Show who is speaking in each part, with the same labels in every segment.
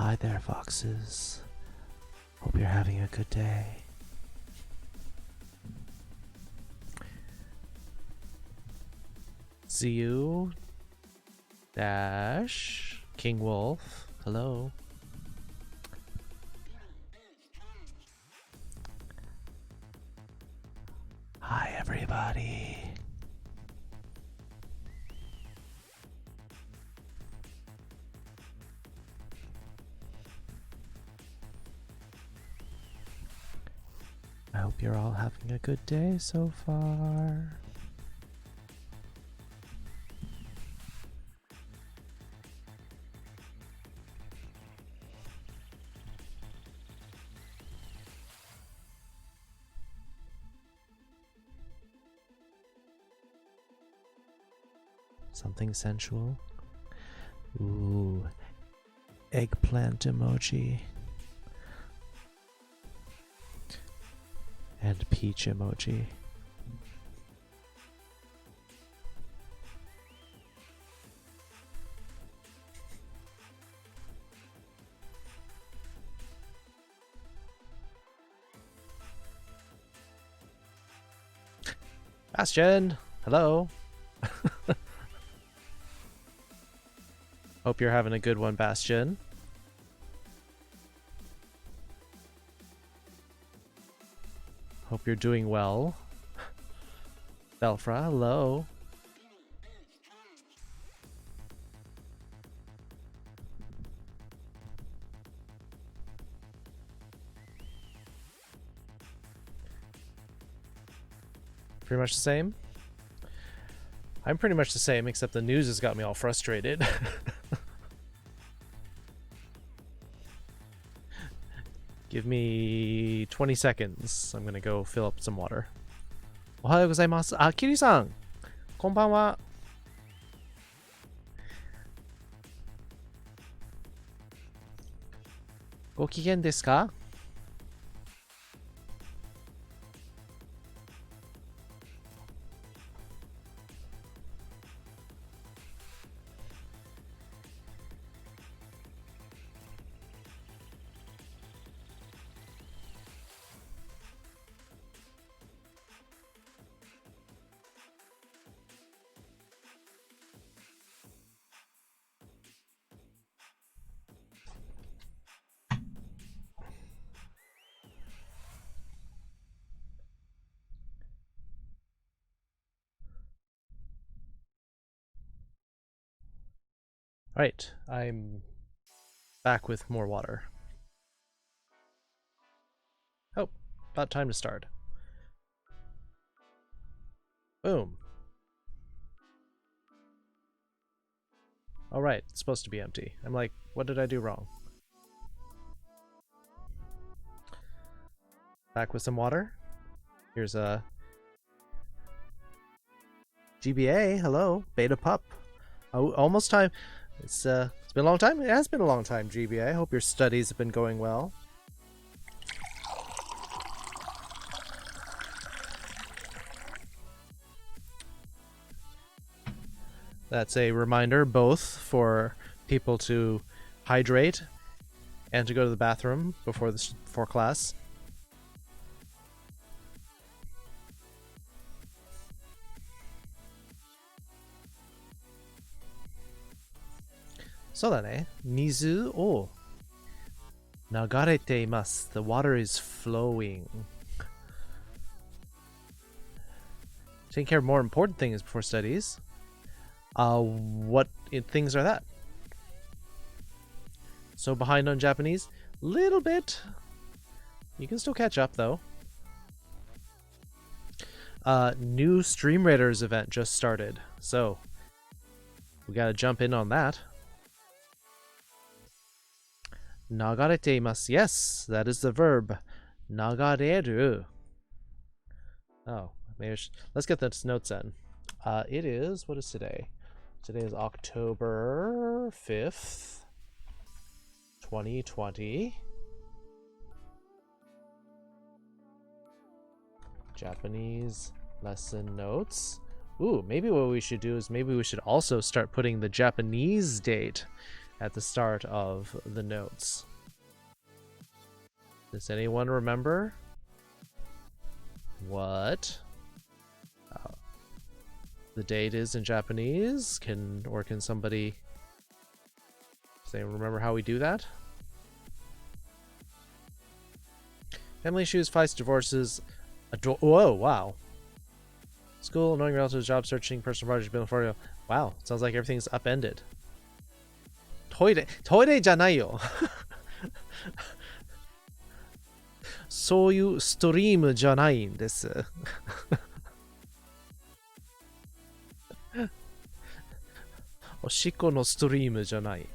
Speaker 1: Hi there, foxes. Hope you're having a good day. ZU Dash King Wolf. Hello. Hi, everybody. I hope you're all having a good day so far. Something sensual. Ooh, eggplant emoji. And peach emoji. Bastion! Hello! Hope you're having a good one, Bastion. Hope you're doing well. Belfra, hello. Pretty much the same? I'm pretty much the same, except the news has got me all frustrated. Give me 20 seconds. I'm gonna go fill up some water. Ohayou gozaimasu. Ah, Kiri-san! Konbanwa. Gokigen desu ka? Alright, I'm back with more water. Oh, about time to start. Boom. Alright, it's supposed to be empty. I'm like, what did I do wrong? Back with some water. Here's a GBA, hello, beta pup. Oh, almost time. It's been a long time. It has been a long time, GBA. I hope your studies have been going well. That's a reminder both for people to hydrate and to go to the bathroom before class. So da ne, mizu o nagarete imasu. The water is flowing. Taking care of more important things before studies. What things are that? So behind on Japanese? Little bit. You can still catch up though. New Stream Raiders event just started, so we gotta jump in on that. Nagarete imasu. Yes, that is the verb. Nagareru. Oh, maybe let's get those notes in. It is, what is today? Today is October 5th, 2020. Japanese lesson notes. Ooh, maybe what we should do is maybe we should also start putting the Japanese date at the start of the notes. Does anyone remember what the date is in Japanese? Can somebody say, remember how we do that? Family issues, fights, divorces, whoa, wow. School, annoying relatives, job searching, personal projects, building portfolio. Wow, sounds like everything's upended. Toire じゃないよ。そういうストリームじゃないんです。おしっこのストリームじゃない。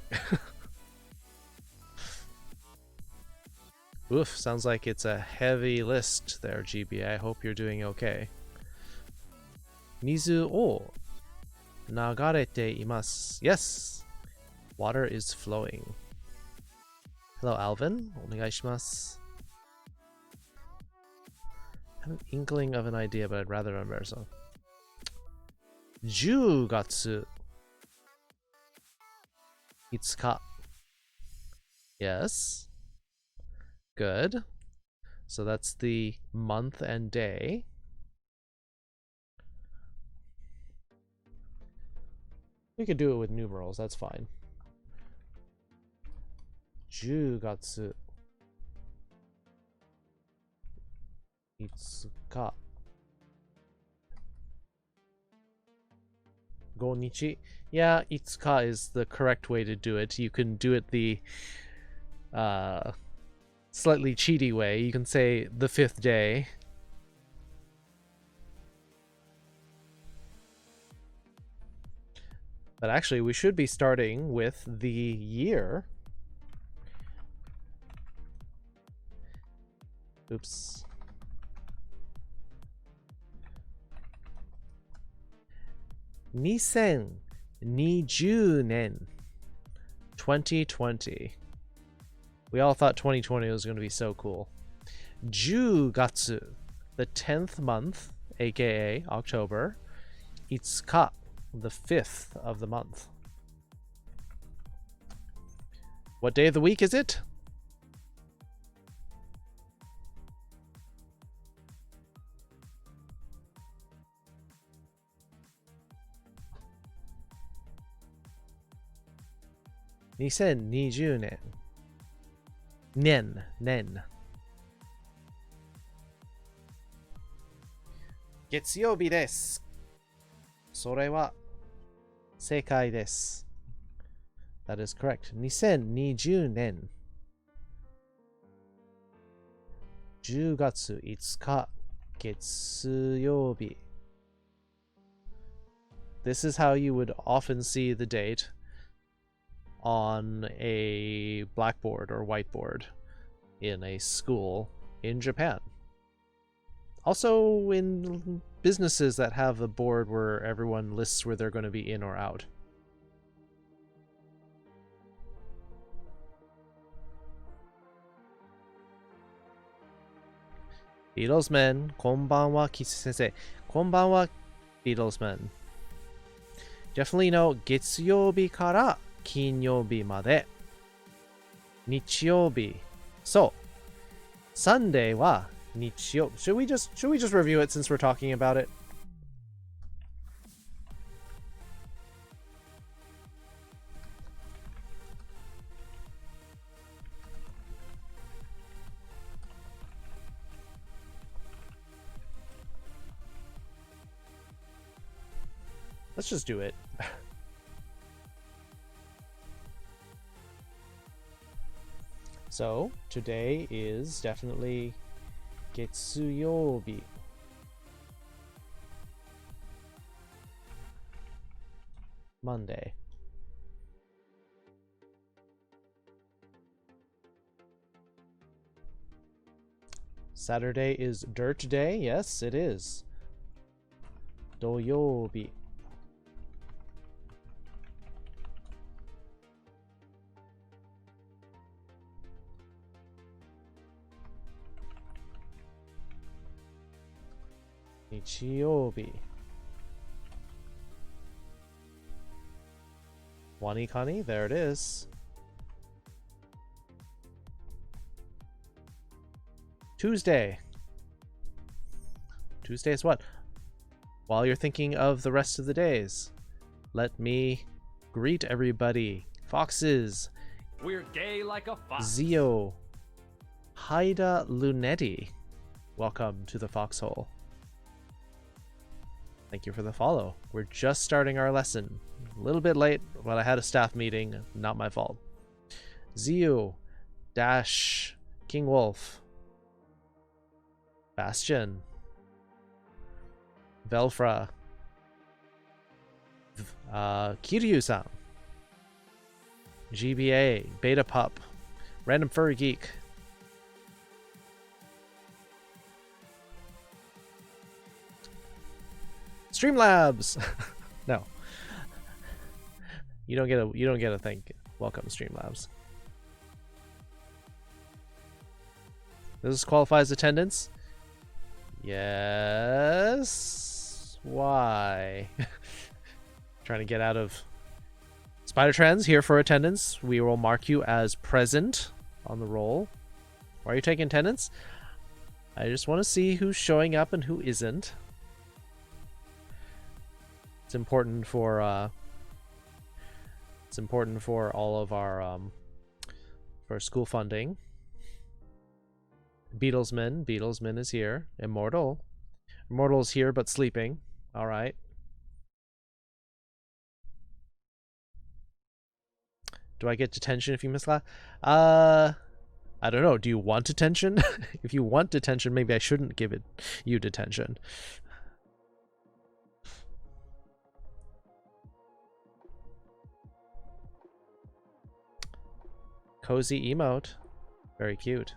Speaker 1: Oof, sounds like it's a heavy list there, GB. I hope you're doing okay. 水を流れています。Yes! Water is flowing. Hello, Alvin. お願いします。I have an inkling of an idea, but I'd rather not embarrass them. 10月5日. Yes. Good. So that's the month and day. We could do it with numerals, that's fine. 10月5日 5日. Yeah, 5日 is the correct way to do it. You can do it the slightly cheaty way. You can say the 5th day. But actually, we should be starting with the year. Oops. Nisen 20年 2020. We all thought 2020 was going to be so cool. 10月 the 10th month, aka October. 5日 the 5th of the month. What day of the week is it? (2020 年) Nen. 月曜日です。それは正解です。That is correct. 2020年10月5日月曜日. This is how you would often see the date on a blackboard or whiteboard in a school in Japan. Also in businesses that have a board where everyone lists where they're going to be in or out. Beatlesman, こんばんは、キス先生。こんばんは、Beatlesman. Definitely know 月曜日から金曜日まで。日曜日。そう。Sunday は日曜。Should we just review it since we're talking about it? Let's just do it. So, today is definitely 月曜日. Monday. Saturday is Dirt Day. Yes, it is. 土曜日. Nichiyobi. Wanikani, there it is. Tuesday. Tuesday is what? While you're thinking of the rest of the days, let me greet everybody. Foxes.
Speaker 2: We're gay like a fox.
Speaker 1: Zio. Haida Lunetti. Welcome to the Foxhole. Thank you for the follow. We're just starting our lesson. A little bit late, but I had a staff meeting. Not my fault. Zio. Dash. King Wolf. Bastion. Velfra. Kiryu-san. GBA. Beta Pup. Random Furry Geek. Streamlabs. No. You don't get a thank. Welcome, Streamlabs. Does this qualify as attendance? Yes. Why? Trying to get out of Spider Trends here for attendance. We will mark you as present on the roll. Why are you taking attendance? I just want to see who's showing up and who isn't. It's important for all of our for school funding. Beatlesman is here. Immortal's here but sleeping. All right. Do I get detention if you miss class? I don't know. Do you want detention? If you want detention, maybe I shouldn't give you detention. Cozy emote. Very cute.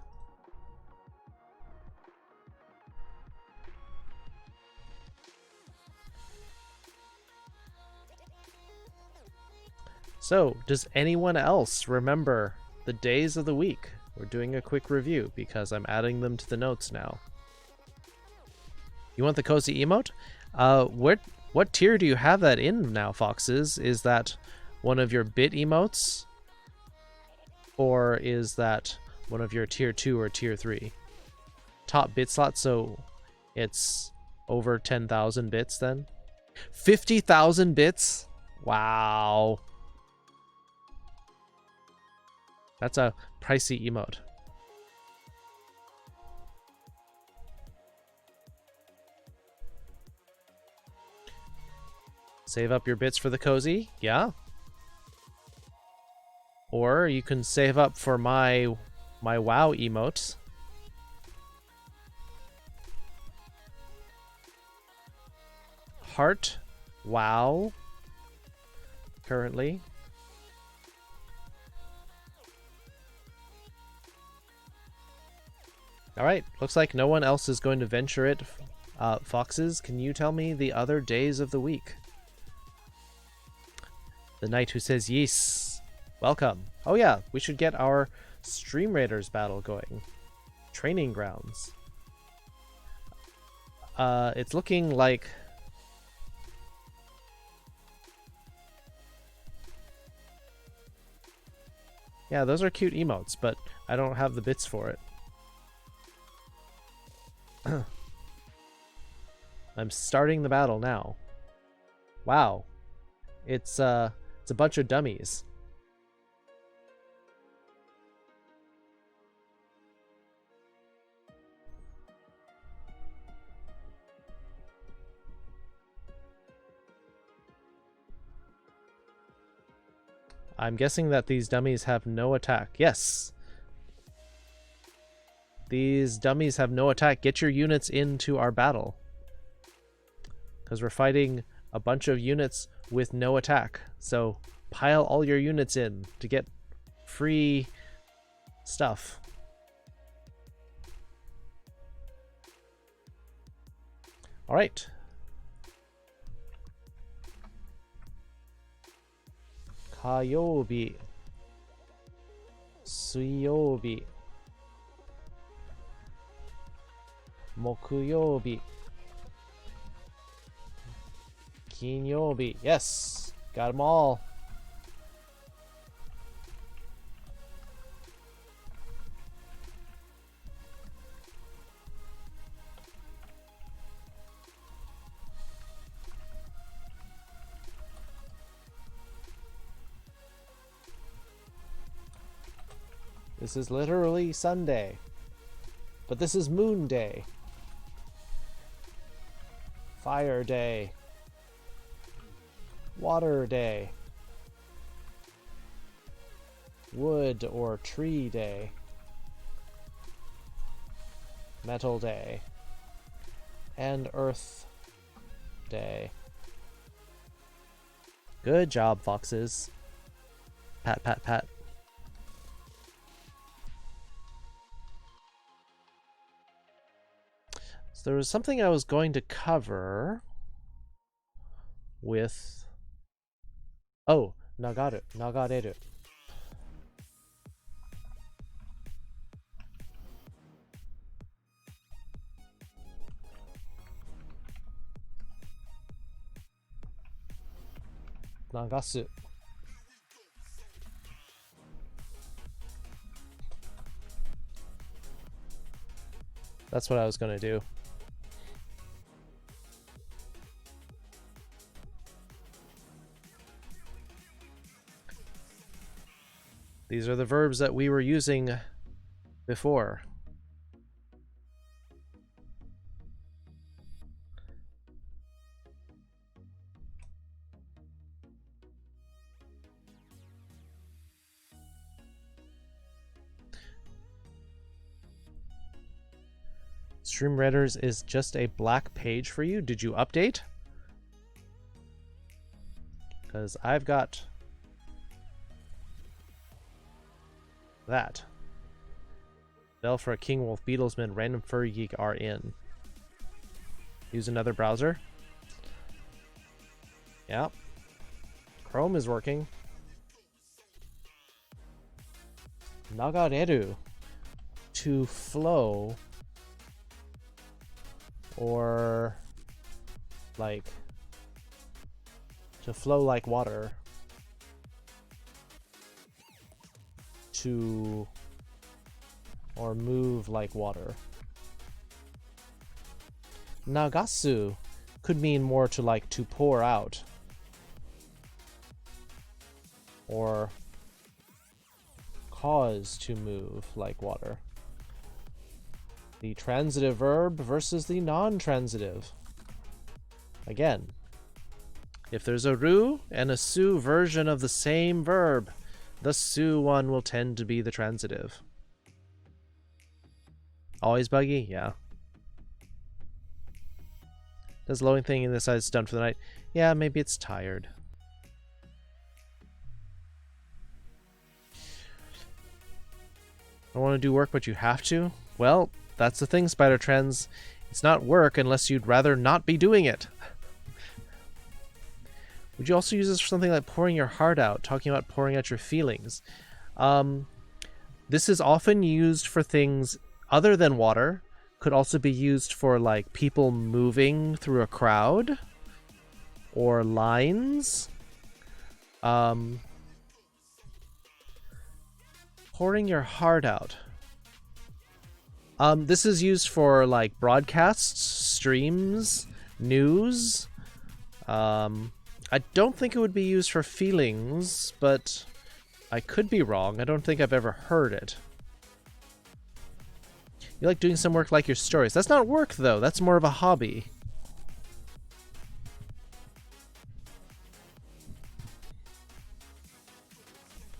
Speaker 1: So, does anyone else remember the days of the week? We're doing a quick review because I'm adding them to the notes now. You want the cozy emote? What tier do you have that in now, Foxes? Is that one of your bit emotes? Or is that one of your tier 2 or tier 3? Top bit slot, so it's over 10,000 bits then? 50,000 bits? Wow. That's a pricey emote. Save up your bits for the cozy? Yeah. Or you can save up for my WoW emotes. Heart WoW currently. Alright, looks like no one else is going to venture it. Foxes, can you tell me the other days of the week? The knight who says yes. Welcome. Oh yeah, we should get our Stream Raiders battle going. Training grounds. It's looking like... Yeah, those are cute emotes, but I don't have the bits for it. I'm starting the battle now. Wow. It's a bunch of dummies. I'm guessing that these dummies have no attack. Yes. These dummies have no attack. Get your units into our battle. Because we're fighting a bunch of units with no attack. So pile all your units in to get free stuff. Alright. Kayobi. Suiyobi. Mokuyobi. Kinyobi. Yes! Got them all. This is literally Sunday. But this is Moon Day. Fire Day. Water Day. Wood or Tree Day. Metal Day. And Earth Day. Good job, foxes. Pat, pat, pat. So there was something I was going to cover with... Oh, nagaru, nagareru. Nagasu. That's what I was going to do. These are the verbs that we were using before. Stream Redders is just a black page for you. Did you update? Because I've got that. Bell for a King Wolf, Beatlesman, Random Furry Geek are in. Use another browser. Yeah. Chrome is working. Nagareru. To flow. Or like to flow like water. To or move like water. Nagasu could mean more to like to pour out. Or cause to move like water. The transitive verb versus the non-transitive. Again, if there's a ru and a su version of the same verb, the su one will tend to be the transitive. Always buggy? Yeah. Does the loading thing in this side's done for the night? Yeah, maybe it's tired. Don't want to do work, but you have to? Well, that's the thing, Spider Trends. It's not work unless you'd rather not be doing it. Would you also use this for something like pouring your heart out, talking about pouring out your feelings? This is often used for things other than water. Could also be used for like people moving through a crowd or lines. Pouring your heart out. This is used for like broadcasts, streams, news. I don't think it would be used for feelings, but I could be wrong. I don't think I've ever heard it. You like doing some work like your stories. That's not work, though. That's more of a hobby.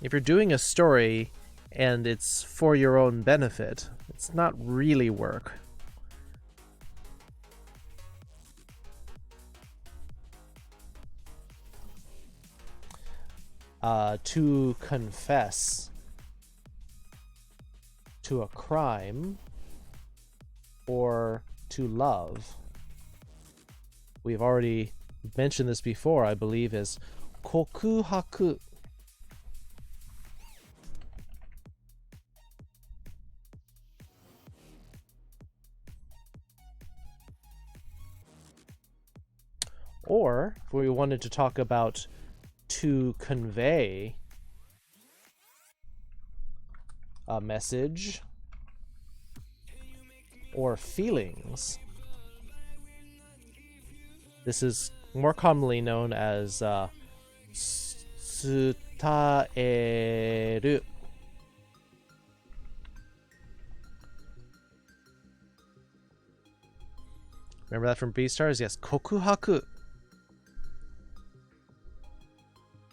Speaker 1: If you're doing a story and it's for your own benefit, it's not really work. To confess to a crime or to love. We've already mentioned this before, I believe, as kokuhaku. Or, if we wanted to talk about to convey a message or feelings, this is more commonly known as tsutaeru. Remember that from Beastars? Yes, kokuhaku.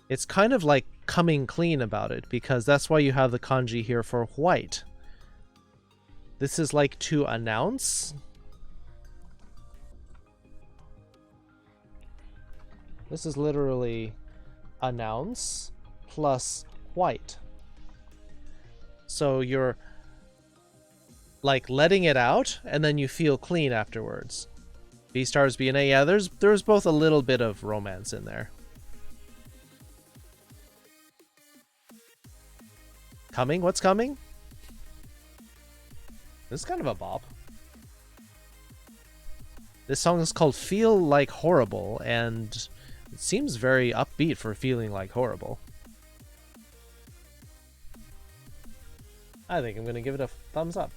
Speaker 1: It's kind of like coming clean about it, because that's why you have the kanji here for white. This is like to announce. This is literally announce plus white. So you're like letting it out, and then you feel clean afterwards. Beastars BNA, yeah, there's both a little bit of romance in there. Coming? What's coming? This is kind of a bop. This song is called Feel Like Horrible, and it seems very upbeat for feeling like horrible. I think I'm going to give it a thumbs up.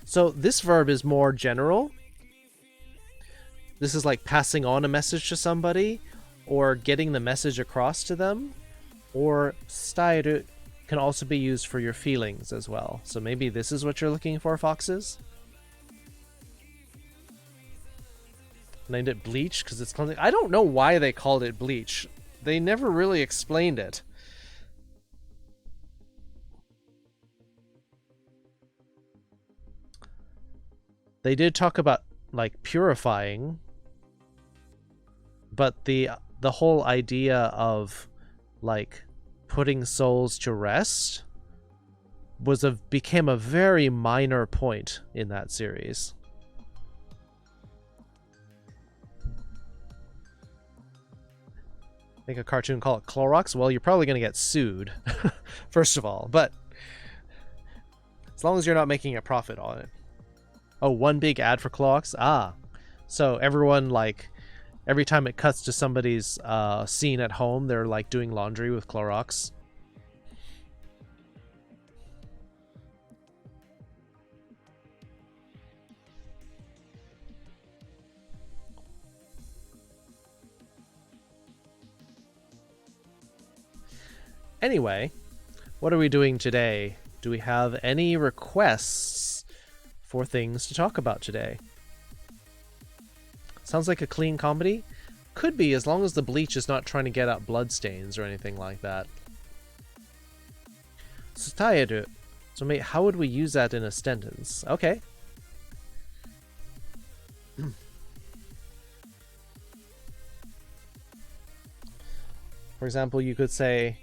Speaker 1: So this verb is more general. This is like passing on a message to somebody, or getting the message across to them. Or stairu can also be used for your feelings as well. So maybe this is what you're looking for, foxes? Named it bleach because it's cleansing. I don't know why they called it bleach. They never really explained it. They did talk about like purifying, but the whole idea of like putting souls to rest became a very minor point in that series. Make a cartoon, call it Clorox? Well, you're probably going to get sued, first of all, but as long as you're not making a profit on it. Oh, one big ad for Clorox? Ah, so everyone, like, every time it cuts to somebody's scene at home, they're like doing laundry with Clorox. Anyway, what are we doing today? Do we have any requests for things to talk about today? Sounds like a clean comedy? Could be, as long as the bleach is not trying to get out bloodstains or anything like that. Sutaeru. So mate, how would we use that in a sentence? Okay. For example, you could say,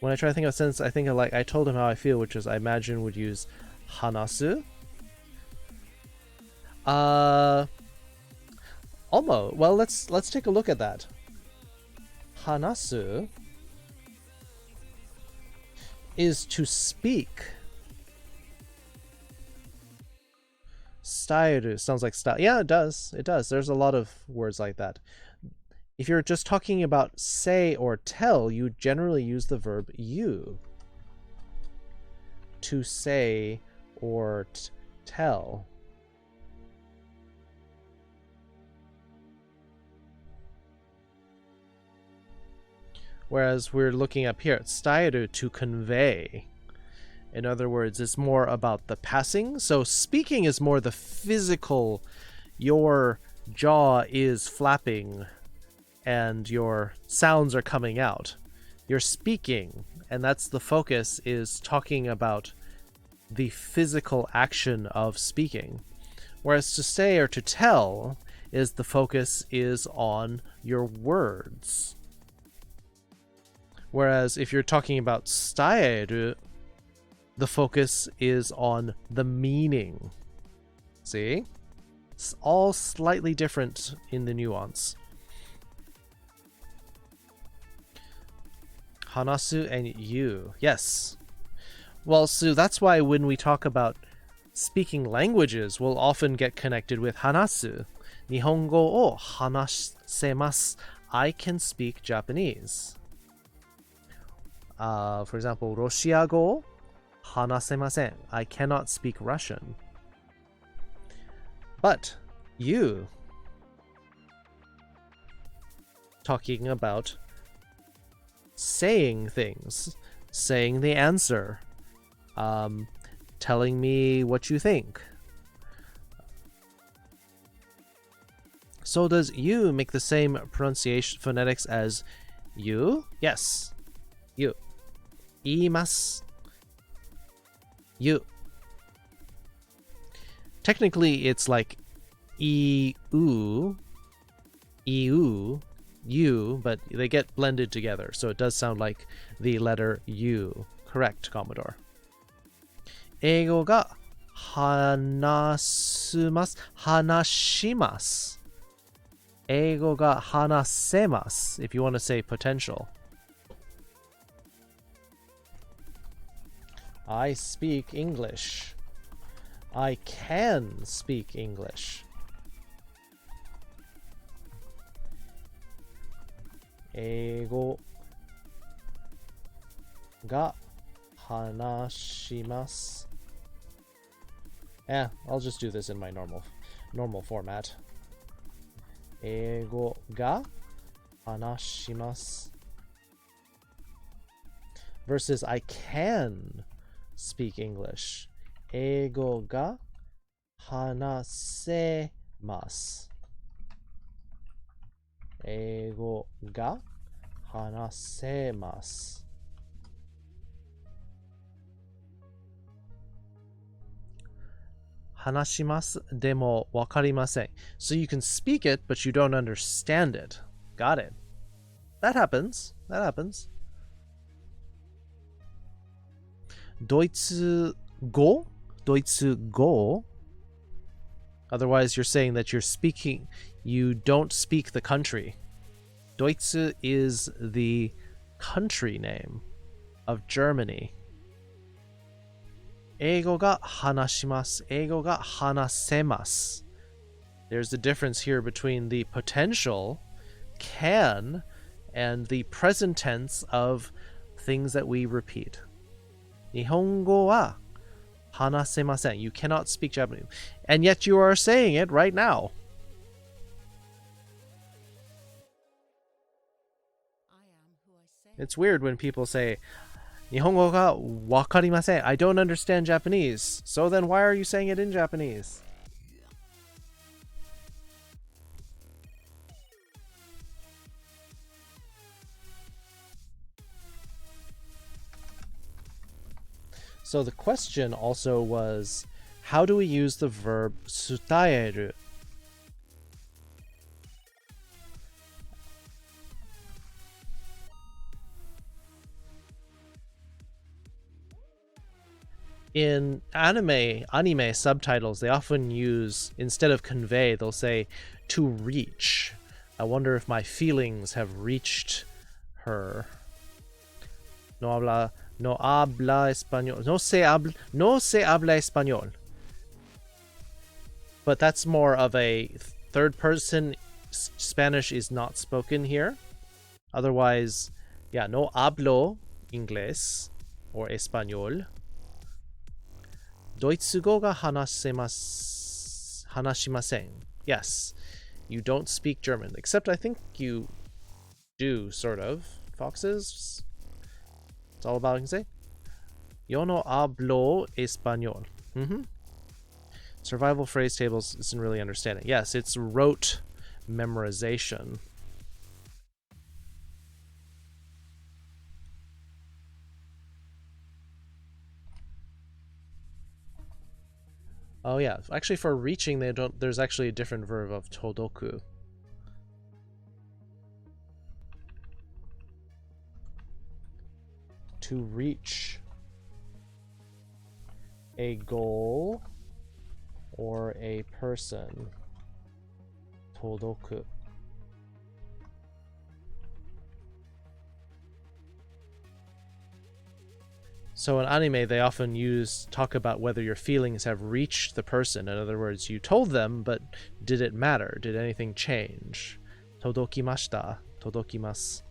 Speaker 1: when I try to think of a sentence, I think of like, I told him how I feel, which is, I imagine would use hanasu. Almost. Well, let's take a look at that. Hanasu is to speak. Stairu sounds like style. Yeah, it does. It does. There's a lot of words like that. If you're just talking about say or tell, you generally use the verb you. To say or tell. Whereas we're looking up here at stairu, to convey. In other words, it's more about the passing. So speaking is more the physical. Your jaw is flapping and your sounds are coming out. You're speaking, and that's the focus, is talking about the physical action of speaking. Whereas to say or to tell is the focus is on your words. Whereas if you're talking about stairu, the focus is on the meaning. See? It's all slightly different in the nuance. Hanasu and you. Yes. Well, so that's why when we talk about speaking languages, we'll often get connected with hanasu. Nihongo o hanasemasu. I can speak Japanese. For example, Roshia go hanasemasen. I cannot speak Russian. But you, talking about saying things, saying the answer, telling me what you think, So does you make the same pronunciation phonetics as you? Yes. You. Iimasu. You. Technically, it's like iu, you, but they get blended together, so it does sound like the letter U. Correct, Commodore. 英語が話します。話します。英語が話せます if you want to say potential. I speak English. I can speak English. 英語が話します。I'll just do this in my normal format. 英語が話します versus I can speak English. 英語が話せます。英語が話せます。話しますでもわかりません。So you can speak it, but you don't understand it. Got it. That happens. That happens. ドイツ語? ドイツ語? Otherwise, you're saying that you don't speak the country. Deutsche is the country name of Germany. 英語が話します。英語が話せます。There's a difference here between the potential, can, and the present tense of things that we repeat. 日本語は話せません. You cannot speak Japanese. And yet you are saying it right now. It's weird when people say, 日本語がわかりません. I don't understand Japanese. So then why are you saying it in Japanese? So the question also was, how do we use the verb 伝える? In anime subtitles, they often use, instead of convey, they'll say to reach. I wonder if my feelings have reached her. No habla español. No se habla español. But that's more of a third person. Spanish is not spoken here. Otherwise, yeah, no hablo inglés or español. ドイツ語が話しません. Yes, you don't speak German. Except I think you do, sort of. Foxes? That's all about I can say. Yo no hablo español. Survival phrase tables isn't really understanding. Yes, it's rote memorization. Oh yeah, actually for reaching there's actually a different verb of todoku. To reach a goal or a person. Todoku. So in anime, they often talk about whether your feelings have reached the person. In other words, you told them, but did it matter? Did anything change? Todokimashita. Todokimasu.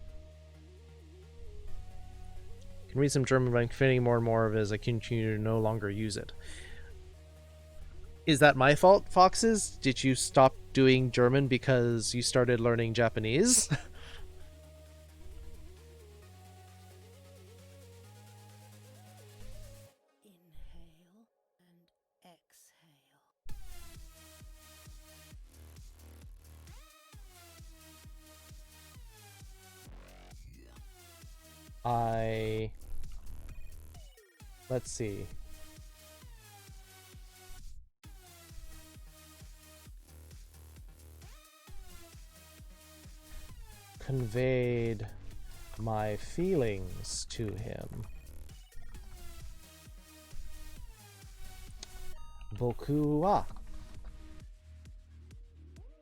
Speaker 1: I can read some German, but I'm finding more and more of it as I continue to no longer use it. Is that my fault, Foxes? Did you stop doing German because you started learning Japanese? let's see. Conveyed my feelings to him. 僕は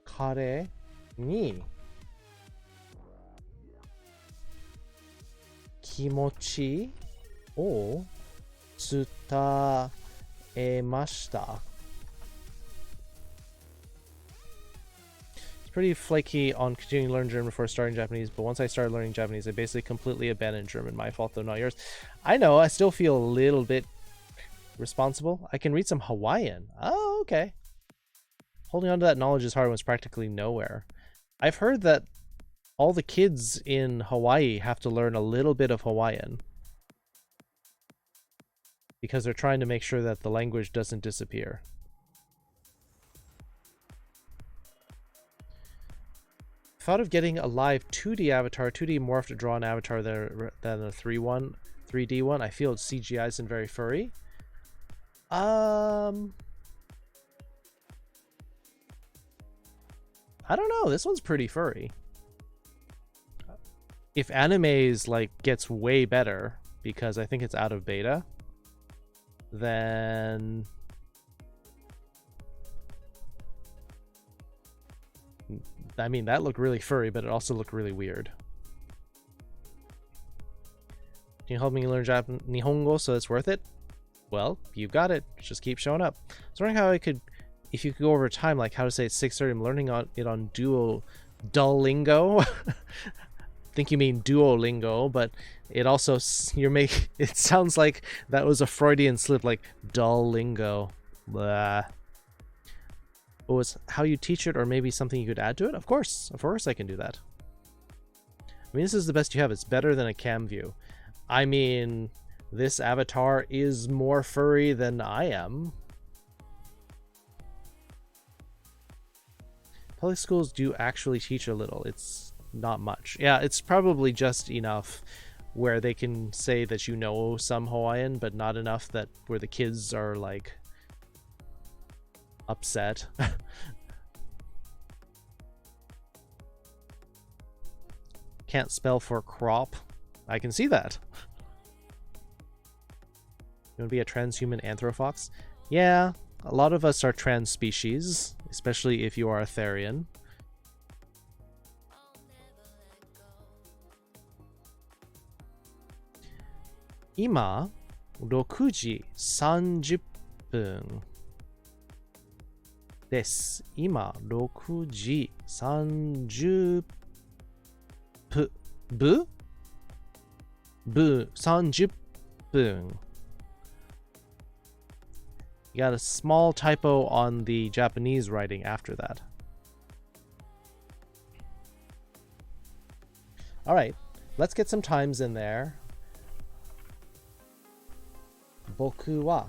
Speaker 1: 彼に気持ちを伝えました。It's pretty flaky on continuing to learn German before starting Japanese, but once I started learning Japanese, I basically completely abandoned German. My fault though, not yours. I know, I still feel a little bit responsible. I can read some Hawaiian. Oh, okay. Holding on to that knowledge is hard when it's practically nowhere. I've heard that all the kids in Hawaii have to learn a little bit of Hawaiian because they're trying to make sure that the language doesn't disappear. Thought of getting a live 2D avatar, 2D morph to draw an avatar than a 3D one. I feel CGI isn't very furry. I don't know. This one's pretty furry. If animes like gets way better because I think it's out of beta, then I mean, that looked really furry, but it also looked really weird. Can you help me learn Nihongo so it's worth it? Well, you got it. Just keep showing up. I was wondering how I could, if you could go over time, like how to say it's 6:30. I'm learning it on Duolingo. I think you mean Duolingo, but it also it sounds like that was a Freudian slip, like Duolingo. Blah. But was how you teach it, or maybe something you could add to it? Of course I can do that. I mean, this is the best you have. It's better than a cam view. I mean, this avatar is more furry than I am. Public schools do actually teach a little. It's not much. Yeah, it's probably just enough where they can say that you know some Hawaiian, but not enough that where the kids are like upset. Can't spell for crop. I can see that. You want to be a transhuman anthrofox? Yeah, a lot of us are trans species, especially if you are a Therian. Ima 6時30分です。今6時30分。You got a small typo on the Japanese writing after that. All right, let's get some times in there. 僕は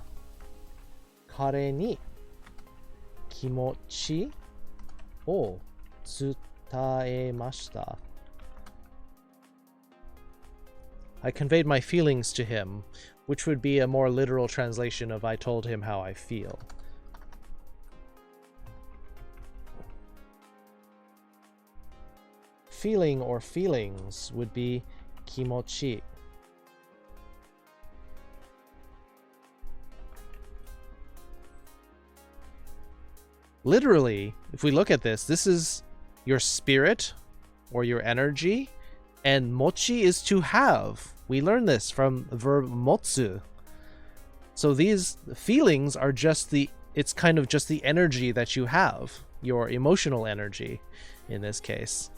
Speaker 1: 彼に気持ちを伝えました。I conveyed my feelings to him, which would be a more literal translation of I told him how I feel. Feeling or feelings would be kimochi. Literally, if we look at this, this is your spirit or your energy, and mochi is to have. We learn this from the verb motsu. So these feelings are just it's kind of just the energy that you have, your emotional energy in this case.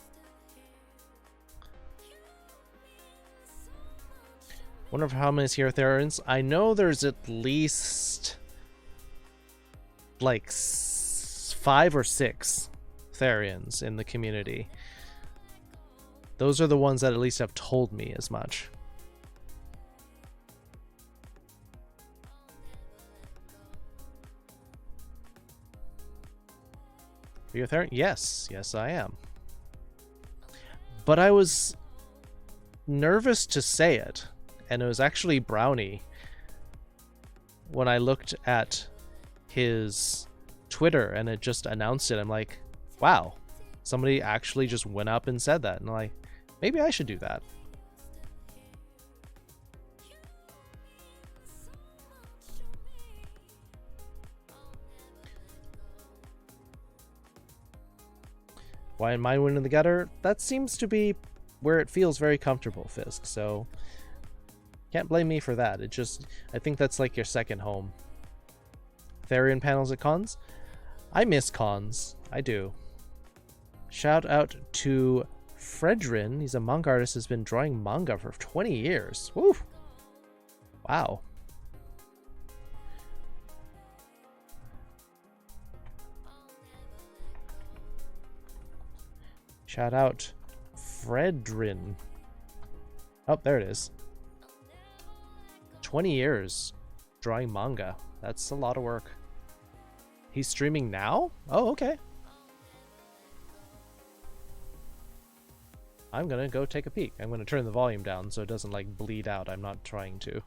Speaker 1: Wonder how many here Therians. I know there's at least like 5 or 6 Therians in the community. Those are the ones that at least have told me as much. Are you a Therian? Yes, I am. But I was nervous to say it, and it was actually Brownie when I looked at his Twitter and it just announced it. I'm like, wow, somebody actually just went up and said that, and I'm like, maybe I should do that. Why am I winning the gutter? That seems to be where it feels very comfortable, Fisk, so can't blame me for that. It just, I think that's like your second home. Therian panels at cons? I miss cons. I do. Shout out to Fredrin. He's a manga artist, has been drawing manga for 20 years. Woo! Wow. Shout out Fredrin. Oh, there it is. 20 years drawing manga. That's a lot of work. He's streaming now? Oh, okay. I'm gonna go take a peek. I'm gonna turn the volume down so it doesn't like bleed out. I'm not trying to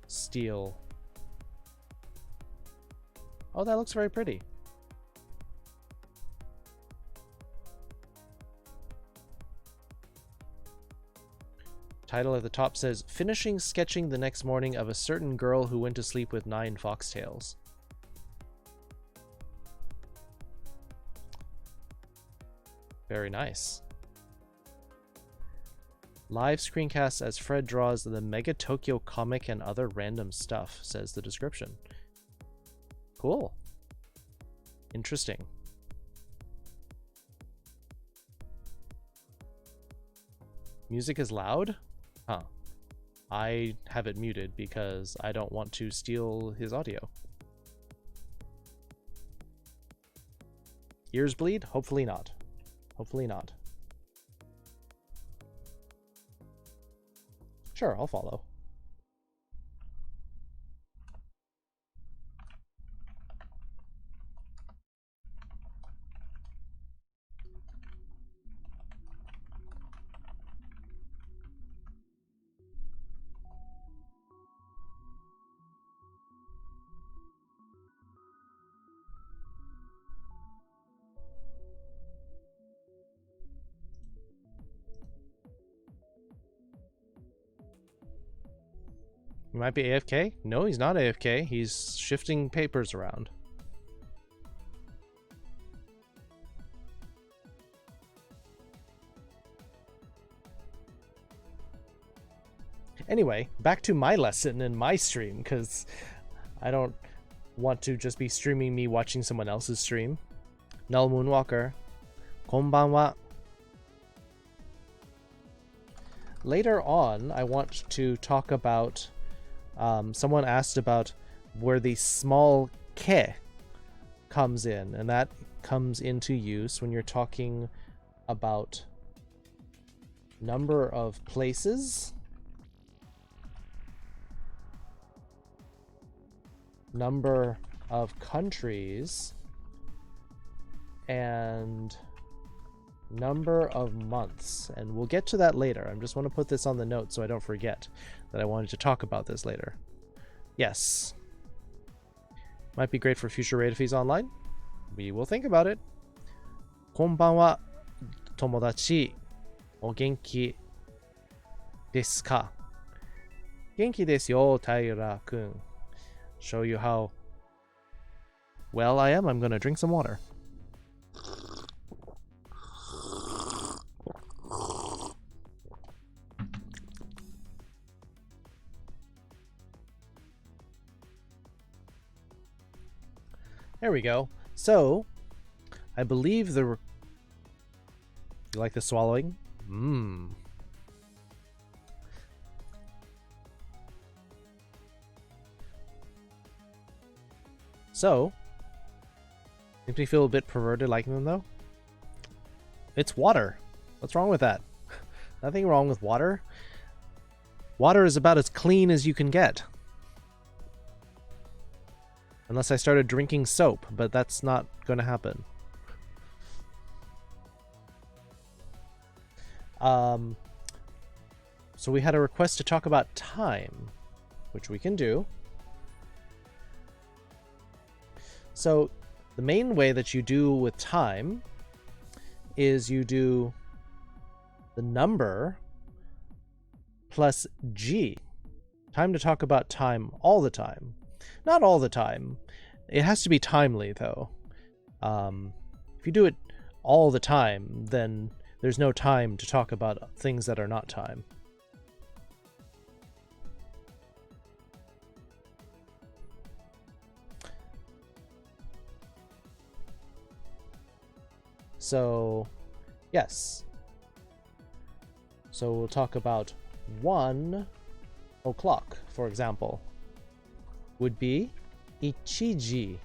Speaker 1: steal. Oh, that looks very pretty. Title at the top says, finishing sketching the next morning of a certain girl who went to sleep with 9 foxtails. Very nice. Live screencasts as Fred draws the Mega Tokyo comic and other random stuff, says the description. Cool. Interesting. Music is loud? Huh. I have it muted because I don't want to steal his audio. Ears bleed? Hopefully not. Hopefully not. Sure, I'll follow. He might be AFK? No, he's not AFK. He's shifting papers around. Anyway, back to my lesson and my stream, because I don't want to just be streaming me watching someone else's stream. Null Moonwalker, konbanwa. Later on, I want to talk about... someone asked about where the small ke comes in, and that comes into use when you're talking about number of places, number of countries, and number of months. And we'll get to that later. I just want to put this on the note so I don't forget that I wanted to talk about this later. Yes. Might be great for future raid fees online. We will think about it. Konbanwa, tomodachi. O genki desu ka? Genki desu yo, Taira-kun. Show you how well I am. I'm going to drink some water. There we go. So, I believe the... You like the swallowing? Mmm. So, makes me feel a bit perverted liking them though. It's water. What's wrong with that? Nothing wrong with water. Water is about as clean as you can get. Unless I started drinking soap, but that's not going to happen. So we had a request to talk about time, which we can do. So the main way that you do with time is you do the number plus G. Time to talk about time all the time. Not all the time. It has to be timely, though. If you do it all the time, then there's no time to talk about things that are not time. So, yes. So we'll talk about 1 o'clock, for example, would be ichiji.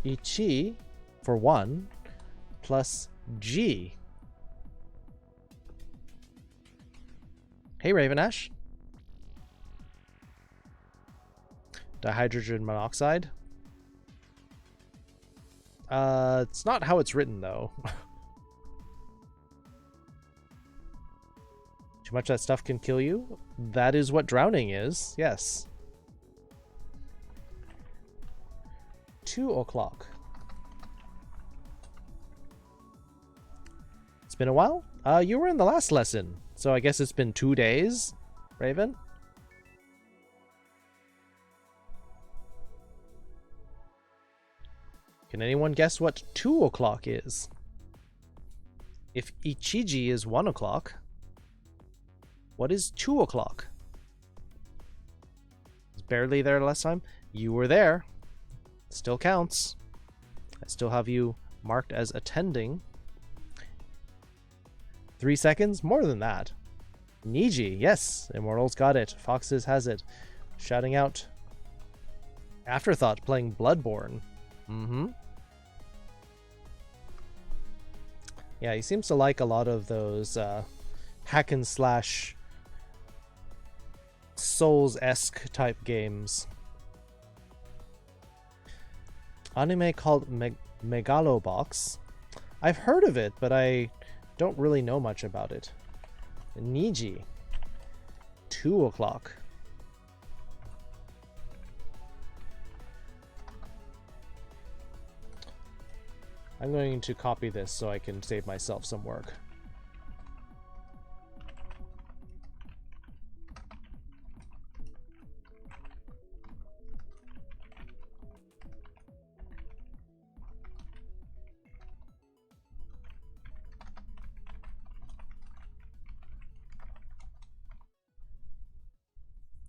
Speaker 1: Ichi for 1 plus G. Hey, Raven Ash. Dihydrogen monoxide. It's not how it's written, though. Too much of that stuff can kill you? That is what drowning is, yes. 2 o'clock. It's been a while? You were in the last lesson, so I guess it's been 2 days, Raven? Can anyone guess what 2 o'clock is? If ichiji is 1 o'clock, what is 2 o'clock? Was barely there last time. You were there. Still counts. I still have you marked as attending. 3 seconds? More than that. Niji, yes. Immortals got it. Foxes has it. Shouting out. Afterthought playing Bloodborne. Mm-hmm. Yeah, he seems to like a lot of those hack and slash Souls-esque type games. Anime called Megalobox. I've heard of it, but I don't really know much about it. Niji. 2 o'clock. I'm going to copy this so I can save myself some work.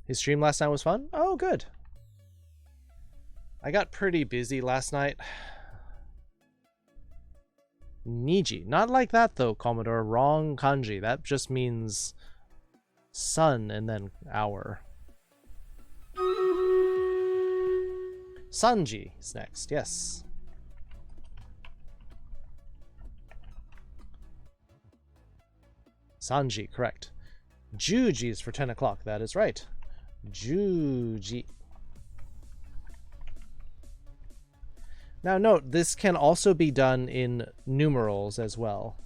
Speaker 1: His stream last night was fun? Oh, good. I got pretty busy last night. Niji. Not like that, though, Commodore. Wrong kanji. That just means sun and then hour. Sanji is next. Yes. Sanji, correct. Juji is for 10 o'clock. That is right. Juji. Now note, this can also be done in numerals as well.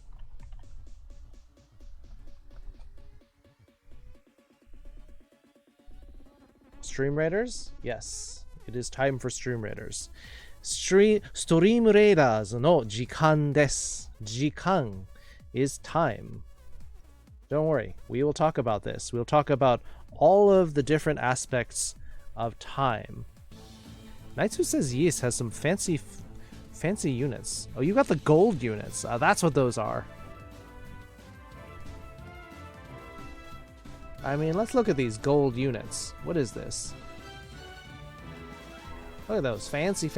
Speaker 1: Stream Raiders? Yes, it is time for Stream Raiders. Stream Raiders no jikan desu. Jikan is time. Don't worry, we will talk about this. We'll talk about all of the different aspects of time. Nightsu says Yeast has some fancy units. Oh, you got the gold units. That's what those are. I mean, let's look at these gold units. What is this? Look at those. Fancy.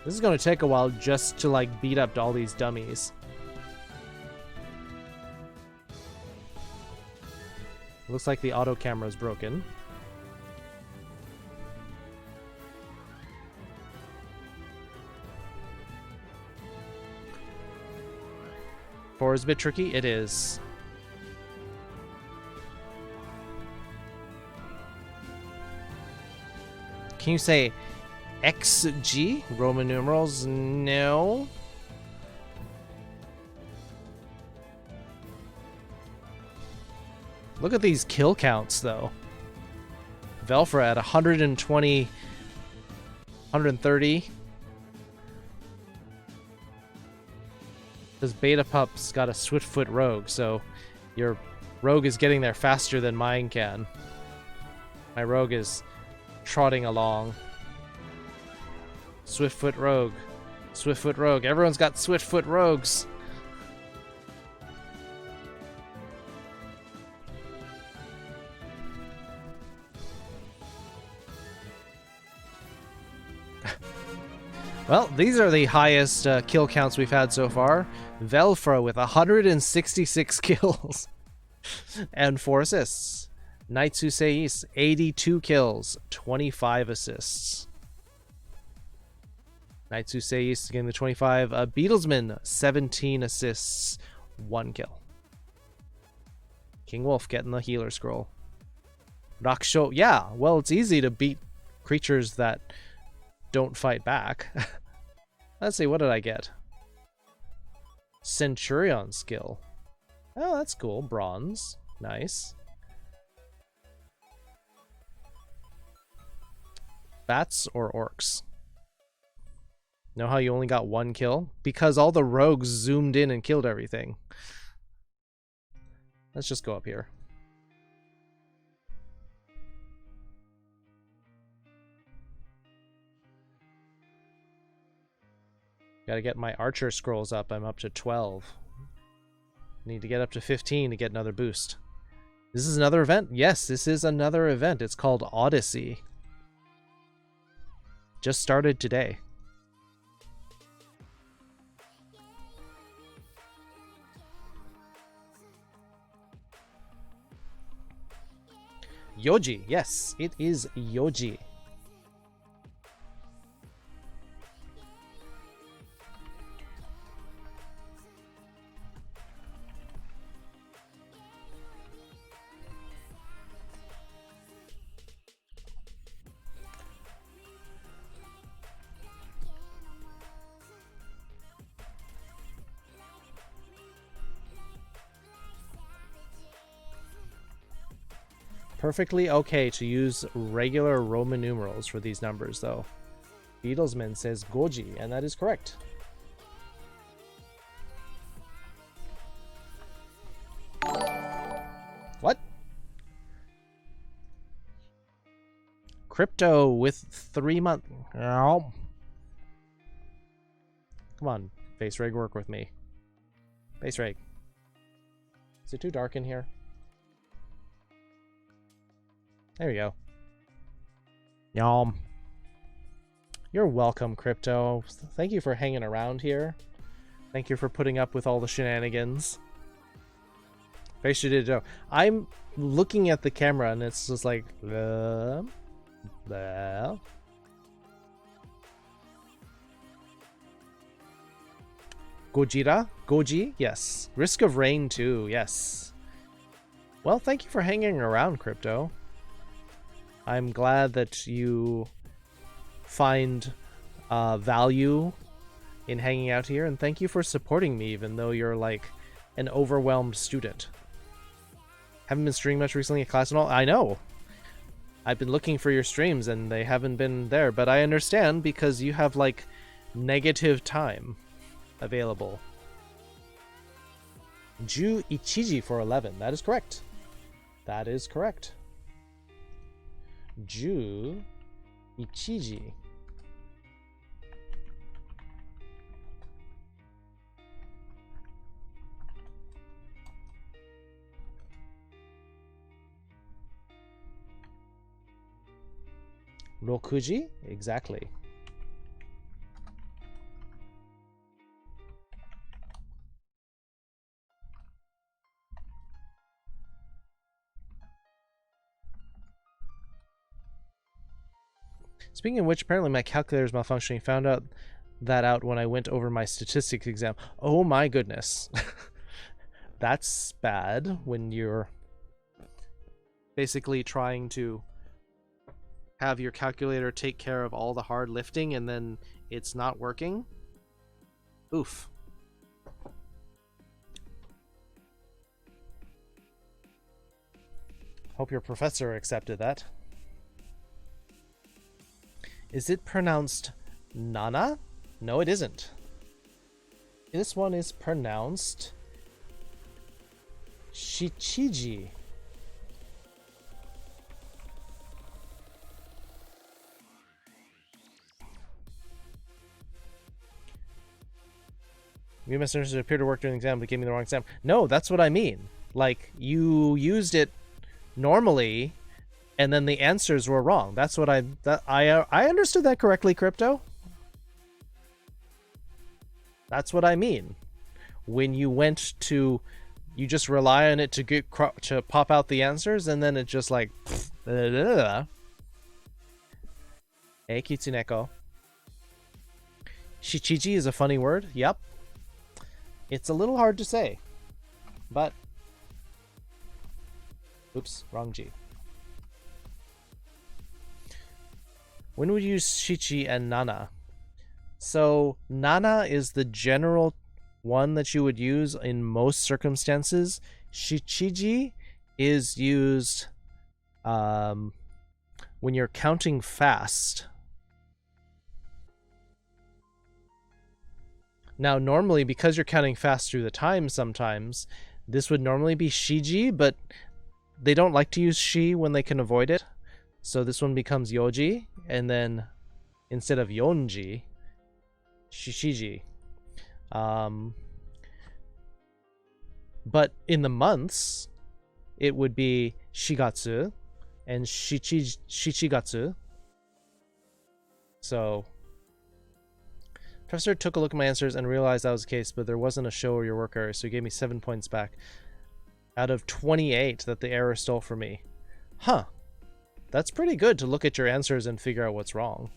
Speaker 1: This is going to take a while just to, like, beat up all these dummies. Looks like the auto camera is broken. 4 is a bit tricky. It is. Can you say XG? Roman numerals? No. Look at these kill counts, though. Velfra at 120, 130. Because Beta Pup's got a Swiftfoot Rogue, so your Rogue is getting there faster than mine can. My Rogue is trotting along. Swiftfoot Rogue. Swiftfoot Rogue. Everyone's got Swiftfoot Rogues. Well, these are the highest kill counts we've had so far. Velfra with 166 kills and 4 assists. Naitsuseis, 82 kills, 25 assists. Naitsuseis getting the 25. Beatlesman, 17 assists, 1 kill. King Wolf getting the healer scroll. Raksho, yeah, well, it's easy to beat creatures that don't fight back. Let's see, what did I get? Centurion skill. Oh, that's cool. Bronze. Nice. Bats or orcs? Know how you only got 1 kill? Because all the rogues zoomed in and killed everything. Let's just go up here. Gotta get my archer scrolls up. I'm up to 12. Need to get up to 15 to get another boost. This is another event? Yes, this is another event. It's called Odyssey. Just started today. Yoji. Yes, it is Yoji. Perfectly okay to use regular Roman numerals for these numbers, though. Beatlesman says Goji, and that is correct. What? Crypto with 3 months. Oh. Come on, Face Rig, work with me. Face Rig. Is it too dark in here? There we go. Yum. You're welcome, Crypto. Thank you for hanging around here. Thank you for putting up with all the shenanigans. Face, you did it. I'm looking at the camera and it's just like, blah. Gojira? Goji? Yes. Risk of Rain too, yes. Well, thank you for hanging around, Crypto. I'm glad that you find value in hanging out here, and thank you for supporting me even though you're like an overwhelmed student. Haven't been streaming much recently at class and all. I know. I've been looking for your streams and they haven't been there, but I understand because you have like negative time available. Ju Ichiji for 11. That is correct. That is correct. Ju Ichiji. Rokuji? Exactly. Speaking of which, apparently my calculator is malfunctioning. Found out that out when I went over my statistics exam. Oh my goodness. That's bad when you're basically trying to have your calculator take care of all the hard lifting and then it's not working. Oof. Hope your professor accepted that. Is it pronounced Nana? No, it isn't. This one is pronounced Shichiji. You messengers appear to work during the exam, but gave me the wrong exam. No, that's what I mean. Like, you used it normally, and then the answers were wrong. That's what I understood that correctly, Crypto. That's what I mean. When you went to, you just rely on it to pop out the answers, and then it just like. Hey, Kitsuneko. Shichiji is a funny word. Yep. It's a little hard to say, but. Oops, wrong G. When would you use Shichi and Nana? So, Nana is the general one that you would use in most circumstances. Shichiji is used when you're counting fast. Now, normally, because you're counting fast through the time sometimes, this would normally be Shiji, but they don't like to use Shi when they can avoid it. So this one becomes Yoji, and then instead of Yonji, Shishiji. But in the months, it would be Shigatsu and Shichigatsu. So, Professor took a look at my answers and realized that was the case, but there wasn't a show or your work error, so he gave me 7 points back out of 28 that the error stole from me. Huh. That's pretty good to look at your answers and figure out what's wrong.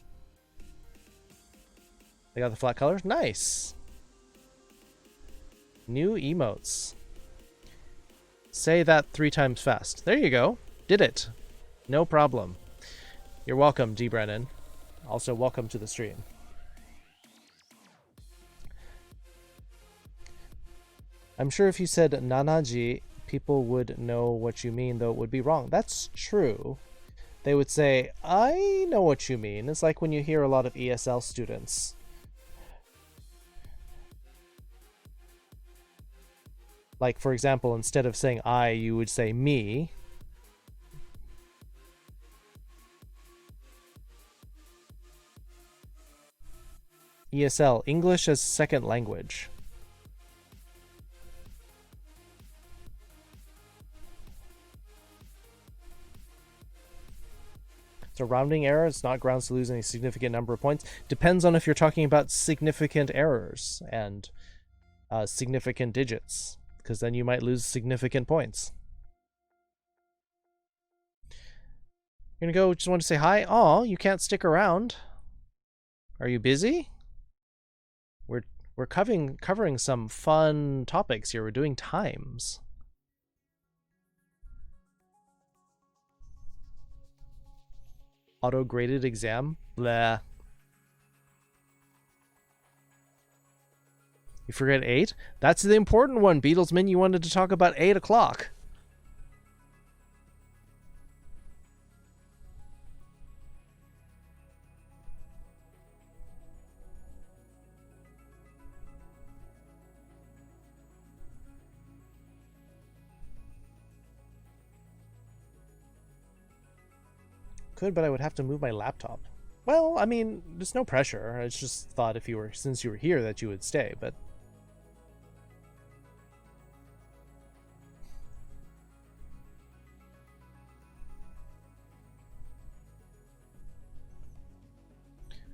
Speaker 1: They got the flat colors? Nice. New emotes. Say that 3 times fast. There you go. Did it. No problem. You're welcome, D. Brennan. Also, welcome to the stream. I'm sure if you said Nanaji, people would know what you mean, though it would be wrong. That's true. They would say, I know what you mean. It's like when you hear a lot of ESL students. Like, for example, instead of saying I, you would say me. ESL, English as second language. It's a rounding error. It's not grounds to lose any significant number of points. Depends on if you're talking about significant errors and significant digits, because then you might lose significant points. You're gonna go, just want to say hi? Aw, you can't stick around. Are you busy? We're covering some fun topics here. We're doing times. Auto-graded exam? Blah. You forget 8? That's the important one, Beatlesman. You wanted to talk about 8 o'clock. Could, but I would have to move my laptop. Well, I mean, there's no pressure. I just thought if you were, since you were here, that you would stay, but...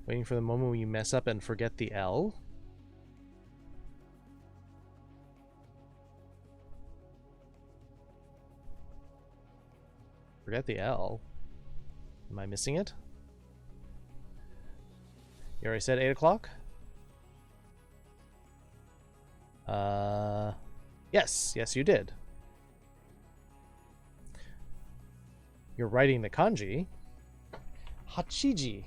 Speaker 1: Waiting for the moment when you mess up and forget the L? Forget the L? Am I missing it? You already said 8 o'clock? Yes. Yes, you did. You're writing the kanji. Hachiji.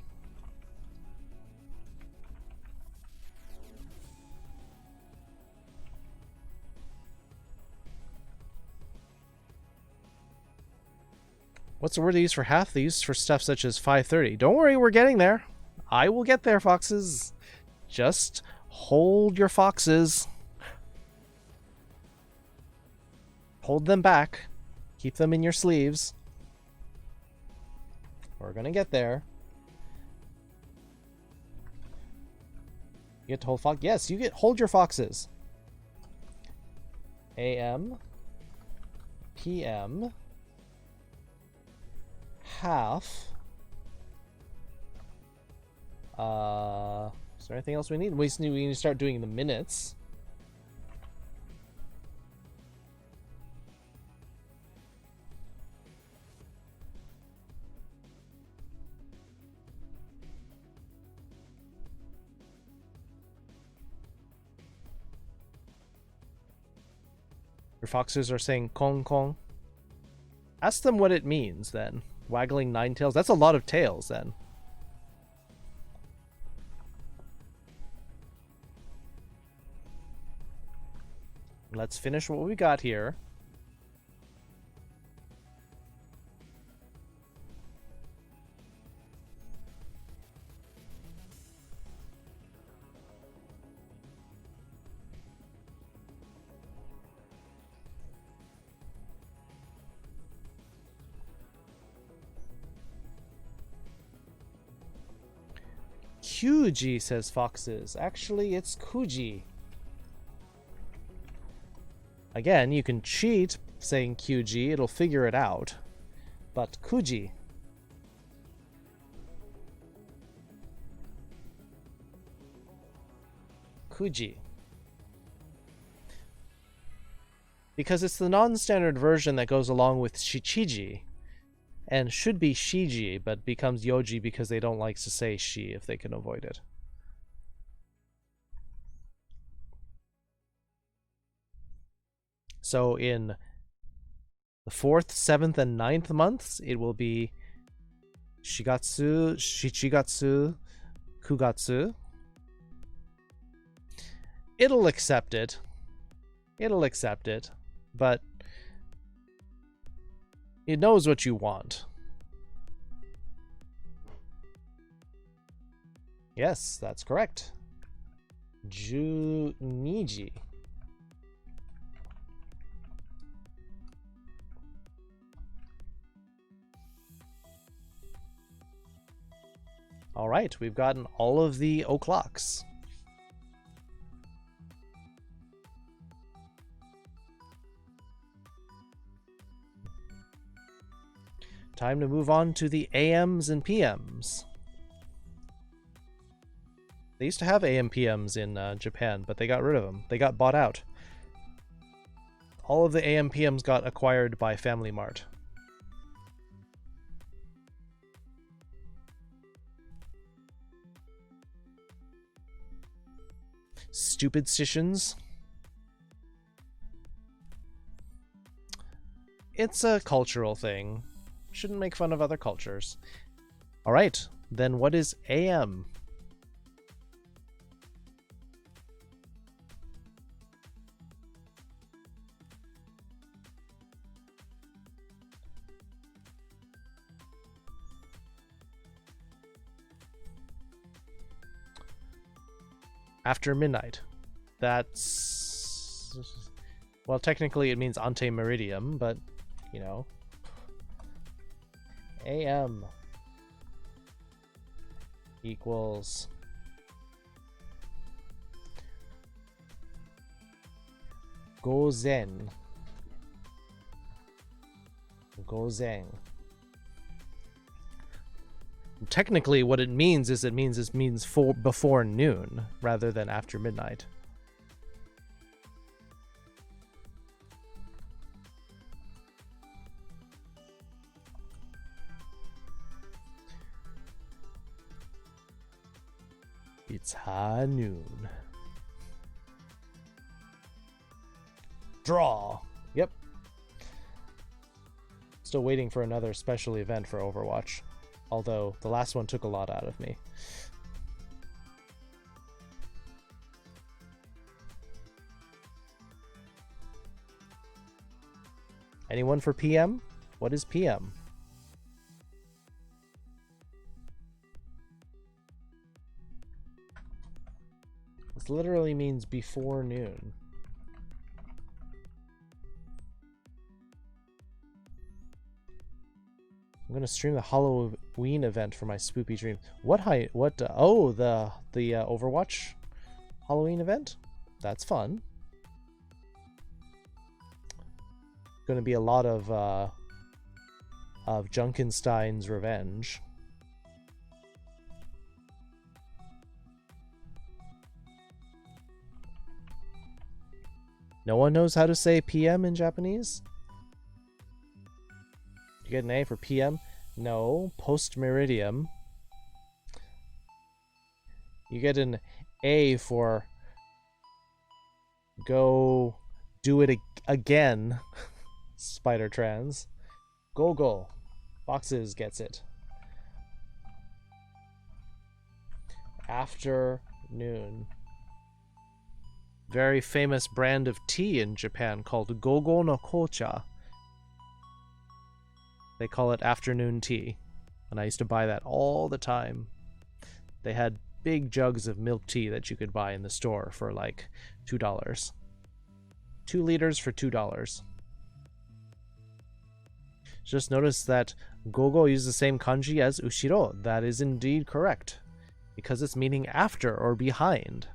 Speaker 1: What's the word they use for half? They use for stuff such as 5:30. Don't worry, we're getting there. I will get there, foxes. Just hold your foxes. Hold them back. Keep them in your sleeves. We're gonna get there. You get to hold fox. Yes, you get hold your foxes. AM, PM, half. Is there anything else we need? We need to start doing the minutes. Your foxes are saying Kong Kong. Ask them what it means then. Waggling 9 tails. That's a lot of tails then. Let's finish what we got here. Kyuji, says foxes. Actually, it's Kuji. Again, you can cheat saying QG, it'll figure it out. But Kuji. Kuji. Because it's the non-standard version that goes along with Shichiji. And should be Shiji, but becomes Yoji because they don't like to say she if they can avoid it. So in the 4th, 7th, and 9th months, it will be Shigatsu, Shichigatsu, Kugatsu. It'll accept it. It'll accept it. But it knows what you want. Yes, that's correct. Juniji. All right, we've gotten all of the o'clocks. Time to move on to the AMs and PMs. They used to have AM PMs in Japan, but they got rid of them. They got bought out. All of the AM PMs got acquired by Family Mart. Stupid stations. It's a cultural thing. Shouldn't make fun of other cultures. Alright, then what is AM? After midnight. That's... well, technically it means ante meridium, but, you know. AM equals Gozen. Gozen. Technically what it means is it means before noon rather than after midnight. It's high noon. Draw. Yep. Still waiting for another special event for Overwatch. Although the last one took a lot out of me. Anyone for PM? What is PM? This literally means before noon. I'm gonna stream the Halloween event for my spoopy dream. Oh, the Overwatch Halloween event? That's fun. Gonna be a lot of Junkenstein's Revenge. No one knows how to say PM in Japanese? You get an A for PM? No, post meridium. You get an A for go do it again. Spider trans. Go. Boxes gets it. Afternoon. Very famous brand of tea in Japan called Gogo no Kocha. They call it afternoon tea. And I used to buy that all the time. They had big jugs of milk tea that you could buy in the store for like $2. 2 liters for $2. Just notice that Gogo uses the same kanji as Ushiro. That is indeed correct. Because it's meaning after or behind.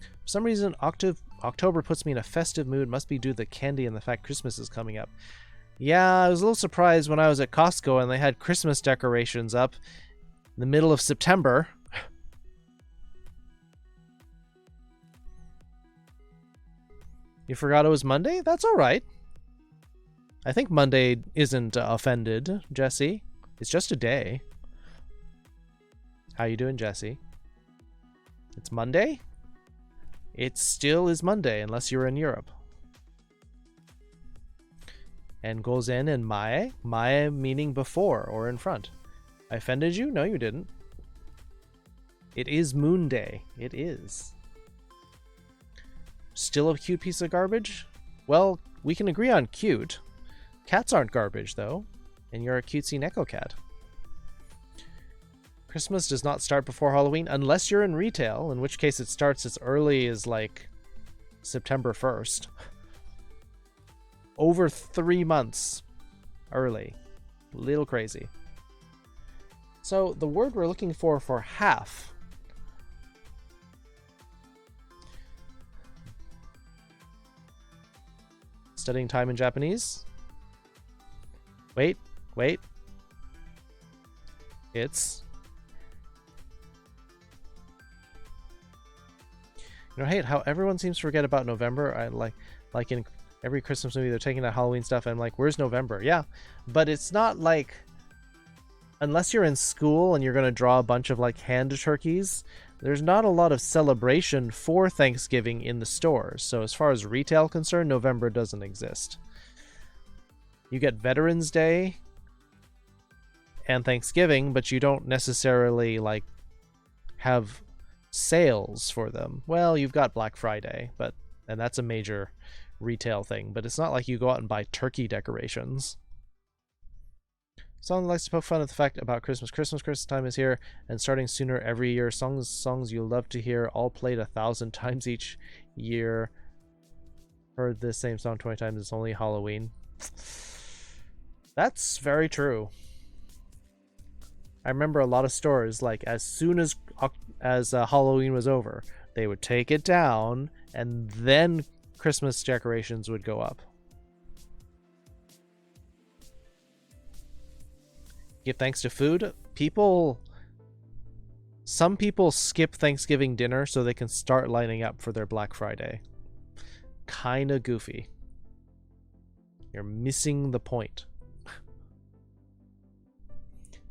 Speaker 1: For some reason, October puts me in a festive mood. Must be due to the candy and the fact Christmas is coming up. Yeah, I was a little surprised when I was at Costco and they had Christmas decorations up in the middle of September. You forgot it was Monday? That's alright. I think Monday isn't offended, Jesse. It's just a day. How you doing, Jesse? It's Monday? It still is Monday, unless you're in Europe. And gozen and mae. Mae meaning before or in front. I offended you? No, you didn't. It is Moon Day. It is. Still a cute piece of garbage? Well, we can agree on cute. Cats aren't garbage, though. And you're a cutesy Neko cat. Christmas does not start before Halloween unless you're in retail, in which case it starts as early as, like, September 1st. Over 3 months early. Little crazy. So, the word we're looking for half. Studying time in Japanese. Wait. It's... You know, I hate how everyone seems to forget about November. I like in every Christmas movie, they're taking that Halloween stuff, and I'm like, where's November? Yeah, but it's not like, unless you're in school and you're going to draw a bunch of like hand turkeys, there's not a lot of celebration for Thanksgiving in the stores. So as far as retail concerned, November doesn't exist. You get Veterans Day and Thanksgiving, but you don't necessarily like have sales for them. Well, you've got Black Friday, and that's a major retail thing, but it's not like you go out and buy turkey decorations. Someone likes to poke fun at the fact about Christmas. Christmas time is here and starting sooner every year. Songs you'll love to hear, all played 1,000 times each year. Heard this same song 20 times. It's only Halloween. That's very true. I remember a lot of stores, like, as soon as Halloween was over, they would take it down, and then Christmas decorations would go up. Give thanks to food. Some people skip Thanksgiving dinner so they can start lining up for their Black Friday. Kinda goofy. You're missing the point.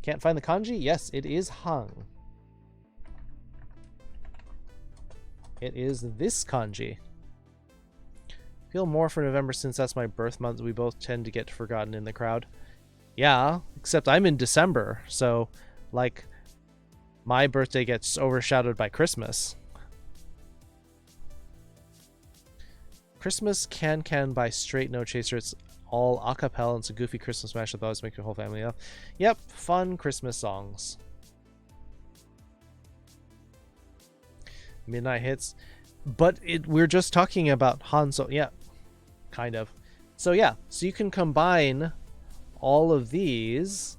Speaker 1: Can't find the kanji? Yes, it is hung. It is this kanji. Feel more for November since that's my birth month. We both tend to get forgotten in the crowd. Yeah, except I'm in December, so like my birthday gets overshadowed by Christmas. Christmas Can by Straight No Chaser. It's all a cappella. It's a goofy Christmas mashup that always make your whole family laugh. Yep, fun Christmas songs. Midnight Hits. But we're just talking about Hanzo. Yeah, kind of. So yeah, so you can combine all of these.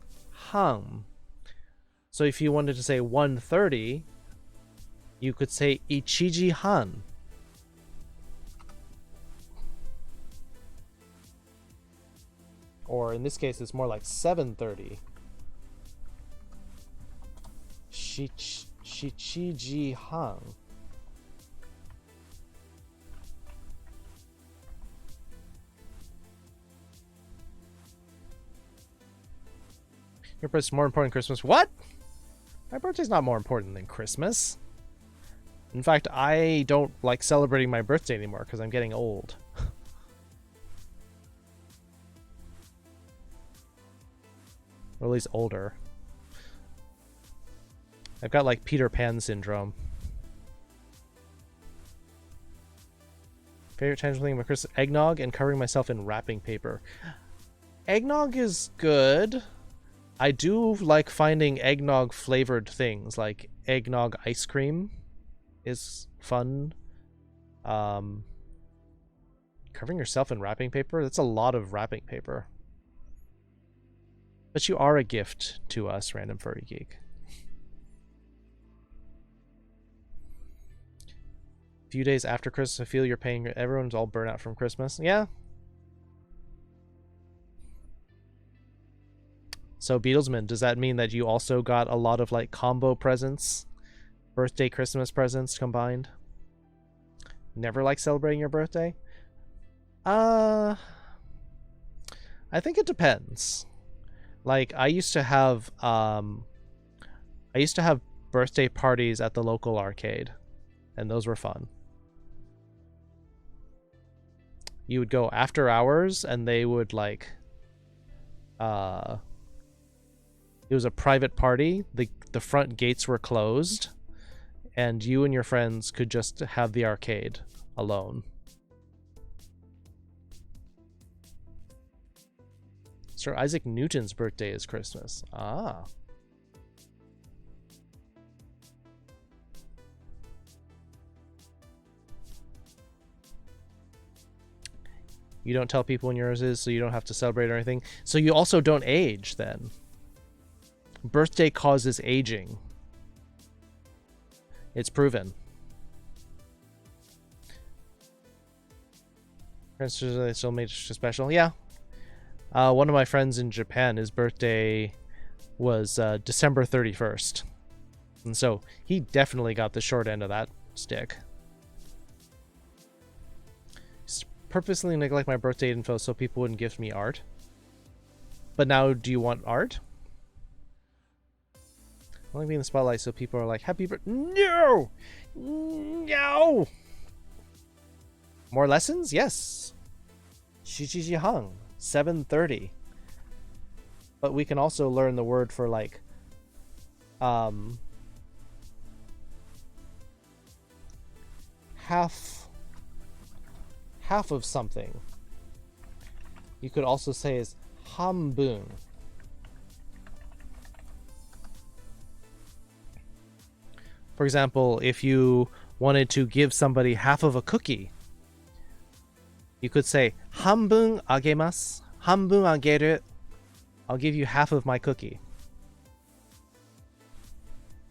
Speaker 1: So if you wanted to say 1:30, you could say Ichiji Han. Or in this case, it's more like 7:30. Shichiji Han. Your birthday's more important than Christmas. What? My birthday's not more important than Christmas. In fact, I don't like celebrating my birthday anymore because I'm getting old. Or at least older. I've got like Peter Pan syndrome. Favorite tangible thing about Christmas? Eggnog and covering myself in wrapping paper. Eggnog is good. I do like finding eggnog flavored things, like eggnog ice cream is fun. Covering yourself in wrapping paper? That's a lot of wrapping paper. But you are a gift to us, Random Furry Geek. A few days after Christmas, I feel you're paying. Everyone's all burnt out from Christmas. Yeah. So Beatlesman, does that mean that you also got a lot of like combo presents? Birthday, Christmas presents combined? Never like celebrating your birthday? I think it depends. Like I used to have birthday parties at the local arcade, and those were fun. You would go after hours and they would like it was a private party. The front gates were closed, and you and your friends could just have the arcade alone. Sir Isaac Newton's birthday is Christmas. Ah. You don't tell people when yours is, so you don't have to celebrate or anything. So you also don't age then. Birthday causes aging. It's proven. They still made it special. Yeah. One of my friends in Japan, his birthday was December 31st. And so he definitely got the short end of that stick. Purposely neglect my birthday info so people wouldn't gift me art. But now, do you want art? I want to be in the spotlight so people are like, happy birthday. No! No! More lessons? Yes. Shichiji Hang, 7:30. But we can also learn the word for like half of something. You could also say is hambun. For example, if you wanted to give somebody half of a cookie, you could say hanbun agemasu, hanbun ageru. I'll give you half of my cookie.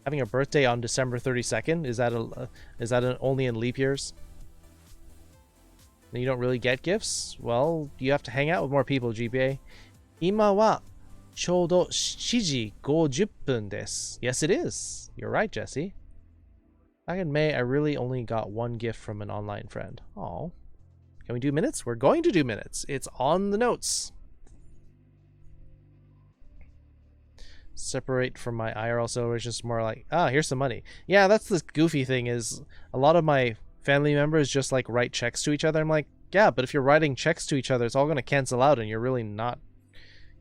Speaker 1: Having a birthday on December 32nd, is that only in leap years? And you don't really get gifts? Well, you have to hang out with more people, GBA. Ima wa choudo 7時50分desu. Yes, it is. You're right, Jesse. Back in May, I really only got one gift from an online friend. Oh, can we do minutes? We're going to do minutes. It's on the notes. Separate from my IRL celebrations, more like, here's some money. Yeah, that's the goofy thing is a lot of my family members just like write checks to each other. I'm like, yeah, but if you're writing checks to each other, it's all going to cancel out and you're really not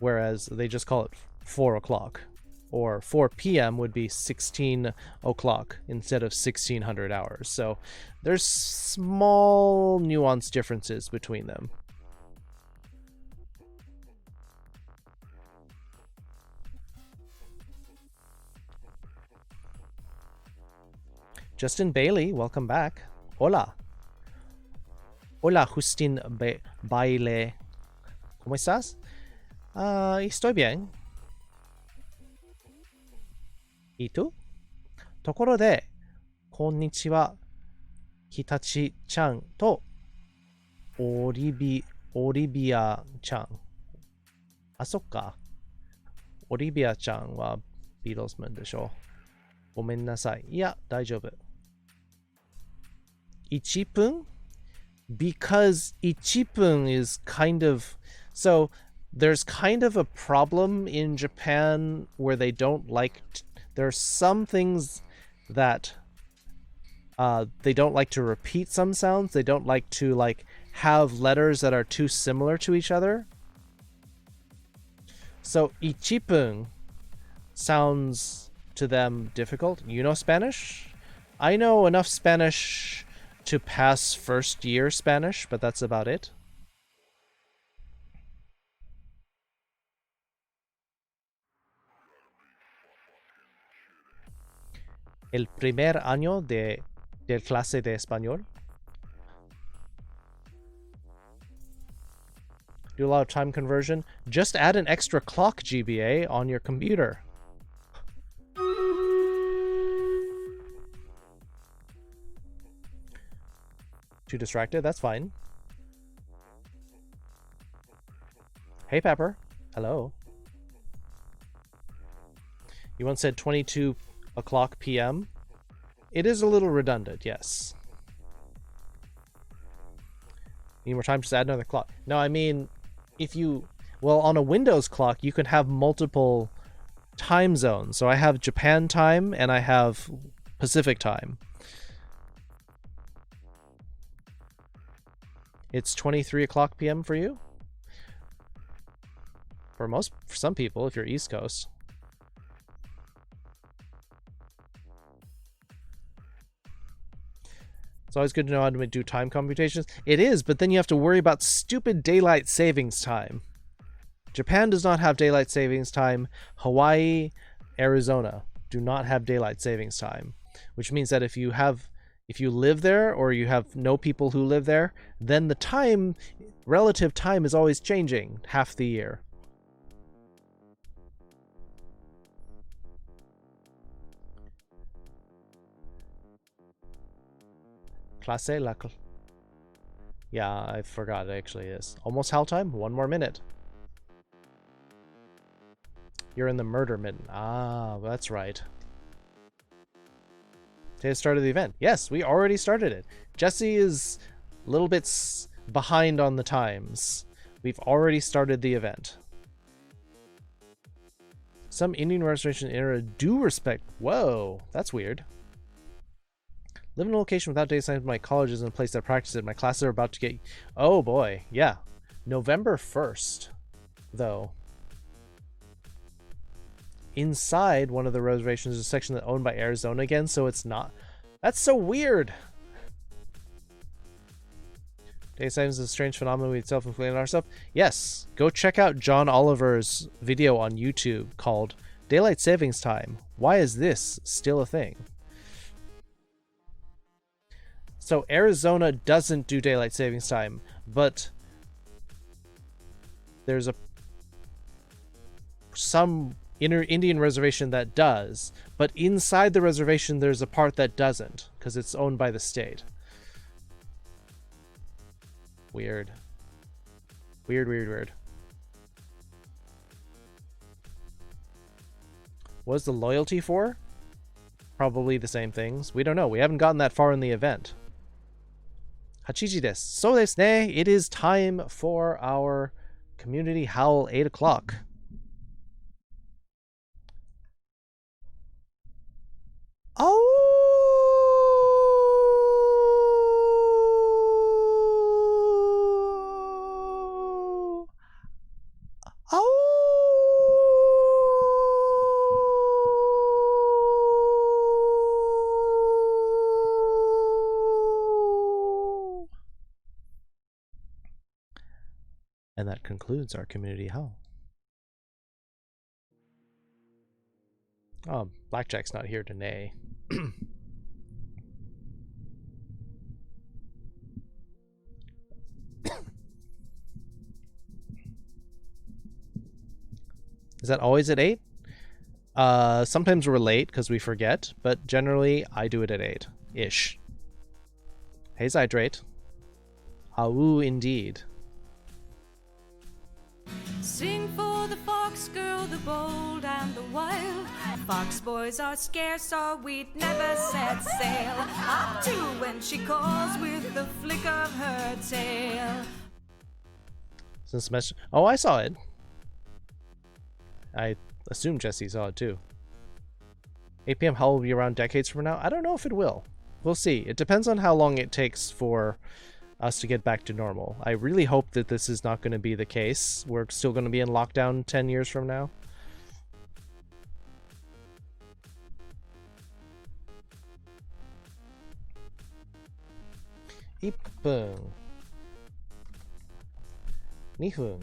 Speaker 1: whereas they just call it 4 o'clock. Or 4 p.m. would be 16 o'clock instead of 1600 hours. So there's small nuance differences between them. Justin Bailey, welcome back. Hola. Hola, Justin Baile. ¿Cómo estás? Estoy bien. ¿Y tú? ところで、こんにちは。ひたちちゃんとオリビアちゃん。あ、そっか。オリビアちゃんはビートルズマンでしょ。ごめんなさい。いや、大丈夫。1分? Because 1分 is kind of... So, there's kind of a problem in Japan where they don't like... There are some things that they don't like to repeat some sounds. They don't like to have letters that are too similar to each other. So 1分 sounds to them difficult. You know Spanish? I know enough Spanish to pass first year Spanish, but that's about it. El primer año de clase de español. Do a lot of time conversion. Just add an extra clock GBA on your computer. Too distracted? That's fine. Hey, Pepper. Hello. You once said 22 o'clock p.m. It is a little redundant, yes. Need more time, just add another clock. No, I mean, if you... Well, on a Windows clock, you can have multiple time zones. So I have Japan time, and I have Pacific time. It's 23 o'clock p.m. for you? For some people, if you're East Coast. It's always good to know how to do time computations. It is, but then you have to worry about stupid daylight savings time. Japan does not have daylight savings time. Hawaii, Arizona do not have daylight savings time, which means that if you live there or you have no people who live there, then the relative time is always changing half the year. Clase la... Yeah, I forgot it actually is. Almost Hal time? 1 more minute. You're in the murder mitten. Ah, that's right. Today started the event. Yes, we already started it. Jesse is a little bit behind on the times. We've already started the event. Some Indian reservation era do respect... Whoa, that's weird. Live in a location without data science. My college is in a place that practices it. My classes are about to get... Oh boy, yeah. November 1st, though. Inside one of the reservations is a section that's owned by Arizona again, so it's not... That's so weird! Data science is a strange phenomenon we self-inflicted on ourselves. Yes, go check out John Oliver's video on YouTube called Daylight Savings Time. Why is this still a thing? So Arizona doesn't do daylight savings time, but there's some Indian reservation that does, but inside the reservation there's a part that doesn't because it's owned by the state. Weird. Weird. What is the loyalty for? Probably the same things. We don't know. We haven't gotten that far in the event. Hachiji desu. So desu ne. It is time for our community howl 8 o'clock. Oh! Oh! And that concludes our community hall. Oh, Blackjack's not here to neigh. Is that always at 8? Sometimes we're late because we forget, but generally I do it at 8-ish. Hey, Zydrate. Awoo, indeed.
Speaker 3: Sing for the fox girl, the bold and the wild. Fox boys are scarce or we'd never set sail. Up to when she calls with the flick of her tail.
Speaker 1: Since oh, I saw it. I assume Jesse saw it too. 8 p.m. Hell will be around decades from now. I don't know if it will. We'll see. It depends on how long it takes for us to get back to normal. I really hope that this is not going to be the case. We're still going to be in lockdown 10 years from now. Ipung. Nihung.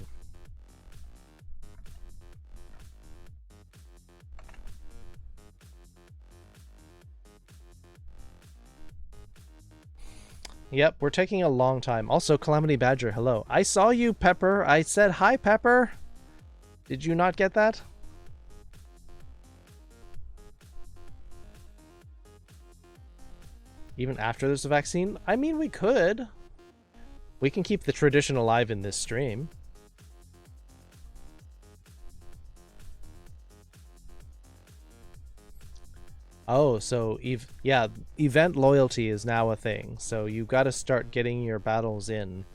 Speaker 1: Yep, we're taking a long time. Also, Calamity Badger, hello. I saw you, Pepper. I said hi, Pepper. Did you not get that? Even after there's a vaccine? I mean, we could. We can keep the tradition alive in this stream. Oh, so yeah, event loyalty is now a thing. So you've got to start getting your battles in,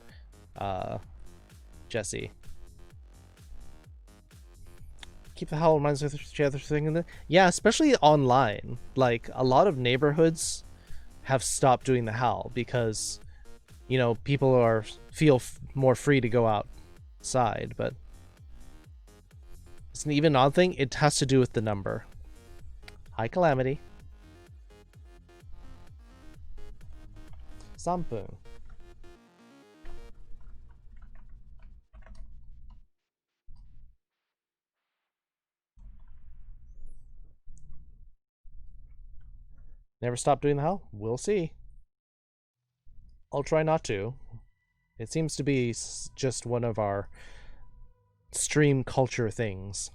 Speaker 1: Jesse. Keep the howl reminds me of each other thing. Yeah, especially online. Like, a lot of neighborhoods have stopped doing the howl because, you know, people feel more free to go outside. But it's an even odd thing. It has to do with the number. Hi, Calamity. Sampung. Never stop doing the howl? We'll see. I'll try not to. It seems to be just one of our stream culture things.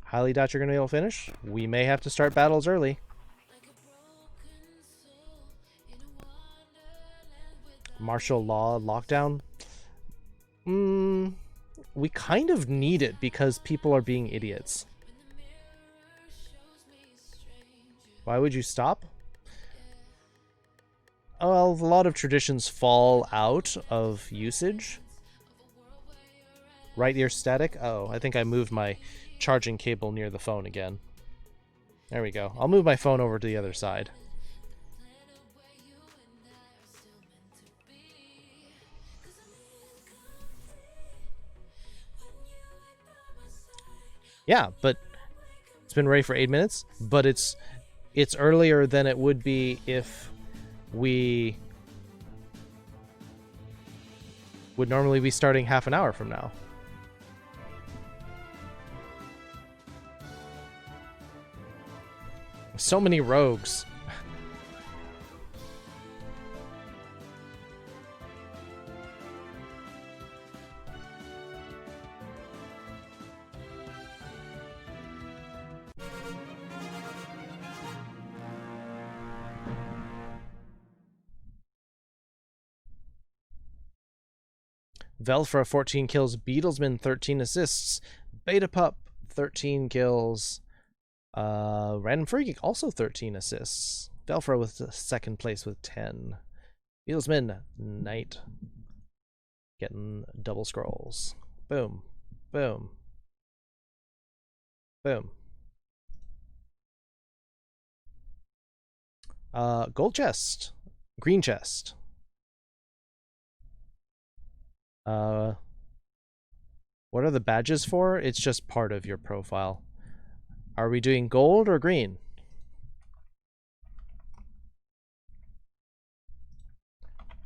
Speaker 1: Highly doubt you're going to be able to finish. We may have to start battles early. Martial law lockdown? We kind of need it because people are being idiots. Why would you stop? Well, a lot of traditions fall out of usage. Right ear static? Oh, I think I moved my charging cable near the phone again. There we go. I'll move my phone over to the other side. Yeah, but it's been ready for 8 minutes, but it's earlier than it would be if we would normally be starting half an hour from now. So many rogues. Velfra 14 kills, Beatlesman 13 assists, Beta Pup 13 kills, Random Furry Geek also 13 assists. Velfra with second place with 10. Beatlesman Knight getting double scrolls. Boom, boom, boom. Gold chest, green chest. What are the badges for? It's just part of your profile. Are we doing gold or green?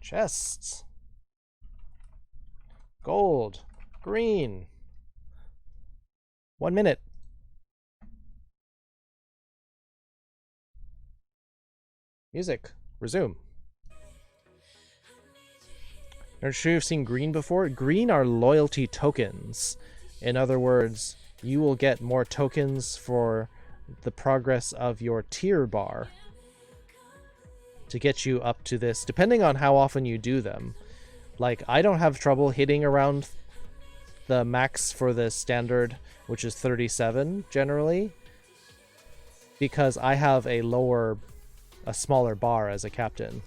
Speaker 1: Chests. Gold. Green. 1 minute. Music. Resume. Aren't sure you've seen green before? Green are loyalty tokens. In other words, you will get more tokens for the progress of your tier bar to get you up to this, depending on how often you do them. Like, I don't have trouble hitting around the max for the standard, which is 37 generally, because I have a smaller bar as a captain.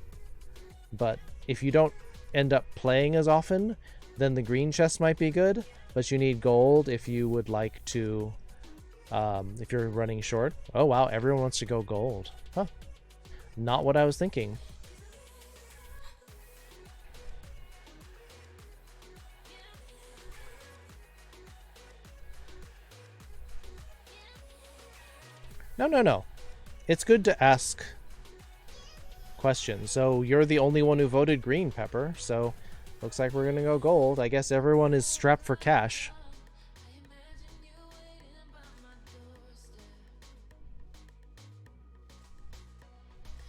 Speaker 1: But if you don't end up playing as often, then the green chest might be good, but you need gold if you would like to, if you're running short. Oh wow, everyone wants to go gold. Huh. Not what I was thinking. No. It's good to ask questions. So you're the only one who voted green, Pepper. So looks like we're gonna go gold. I guess everyone is strapped for cash.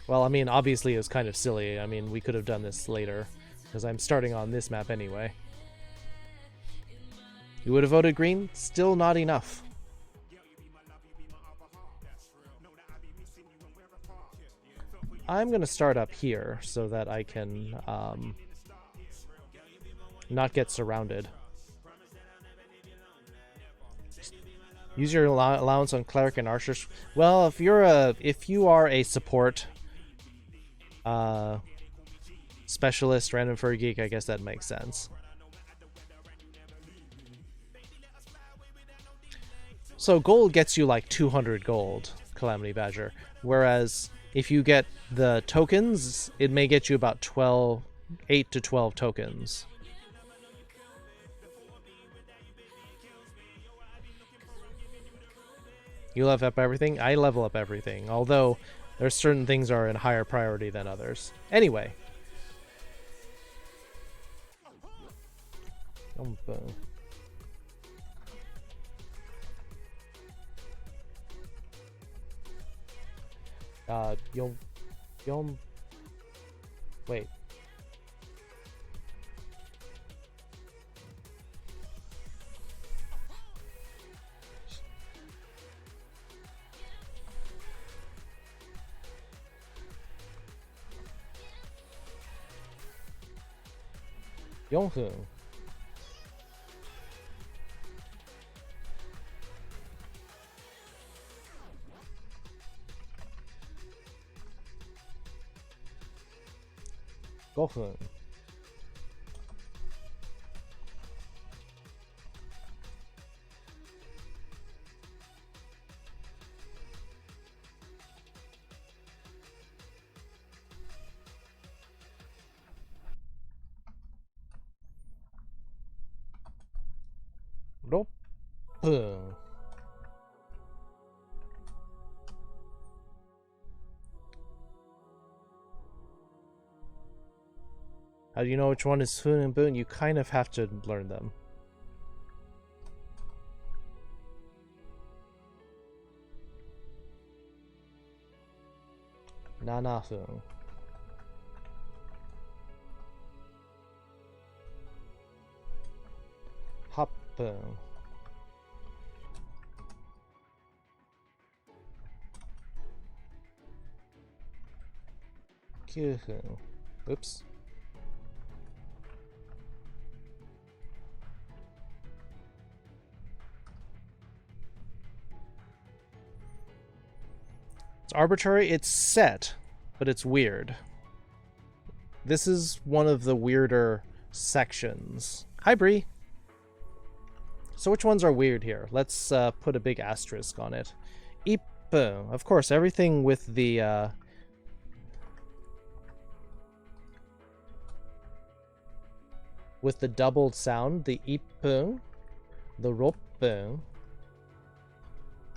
Speaker 1: Well, I mean, obviously it was kind of silly. I mean, we could have done this later, because I'm starting on this map anyway. You would have voted green? Still not enough. I'm going to start up here so that I can not get surrounded. Use your allowance on cleric and archers. Well, if you are a support specialist, random furry geek, I guess that makes sense. So gold gets you like 200 gold, Calamity Badger, whereas if you get the tokens, it may get you about 8 to 12 tokens. You level up everything? I level up everything, although there's certain things are in higher priority than others. Anyway. Wait. Yonghu. Gofen. Nope. How do you know which one is Foon and Boon? You kind of have to learn them. Nanafu. Hoppu. Kyuhu. Oops. It's arbitrary, it's set, but it's weird. This is one of the weirder sections. Hi, Bree. So which ones are weird here? Let's put a big asterisk on it. Ippu. Of course, everything with the doubled sound, the ippu, the roppu.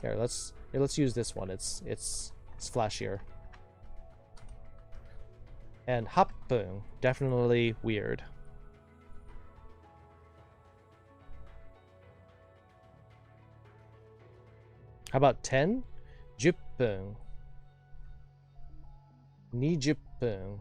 Speaker 1: Here, let's use this one. It's flashier. And happung, definitely weird. How about 10? Jippung. Ni jippung.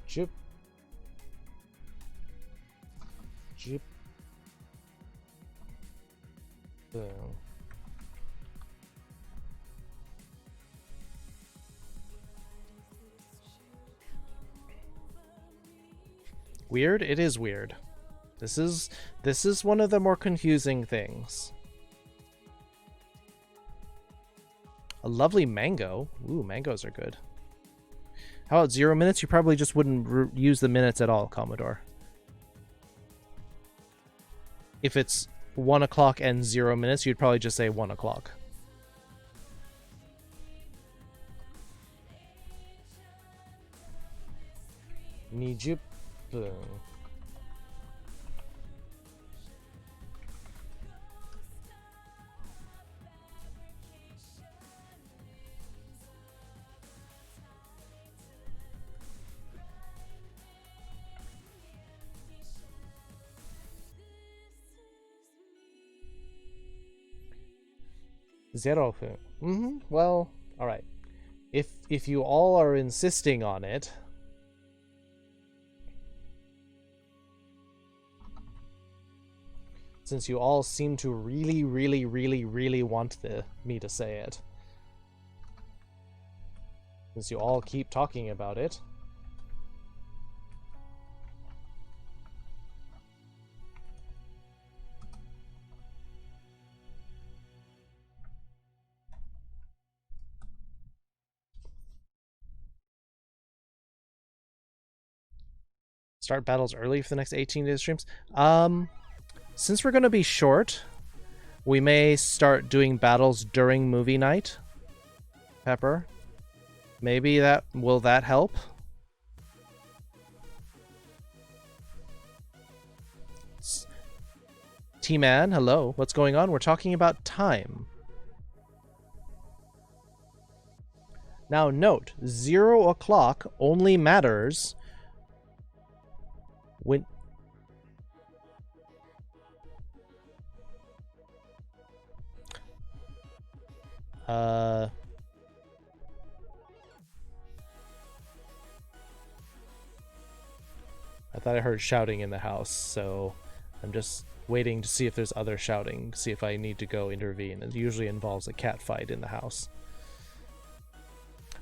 Speaker 1: Jip. Jip. Weird? It is weird. This is one of the more confusing things. A lovely mango. Ooh, mangoes are good. How about 0 minutes? You probably just wouldn't use the minutes at all, Commodore. If it's 1 o'clock and 0 minutes, you'd probably just say 1 o'clock. Nijip. Zero. Well, all right. If you all are insisting on it, since you all seem to really want me to say it, since you all keep talking about it. Start battles early for the next 18 days streams. Since we're going to be short, we may start doing battles during movie night. Pepper. Maybe will that help? T-Man, hello. What's going on? We're talking about time. Now note, 0 o'clock only matters when... I thought I heard shouting in the house, so I'm just waiting to see if there's other shouting, see if I need to go intervene. It usually involves a cat fight in the house.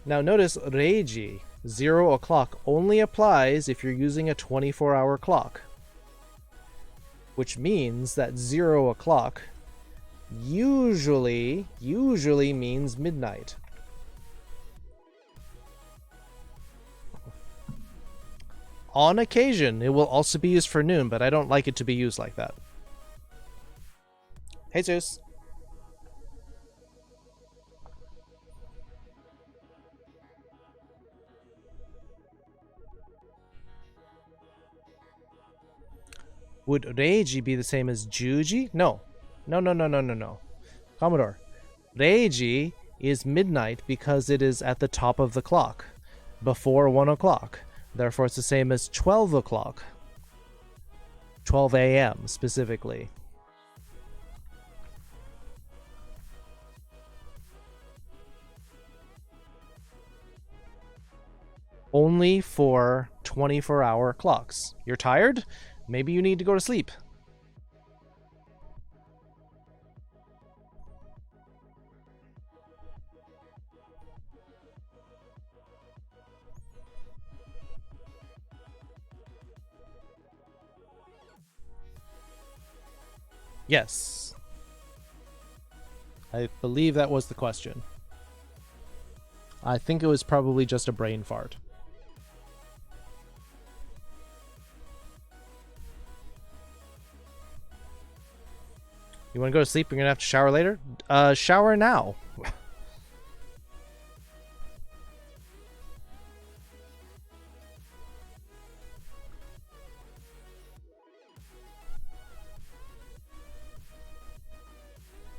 Speaker 1: Now notice Reiji, 0 o'clock, only applies if you're using a 24-hour clock. Which means that 0 o'clock usually means midnight. On occasion, it will also be used for noon, but I don't like it to be used like that. Jesus. Would Reiji be the same as Juji? No. No. Commodore. Reiji is midnight because it is at the top of the clock, before 1 o'clock. Therefore, it's the same as 12 o'clock. 12 a.m. specifically. Only for 24-hour clocks. You're tired? Maybe you need to go to sleep. Yes. I believe that was the question. I think it was probably just a brain fart. You want to go to sleep? You're going to have to shower later? Shower now.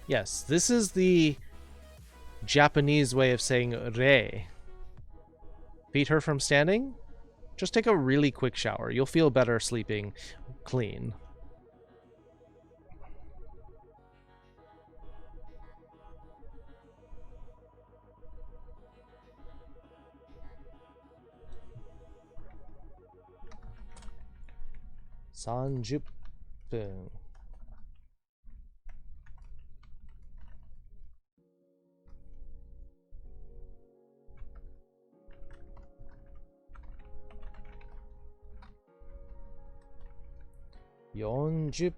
Speaker 1: Yes, this is the Japanese way of saying re. Feed her from standing? Just take a really quick shower. You'll feel better sleeping clean. Sanjupun. Yonjupun.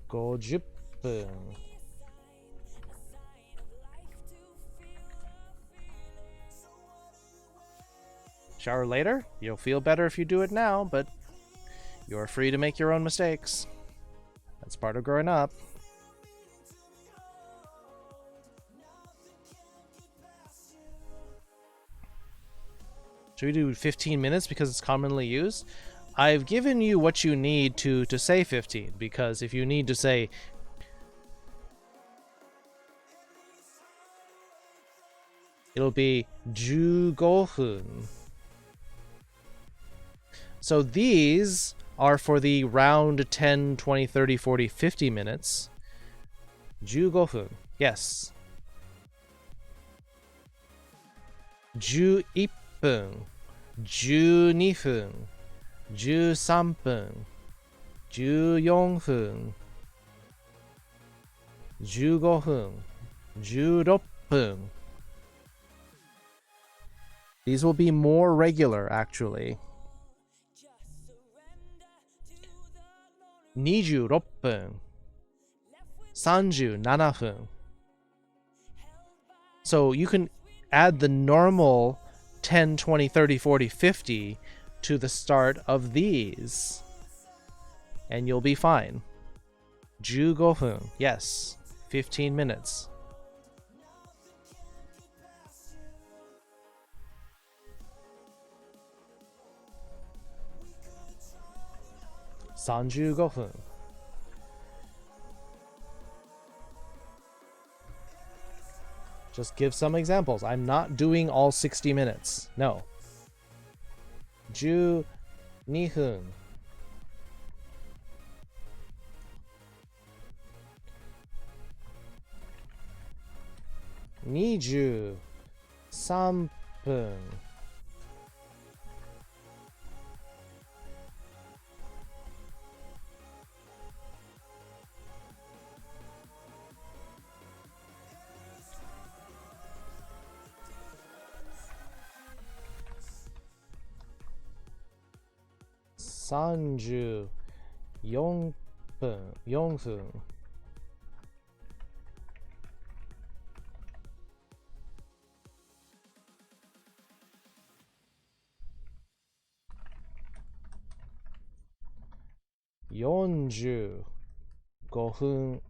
Speaker 1: Gojupun. Shower later? You'll feel better if you do it now, but you're free to make your own mistakes. That's part of growing up. Should we do 15 minutes because it's commonly used? I've given you what you need to say 15, because if you need to say it'll be 15 分. So these are for the round 10, 20, 30, 40, 50 minutes. 15分. Yes. 11分. 12分. 13分. 14分. 15分. 16分. These will be more regular, actually. 26分. 37分. So you can add the normal 10, 20, 30, 40, 50 to the start of these, and you'll be fine. 15分. Yes, 15 minutes. $35分. Just give some examples. I'm not doing all 60 minutes. No. 12分. 23分. 34分. 4分. $45分.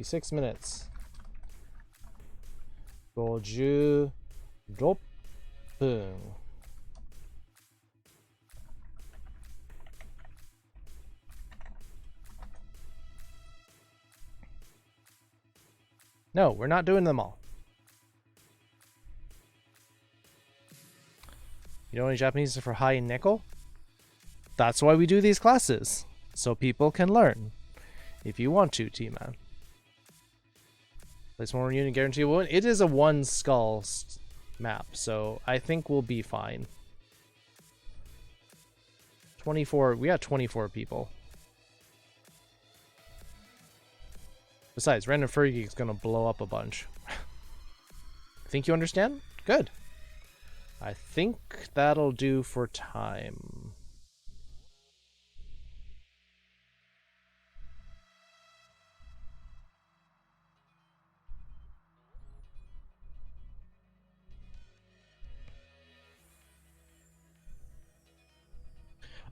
Speaker 1: 6 minutes. 56分. No, we're not doing them all. You know any Japanese for high and nickel? That's why we do these classes, so people can learn. If you want to, T-Man. Place one unit guarantee one. It is a one skull map, so I think we'll be fine. 24. We got 24 people. Besides, Random Furry Geek is gonna blow up a bunch. Think you understand? Good. I think that'll do for time.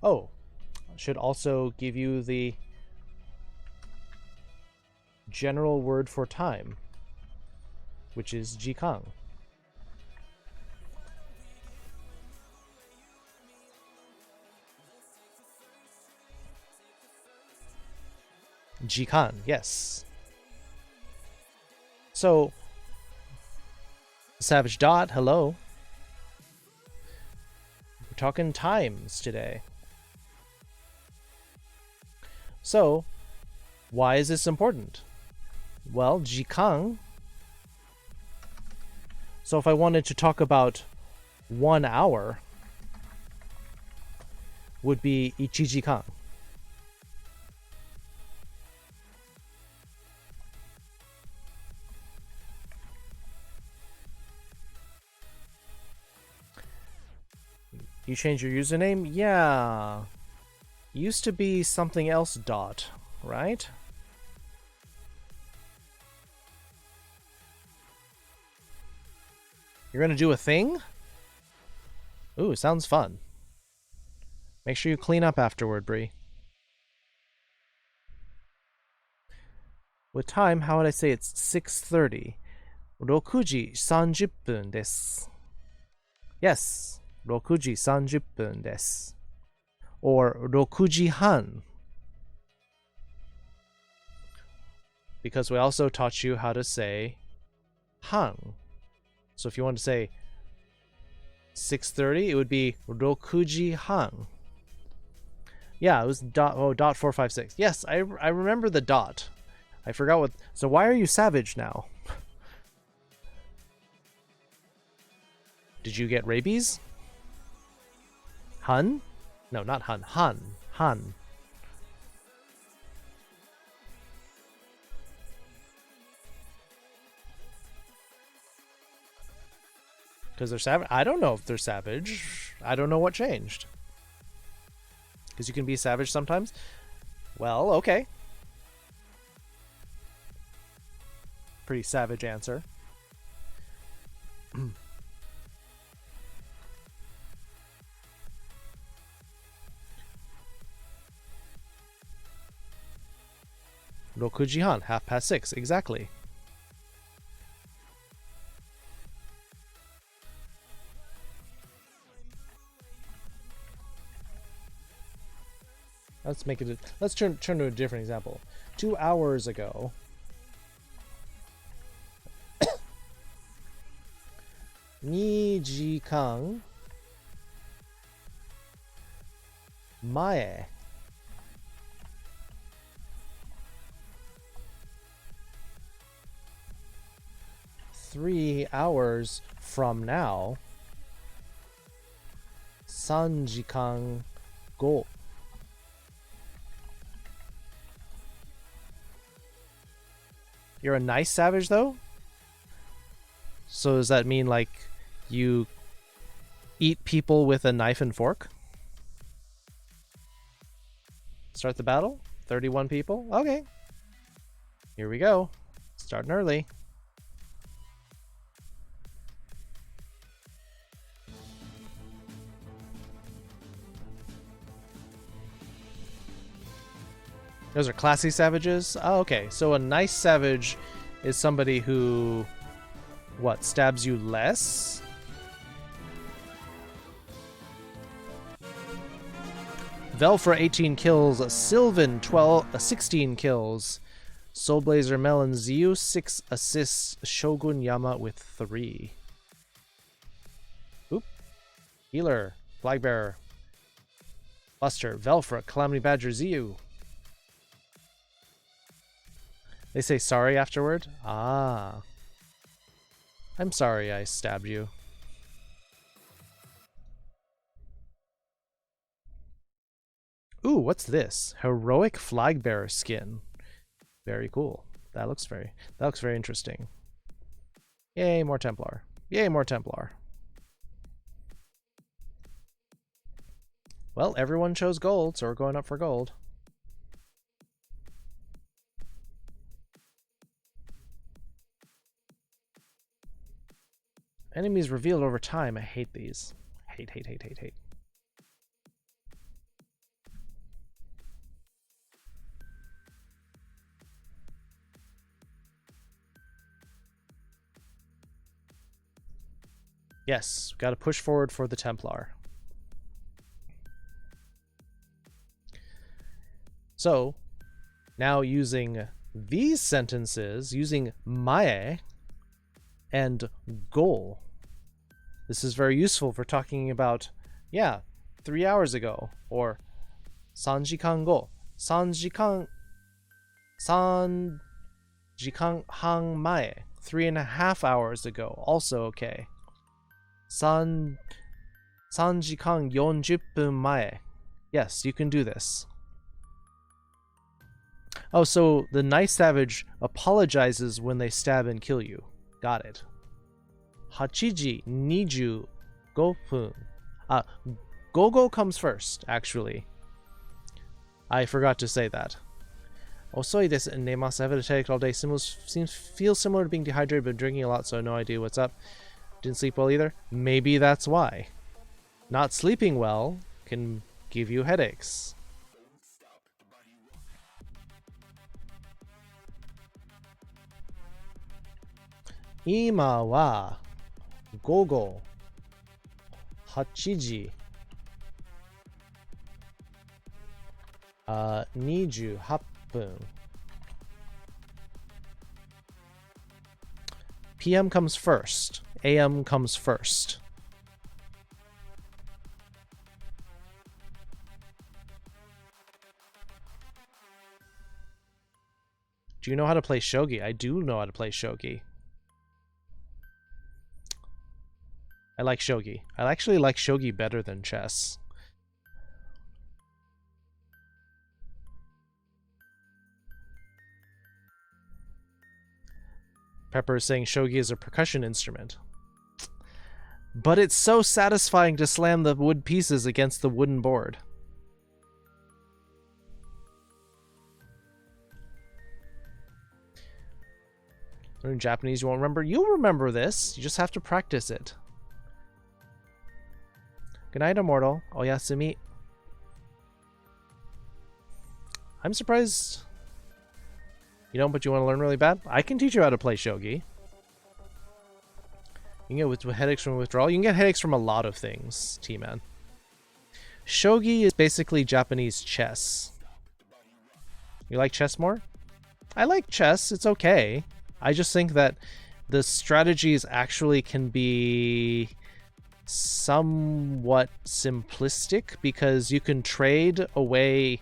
Speaker 1: Oh, should also give you the general word for time, which is jikan. Jikan, yes. So, Savage Dot, hello. We're talking times today. So, why is this important? Well, jikan. So if I wanted to talk about 1 hour, would be ichijikan. You change your username? Yeah. Used to be something else dot, right? You're gonna do a thing? Ooh, sounds fun. Make sure you clean up afterward, Bree. With time, how would I say it's 6:30? 6時30分です. Yes, 6時30分です. Or 6時半. Because we also taught you how to say han. So if you want to say 6:30, it would be 6時半. Yeah, it was dot 456. Yes, I remember the dot. I forgot what. So why are you savage now? Did you get rabies? Hun? No, not Hun. Han. Han. Because they're savage? I don't know if they're savage. I don't know what changed. Because you can be savage sometimes? Well, okay. Pretty savage answer. 6時半, 6:30, exactly. Let's make it. Let's turn to a different example. 2 hours ago. 2時間前. Three hours from now. 3時間後. You're a nice savage, though? So does that mean, like, you eat people with a knife and fork? Start the battle? 31 people? Okay. Here we go. Starting early. Those are classy savages? Oh, okay. So a nice savage is somebody who, what, stabs you less? Velfra 18 kills, Sylvan 16 kills, Soulblazer Melon Ziu 6 assists, Shogun Yama with 3. Oop. Healer, Flagbearer, Buster, Velfra, Calamity Badger Ziu. They say sorry afterward? Ah. I'm sorry I stabbed you. Ooh, what's this? Heroic Flagbearer skin. Very cool. That looks very interesting. Yay, more Templar. Yay, more Templar. Well, everyone chose gold, so we're going up for gold. Enemies revealed over time. I hate these. Hate. Yes, got to push forward for the Templar. So, now using these sentences, using mae and go. This is very useful for talking about, yeah, 3 hours ago, or 3時間後、3時間半前, 3.5 hours ago, also okay. 3時間40分前. Yes, you can do this. Oh, so the nice savage apologizes when they stab and kill you. Got it. 8時25分. Go comes first, actually. I forgot to say that. Osoi desu nemasu. I've had a headache all day. Feels similar to being dehydrated, but drinking a lot, so I have no idea what's up. Didn't sleep well either. Maybe that's why. Not sleeping well can give you headaches. Ima wa gogo 8時28分. PM comes first. AM comes first. Do you know how to play shogi? I do know how to play shogi. I like shogi. I actually like shogi better than chess. Pepper is saying shogi is a percussion instrument. But it's so satisfying to slam the wood pieces against the wooden board. Learn Japanese you won't remember? You'll remember this. You just have to practice it. Good night, immortal. Oyasumi. I'm surprised. You know, but you want to learn really bad? I can teach you how to play shogi. You can get with headaches from withdrawal. You can get headaches from a lot of things, T-Man. Shogi is basically Japanese chess. You like chess more? I like chess. It's okay. I just think that the strategies actually can be somewhat simplistic because you can trade away.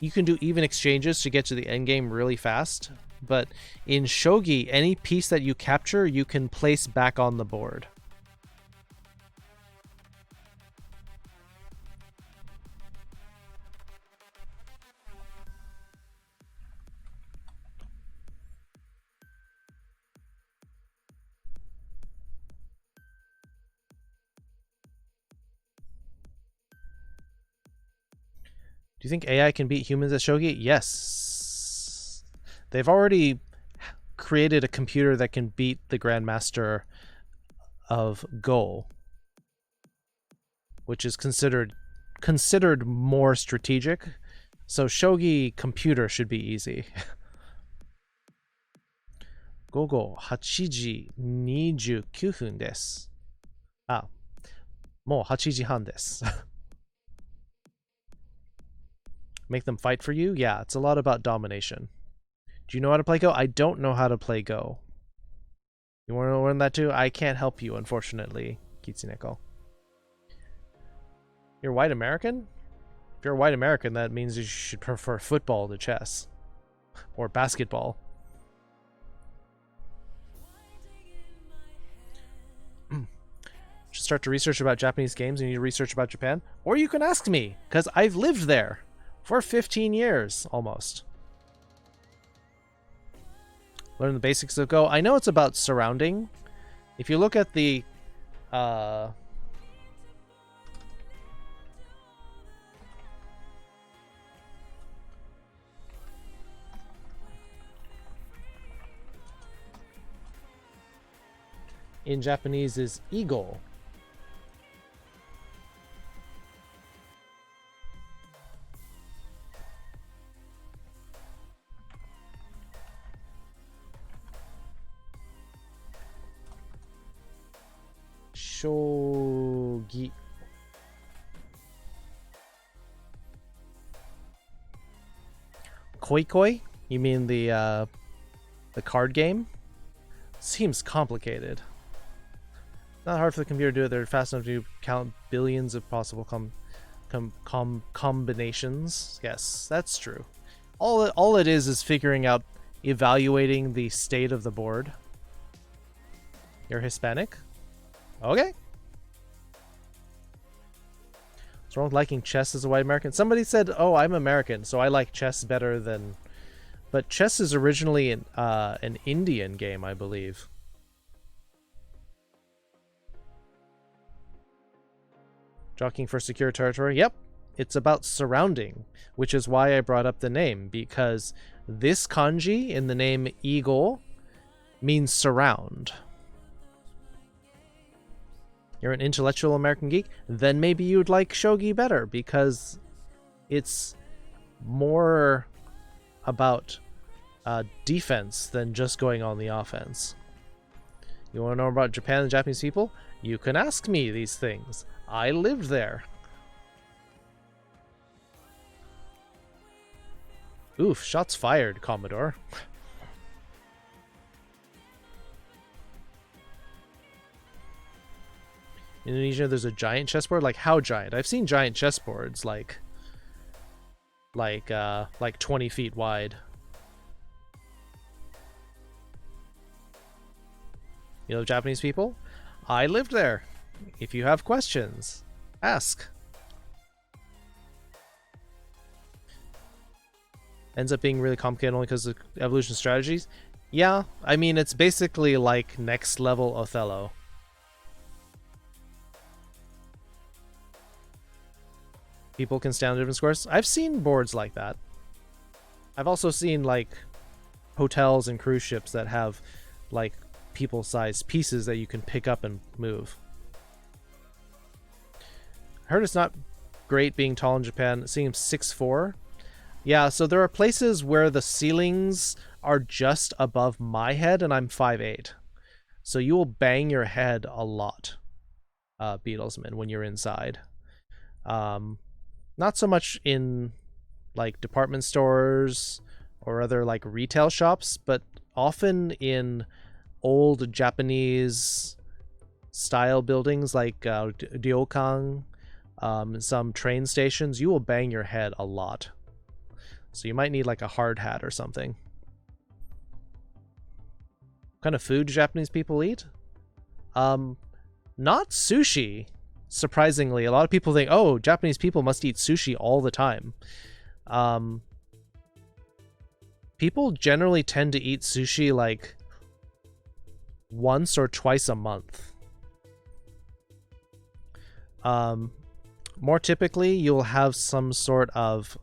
Speaker 1: You can do even exchanges to get to the endgame really fast. But in shogi, any piece that you capture, you can place back on the board. Do you think AI can beat humans at shogi? Yes. They've already created a computer that can beat the Grandmaster of Go, which is considered more strategic. So shogi computer should be easy. Gogo 8時29分です。あ、もう8時半です。Make them fight for you? Yeah, it's a lot about domination. Do you know how to play Go? I don't know how to play Go. You want to learn that too? I can't help you, unfortunately, Kitsuneko. You're white American? If you're a white American, that means you should prefer football to chess. Or basketball. Should start to research about Japanese games and you need to research about Japan? Or you can ask me, because I've lived there. For 15 years, almost. Learn the basics of Go. I know it's about surrounding. If you look at the... in Japanese is eagle. Shogi. Koi Koi? You mean the card game? Seems complicated. Not hard for the computer to do it. They're fast enough to count billions of possible combinations. Yes, that's true. All it is figuring out, evaluating the state of the board. You're Hispanic? Okay. What's wrong with liking chess as a white American? Somebody said, oh, I'm American, so I like chess better than... But chess is originally an Indian game, I believe. Jockeying for secure territory? Yep. It's about surrounding, which is why I brought up the name, because this kanji in the name Eagle means surround. You're an intellectual American geek? Then maybe you'd like shogi better, because it's more about defense than just going on the offense. You want to know about Japan and Japanese people? You can ask me these things. I lived there. Oof, shots fired, Commodore. In Indonesia, there's a giant chessboard? Like, how giant? I've seen giant chessboards, like 20 feet wide. You know Japanese people? I lived there. If you have questions, ask. Ends up being really complicated only because of evolution strategies. Yeah, I mean, it's basically like next level Othello. People can stand on different scores. I've seen boards like that. I've also seen like hotels and cruise ships that have like people-sized pieces that you can pick up and move. I heard it's not great being tall in Japan. It seems 6'4". Yeah, so there are places where the ceilings are just above my head and I'm 5'8". So you will bang your head a lot, Beatlesman, when you're inside. Not so much in like department stores or other like retail shops, but often in old Japanese style buildings like ryokan, some train stations, you will bang your head a lot. So you might need like a hard hat or something. What kind of food do Japanese people eat? Not sushi. Surprisingly, a lot of people think, oh, Japanese people must eat sushi all the time. People generally tend to eat sushi like once or twice a month. More typically, you'll have some sort of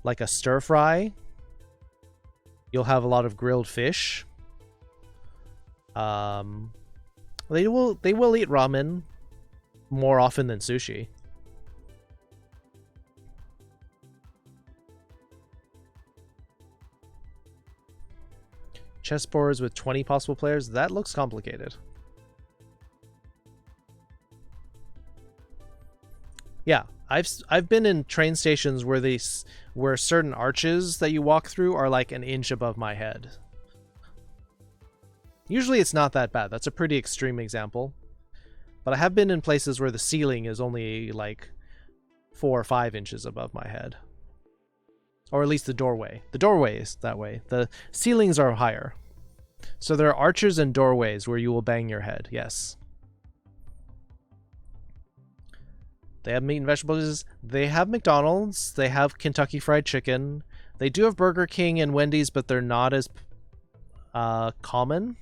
Speaker 1: like a stir fry. You'll have a lot of grilled fish. They will eat ramen more often than sushi. Chessboards with 20 possible players, that looks complicated. Yeah, I've been in train stations where certain arches that you walk through are like an inch above my head. Usually it's not that bad. That's a pretty extreme example. But I have been in places where the ceiling is only like 4 or 5 inches above my head. Or at least the doorway. The doorway is that way. The ceilings are higher. So there are arches and doorways where you will bang your head, yes. They have meat and vegetables. They have McDonald's. They have Kentucky Fried Chicken. They do have Burger King and Wendy's, but they're not as common.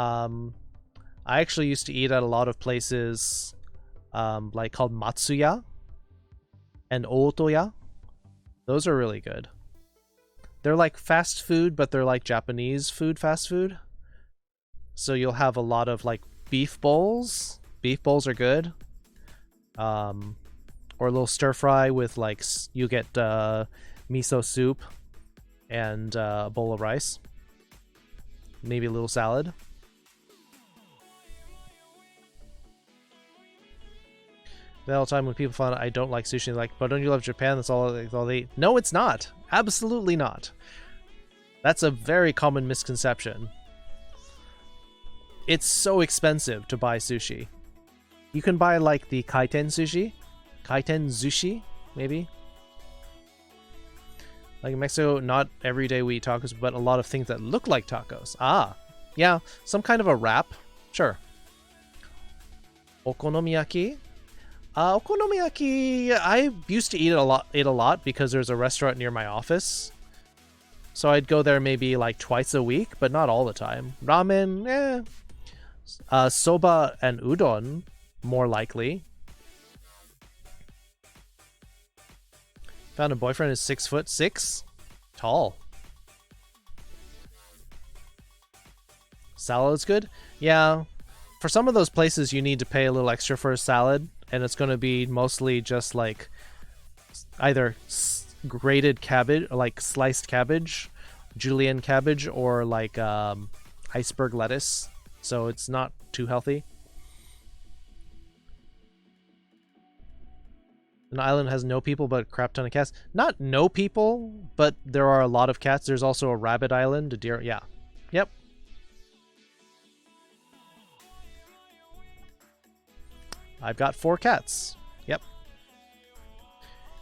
Speaker 1: I actually used to eat at a lot of places like called Matsuya and Otoya. Those are really good. They're like fast food, but they're like Japanese food fast food. So you'll have a lot of like beef bowls. Beef bowls are good. Or a little stir fry with like, you get miso soup and a bowl of rice. Maybe a little salad. all the time when people find out I don't like sushi, like, but don't you love Japan? That's all they eat. No, it's not. Absolutely not. That's a very common misconception. It's so expensive to buy sushi. You can buy like the kaiten sushi, maybe. Like in Mexico, not every day we eat tacos, but a lot of things that look like tacos. Ah, yeah, some kind of a wrap. Sure. Okonomiyaki. Okonomiyaki, I used to eat it a lot because there's a restaurant near my office. So I'd go there maybe like twice a week, but not all the time. Ramen, soba and udon, more likely. Found a boyfriend who's 6'6", tall. Salad's good? Yeah. For some of those places, you need to pay a little extra for a salad, and it's going to be mostly just like either grated cabbage, like sliced cabbage, julienne cabbage, or like iceberg lettuce. So it's not too healthy. An island has no people but a crap ton of cats. Not no people, but there are a lot of cats. There's also a rabbit island, a deer. Yeah. Yep. I've got 4 cats. Yep.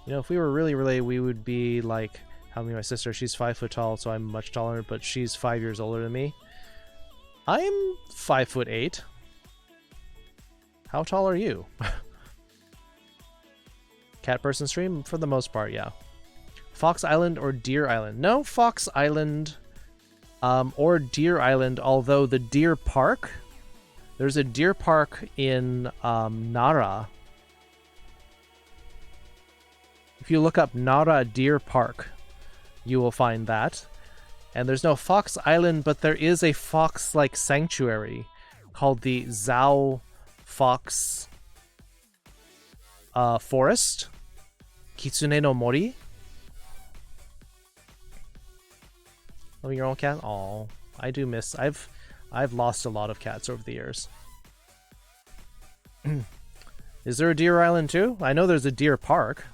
Speaker 1: You know, if we were really, we would be like, how me and my sister, she's 5 foot tall, so I'm much taller, but she's 5 years older than me. I'm 5'8". How tall are you? Cat person stream? For the most part, yeah. Fox Island or Deer Island? No, Fox Island or Deer Island, although the Deer Park, there's a deer park in Nara. If you look up Nara Deer Park, you will find that. And there's no Fox Island, but there is a fox-like sanctuary called the Zhao Fox Forest. Kitsune no Mori. Oh, your own cat? Oh, I do miss. I've lost a lot of cats over the years. Is there a Deer Island too? I know there's a deer park.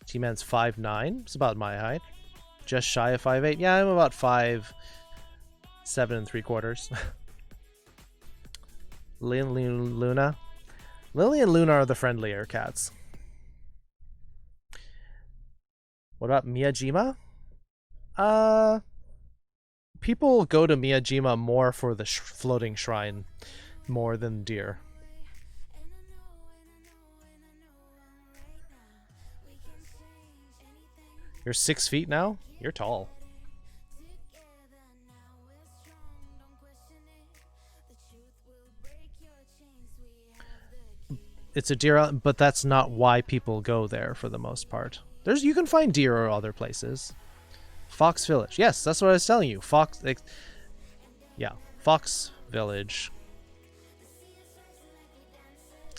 Speaker 1: T-Man's 5'9". It's about my height. Just shy of 5'8". Yeah, I'm about 5'7 3/4. Lily and Luna. Lily and Luna are the friendlier cats. What about Miyajima? People go to Miyajima more for the floating shrine more than deer. You're 6 feet now? You're tall. It's a deer, but that's not why people go there for the most part. You can find deer or other places. Fox Village. Yes, that's what I was telling you. Fox Village.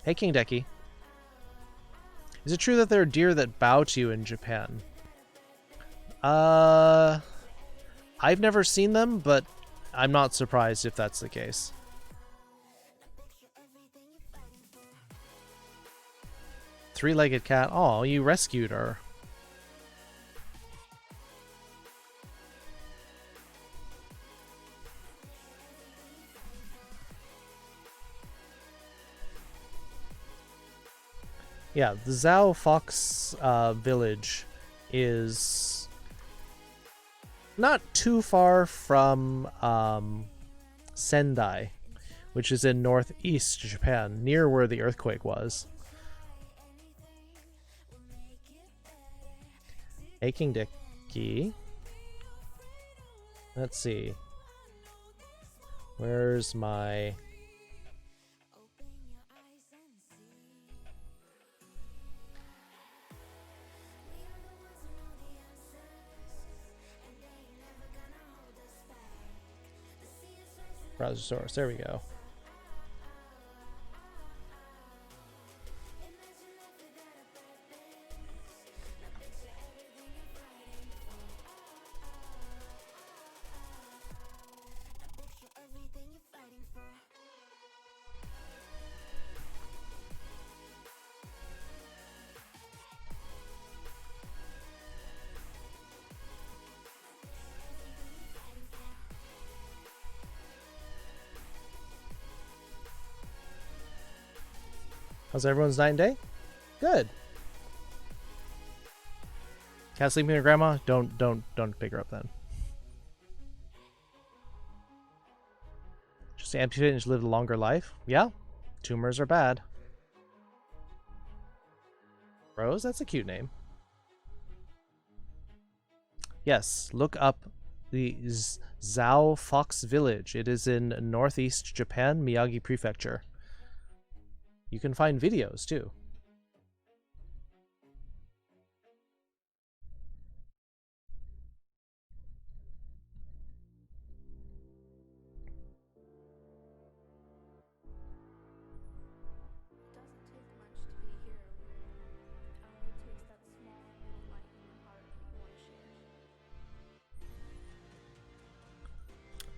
Speaker 1: Hey, King Decky. Is it true that there are deer that bow to you in Japan? I've never seen them, but I'm not surprised if that's the case. Three-legged cat. Oh, you rescued her. Yeah, the Zhao Fox Village is not too far from Sendai, which is in northeast Japan, near where the earthquake was. Hey, King Dicky. Let's see. Where's my... browser source. There we go. How's everyone's night and day? Good. Cat sleeping with your grandma? Don't pick her up then. Just amputate and she lived a longer life? Yeah. Tumors are bad. Rose? That's a cute name. Yes, look up the Zhao Fox Village. It is in northeast Japan, Miyagi Prefecture. You can find videos too.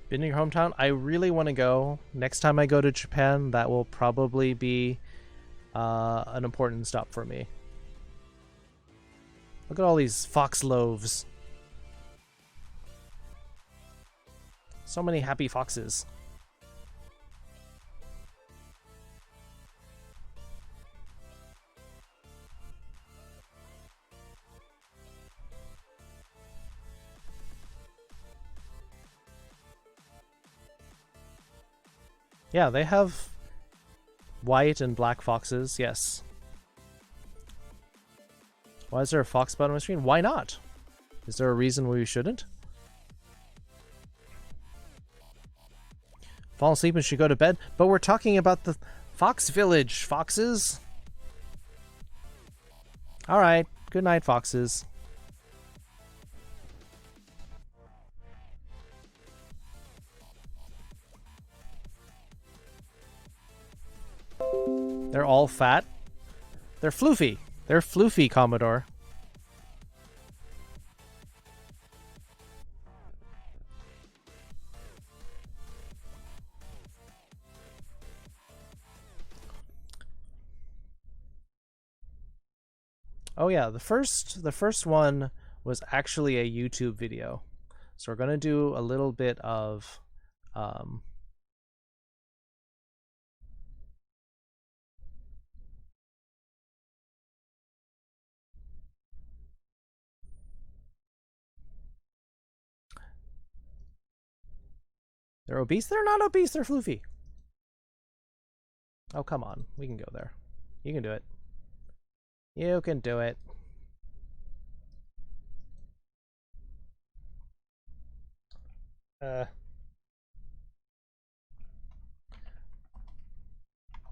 Speaker 1: Been in your hometown? I really want to go. Next time I go to Japan, that will probably be an important stop for me. Look at all these fox loaves. So many happy foxes. Yeah, they have white and black foxes, yes. Why is there a fox button on my screen? Why not? Is there a reason we shouldn't? Fall asleep and should go to bed, but we're talking about the Fox Village, foxes. Alright, good night, foxes. They're all fat. They're floofy. They're floofy, Commodore. Oh yeah, the first one was actually a YouTube video. So we're gonna do a little bit of they're obese? They're not obese, they're floofy. Oh, come on. We can go there. You can do it. You can do it.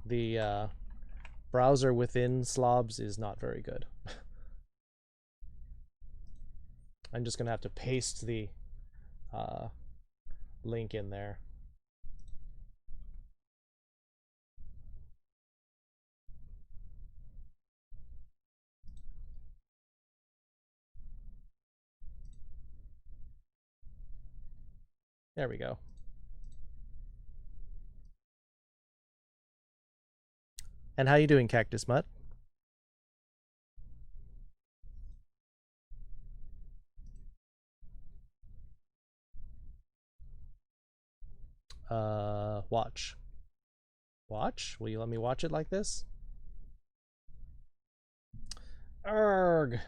Speaker 1: The browser within slobs is not very good. I'm just gonna have to paste the link in there. There we go. And how you doing, Cactus Mutt? Watch. Watch? Will you let me watch it like this? Arg!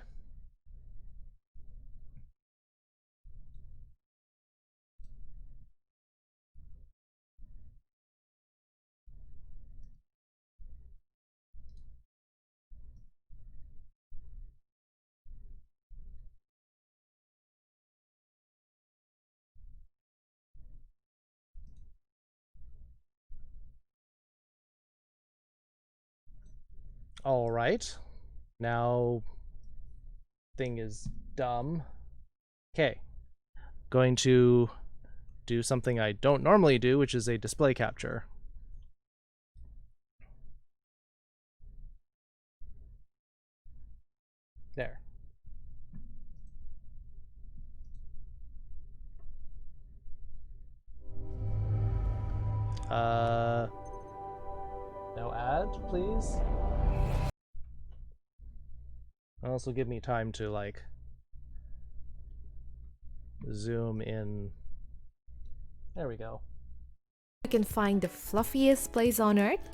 Speaker 1: All right. Now, thing is dumb. Okay. Going to do something I don't normally do, which is a display capture. There. No ad, please. Also give me time to like zoom in. There we go.
Speaker 4: You can find the fluffiest place on earth?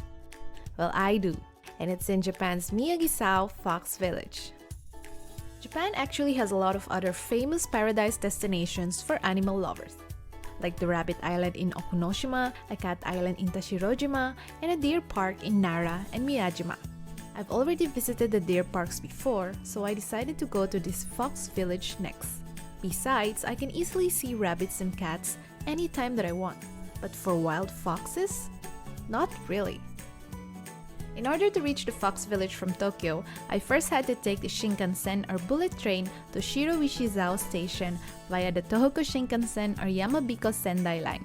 Speaker 4: Well, I do. and it's in Japan's Miyagi-Sao Fox Village. Japan actually has a lot of other famous paradise destinations for animal lovers, like the Rabbit Island in Okunoshima, a Cat Island in Tashirojima, and a deer park in Nara and Miyajima. I've already visited the deer parks before, so I decided to go to this Fox Village next. Besides, I can easily see rabbits and cats anytime that I want. But for wild foxes? Not really. In order to reach the Fox Village from Tokyo, I first had to take the Shinkansen or bullet train to Shirowishi-Zao Station via the Tohoku Shinkansen or Yamabiko Sendai line.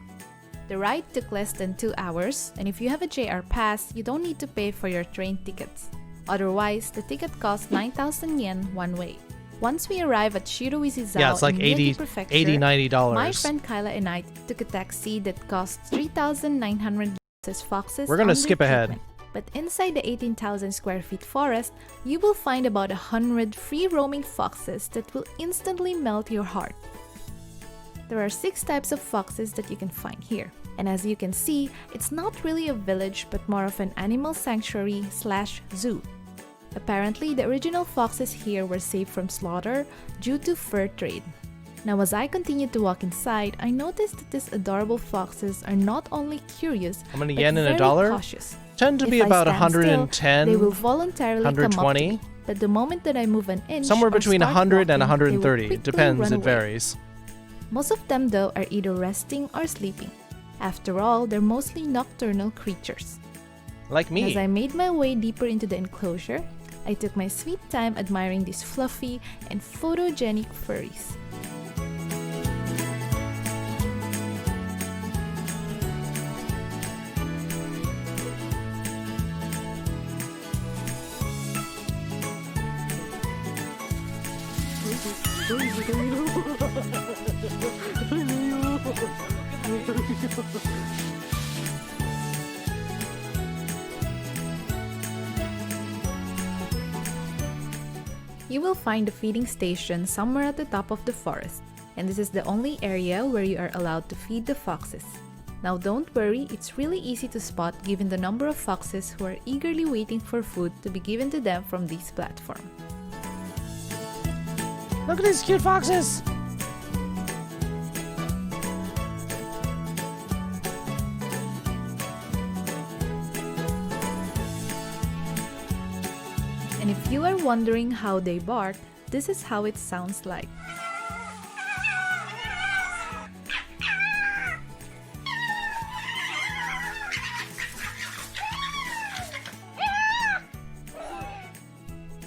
Speaker 4: The ride took less than 2 hours, and if you have a JR pass, you don't need to pay for your train tickets. Otherwise, the ticket costs 9,000 yen one way. Once we arrive at Shirowishi-Zao
Speaker 1: Yeah, it's like
Speaker 4: in
Speaker 1: $80,
Speaker 4: Miyagi Prefecture,
Speaker 1: $90.
Speaker 4: my friend Kyla and I took a taxi that cost 3,900 as foxes.
Speaker 1: We're gonna
Speaker 4: under
Speaker 1: skip ahead.
Speaker 4: treatment. But inside the 18,000 square feet forest, you will find about 100 free-roaming foxes that will instantly melt your heart. There are 6 types of foxes that you can find here. And as you can see, it's not really a village but more of an animal sanctuary/zoo. Apparently, the original foxes here were saved from slaughter due to fur trade. Now as I continued to walk inside, I noticed that these adorable foxes are not only curious,
Speaker 1: How many
Speaker 4: but
Speaker 1: yen in
Speaker 4: very
Speaker 1: a dollar?
Speaker 4: cautious.
Speaker 1: Tend to
Speaker 4: If
Speaker 1: be
Speaker 4: I
Speaker 1: about
Speaker 4: stand
Speaker 1: 110,
Speaker 4: still, they will voluntarily come up to
Speaker 1: 120.
Speaker 4: me. But the moment that I move an inch
Speaker 1: Somewhere
Speaker 4: or
Speaker 1: between
Speaker 4: start
Speaker 1: 100 and
Speaker 4: walking, they will
Speaker 1: 130.
Speaker 4: quickly
Speaker 1: Depends,
Speaker 4: run
Speaker 1: it
Speaker 4: away.
Speaker 1: varies.
Speaker 4: Most of them though are either resting or sleeping. After all, they're mostly nocturnal creatures.
Speaker 1: Like me.
Speaker 4: As I made my way deeper into the enclosure, I took my sweet time admiring these fluffy and photogenic furries. You will find a feeding station somewhere at the top of the forest, and this is the only area where you are allowed to feed the foxes. Now don't worry, it's really easy to spot given the number of foxes who are eagerly waiting for food to be given to them from this platform.
Speaker 1: Look at these cute foxes!
Speaker 4: And if you are wondering how they bark, this is how it sounds like.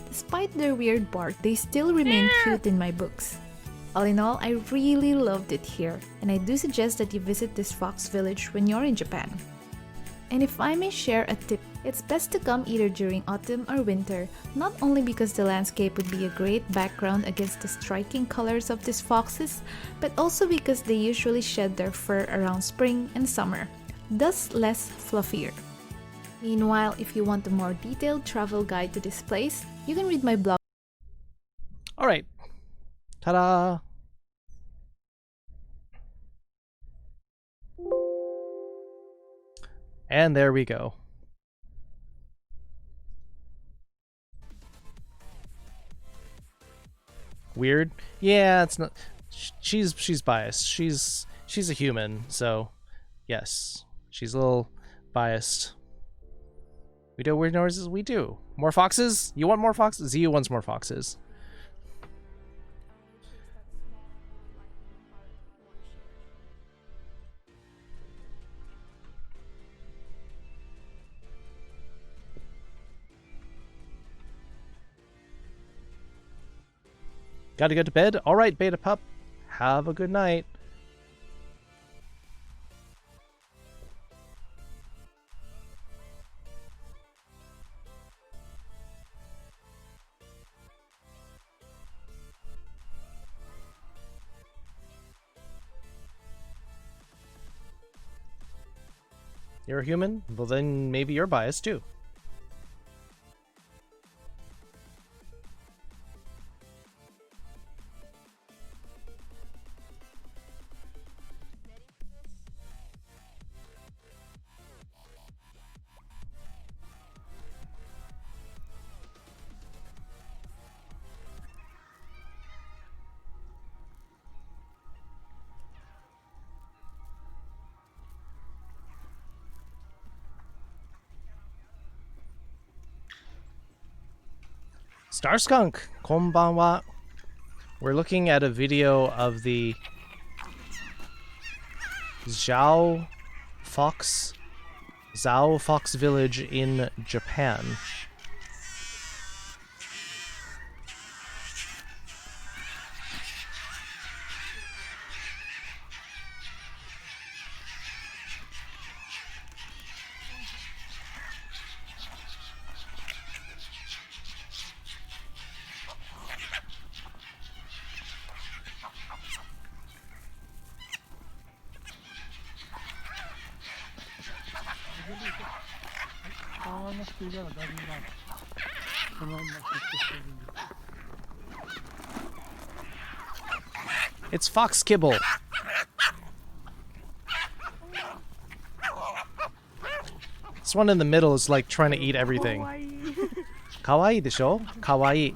Speaker 4: Despite their weird bark, they still remain cute in my books. All in all, I really loved it here, and I do suggest that you visit this fox village when you're in Japan. And if I may share a tip, it's best to come either during autumn or winter, not only because the landscape would be a great background against the striking colors of these foxes, but also because they usually shed their fur around spring and summer, thus less fluffier. Meanwhile, if you want a more detailed travel guide to this place, you can read my blog.
Speaker 1: Alright. Ta-da! And there we go. Weird? Yeah, it's not. She's biased. She's a human, so yes, she's a little biased. We do weird noises. We do more foxes. You want more foxes? Zia wants more foxes. Gotta go to bed? Alright, Beta Pup. Have a good night. You're a human? Well then maybe you're biased too. Starskunk, konbanwa. We're looking at a video of the Zhao Fox Village in Japan. It's fox kibble. This one in the middle is like trying to eat everything. Kawaii desho? Kawaii.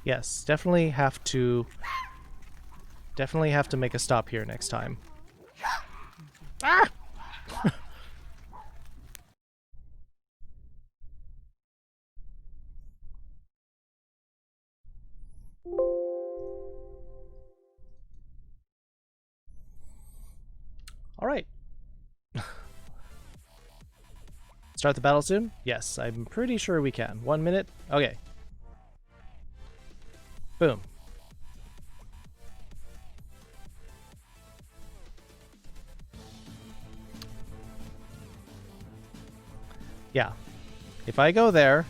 Speaker 1: Yes, definitely have to make a stop here next time. Ah! All right. Start the battle soon? Yes, I'm pretty sure we can. 1 minute? Okay. Boom. Yeah. If I go there,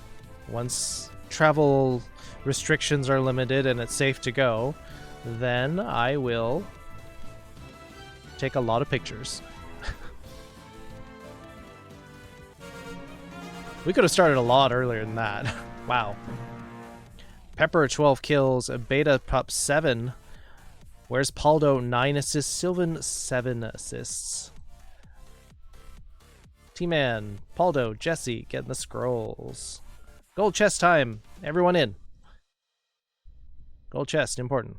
Speaker 1: once travel restrictions are limited and it's safe to go, then I will take a lot of pictures. We could have started a lot earlier than that. Wow. Pepper 12 kills, Beta Pup 7. Where's Paldo 9 assists, Sylvan 7 assists. T-Man, Paldo, Jesse getting the scrolls. Gold chest time. Everyone in. Gold chest, important.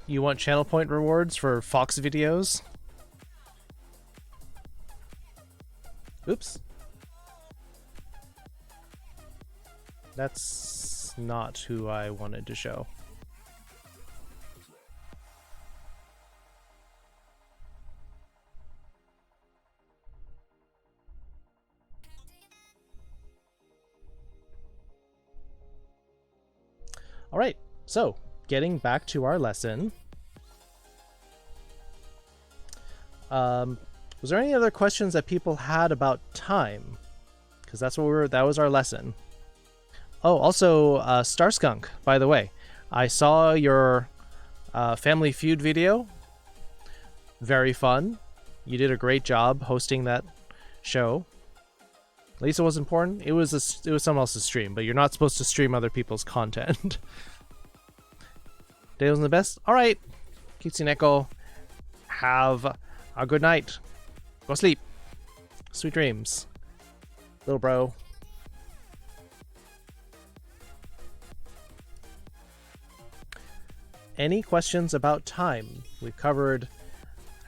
Speaker 1: You want channel point rewards for Fox videos? Oops. That's not who I wanted to show. All right, so getting back to our lesson. Was there any other questions that people had about time? Because that was our lesson. Oh, also Starskunk, by the way. I saw your Family Feud video. Very fun. You did a great job hosting that show. At least it was important. It was someone else's stream, but you're not supposed to stream other people's content. Day wasn't the best? Alright. Kitsuneko, have a good night. Go sleep. Sweet dreams. Little bro. Any questions about time? We've covered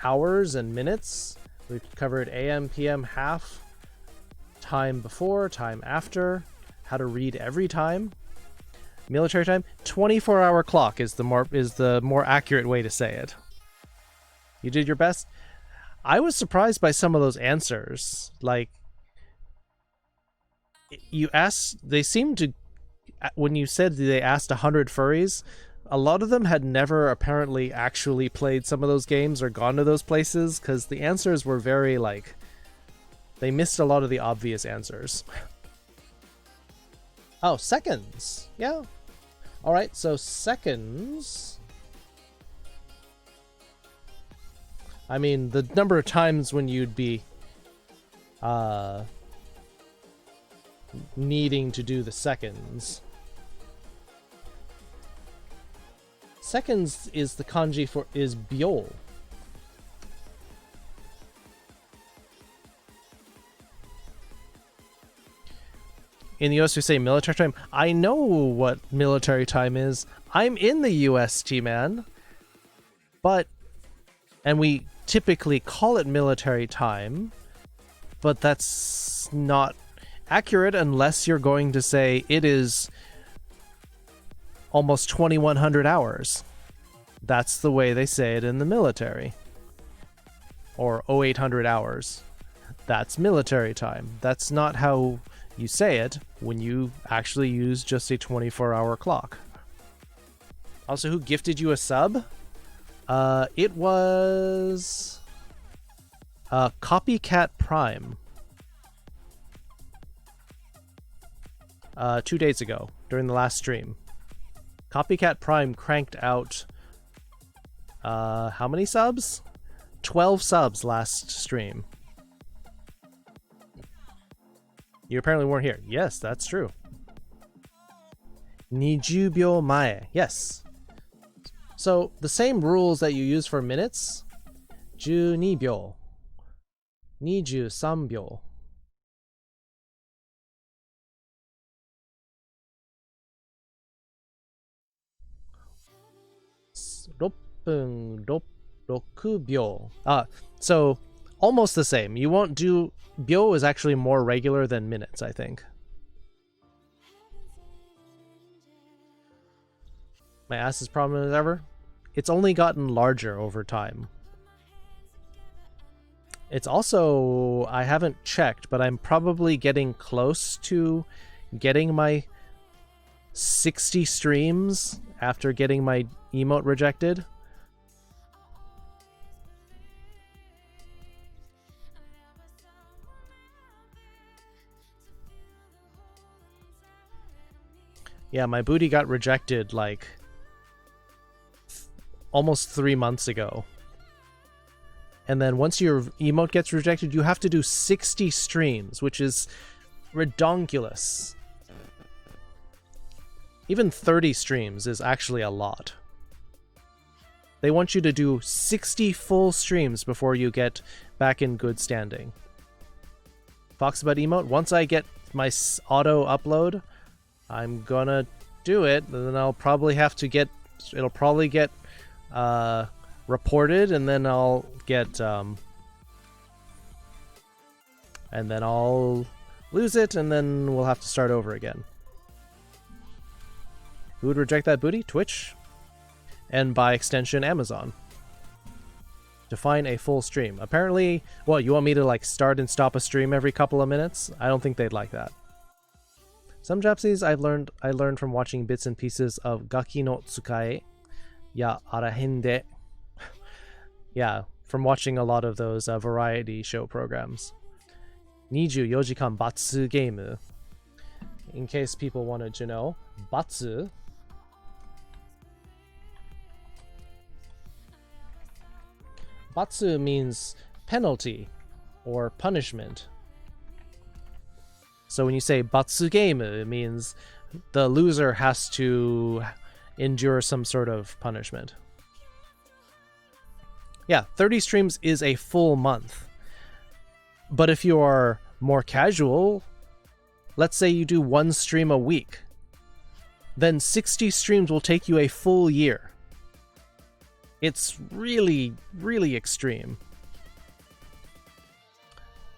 Speaker 1: hours and minutes. We've covered AM, PM, half, time before, time after, how to read every time. Military time, 24-hour clock is the more accurate way to say it. You did your best. I was surprised by some of those answers. Like, you asked, they seemed to, when you said they asked 100 furries, a lot of them had never apparently actually played some of those games or gone to those places, because the answers were very, like, they missed a lot of the obvious answers. Oh, seconds. Yeah. All right, so seconds. I mean, the number of times when you'd be needing to do the seconds. Seconds is the kanji for is byo. In the US we say military time. I know what military time is. I'm in the US, G-Man. And we typically call it military time, but that's not accurate unless you're going to say it is almost 2100 hours. That's the way they say it in the military. Or 0800 hours. That's military time. That's not how you say it when you actually use just a 24-hour clock. Also, who gifted you a sub? It was Copycat Prime. 2 days ago, during the last stream. Copycat Prime cranked out how many subs? 12 subs last stream. You apparently weren't here. Yes, that's true. 20秒前. Yes. So, the same rules that you use for minutes. 12秒. 23秒. 6分6秒. So almost the same. You won't do... Byo is actually more regular than minutes, I think. My ass is prominent as ever. It's only gotten larger over time. It's also... I haven't checked, but I'm probably getting close to getting my 60 streams after getting my emote rejected. Yeah, my booty got rejected like almost 3 months ago. And then once your emote gets rejected, you have to do 60 streams, which is redonkulous. Even 30 streams is actually a lot. They want you to do 60 full streams before you get back in good standing. Foxbud emote, once I get my auto upload, I'm gonna do it, and then I'll probably have to get... It'll probably get reported, and then I'll get... and then I'll lose it, and then we'll have to start over again. Who would reject that booty? Twitch. And by extension, Amazon. Define a full stream. Apparently... Well, you want me to like start and stop a stream every couple of minutes? I don't think they'd like that. Some Japanese I learned from watching bits and pieces of Gaki no Tsukae ya Arahende. Yeah, from watching a lot of those variety show programs. 24時間 Batsu game. In case people wanted to know, Batsu. Batsu means penalty or punishment. So when you say batsu game, it means the loser has to endure some sort of punishment. Yeah, 30 streams is a full month. But if you are more casual, let's say you do 1 stream a week, then 60 streams will take you a full year. It's really, really extreme.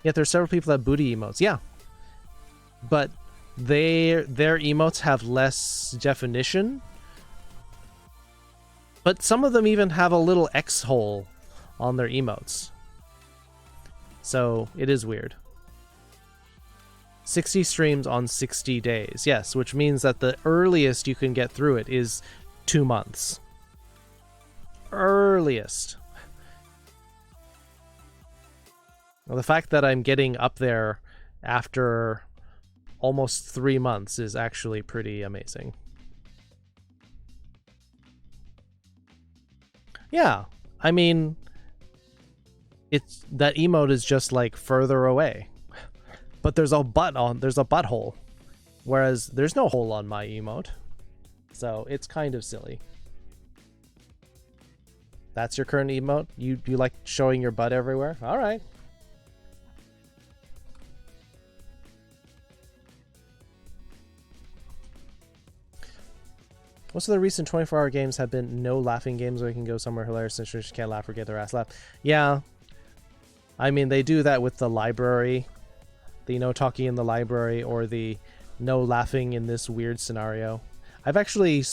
Speaker 1: Yet there's several people that have booty emotes. Yeah. But their emotes have less definition. But some of them even have a little X hole on their emotes. So it is weird. 60 streams on 60 days. Yes, which means that the earliest you can get through it is 2 months. Earliest. Well, the fact that I'm getting up there after almost 3 months is actually pretty amazing. Yeah, I mean, it's that emote is just like further away, but there's a butthole, whereas there's no hole on my emote, so it's kind of silly. That's your current emote? You like showing your butt everywhere? All right. Most of the recent 24-hour games have been no laughing games where you can go somewhere hilarious and you can't laugh or get their ass laughed. Yeah. I mean, they do that with the library. The no talking in the library, or the no laughing in this weird scenario. I've actually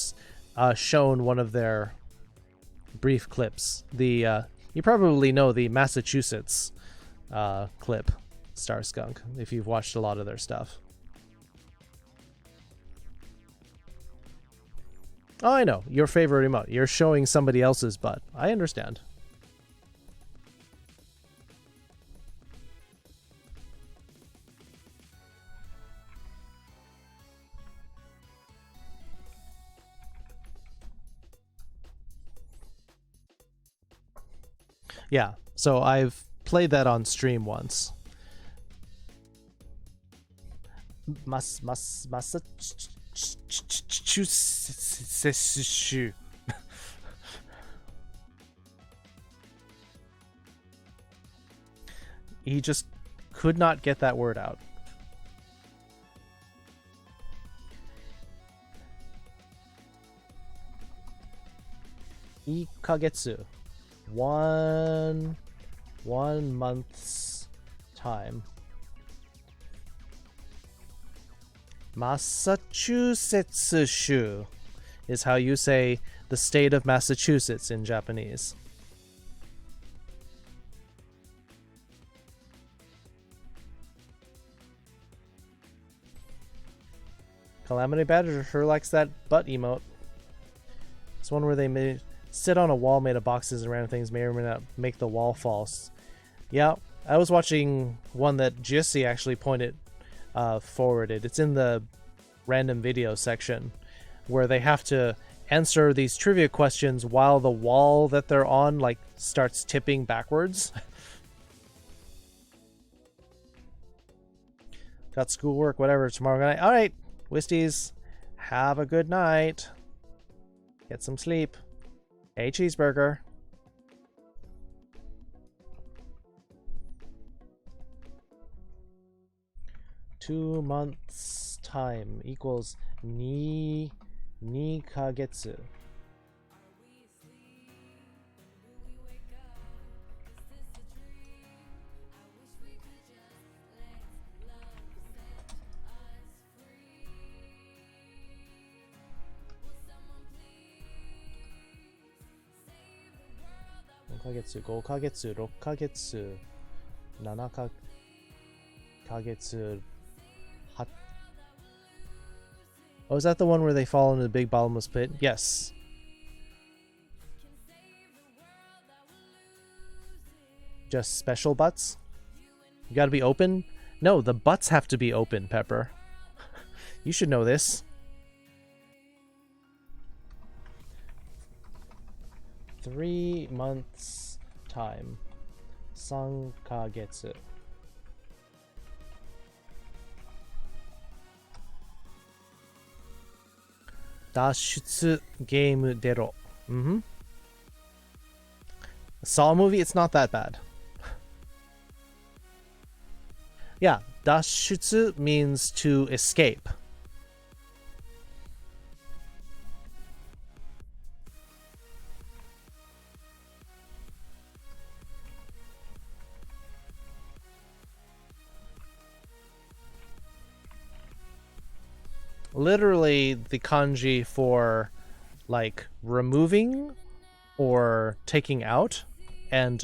Speaker 1: shown one of their brief clips. The you probably know the Massachusetts clip, Star Skunk, if you've watched a lot of their stuff. Oh, I know. Your favorite emote. You're showing somebody else's butt. I understand. Yeah, so I've played that on stream once. Massachusetts. He just could not get that word out. Ikagetsu. 1 month's time. Massachusetts shu is how you say the state of Massachusetts in Japanese. Calamity Badger sure likes that butt emote. It's one where they sit on a wall made of boxes and random things may or may not make the wall fall. Yeah, I was watching one that Jesse actually forwarded. It's in the random video section where they have to answer these trivia questions while the wall that they're on like starts tipping backwards. Got schoolwork, whatever, tomorrow night. All right, Wisties, have a good night. Get some sleep. Hey, cheeseburger. Two months time equals ni kagetsu. Kagetsu, 5ヶ月、6ヶ月、7ヶ月、8... Oh, is that the one where they fall into the big bottomless pit? Yes. Just special butts? You gotta be open? No, the butts have to be open, Pepper. You should know this. 3 months time. 3ヶ月. Dashutsu game dero. Saw movie, it's not that bad. Yeah, dashutsu means to escape. Literally the kanji for like removing or taking out and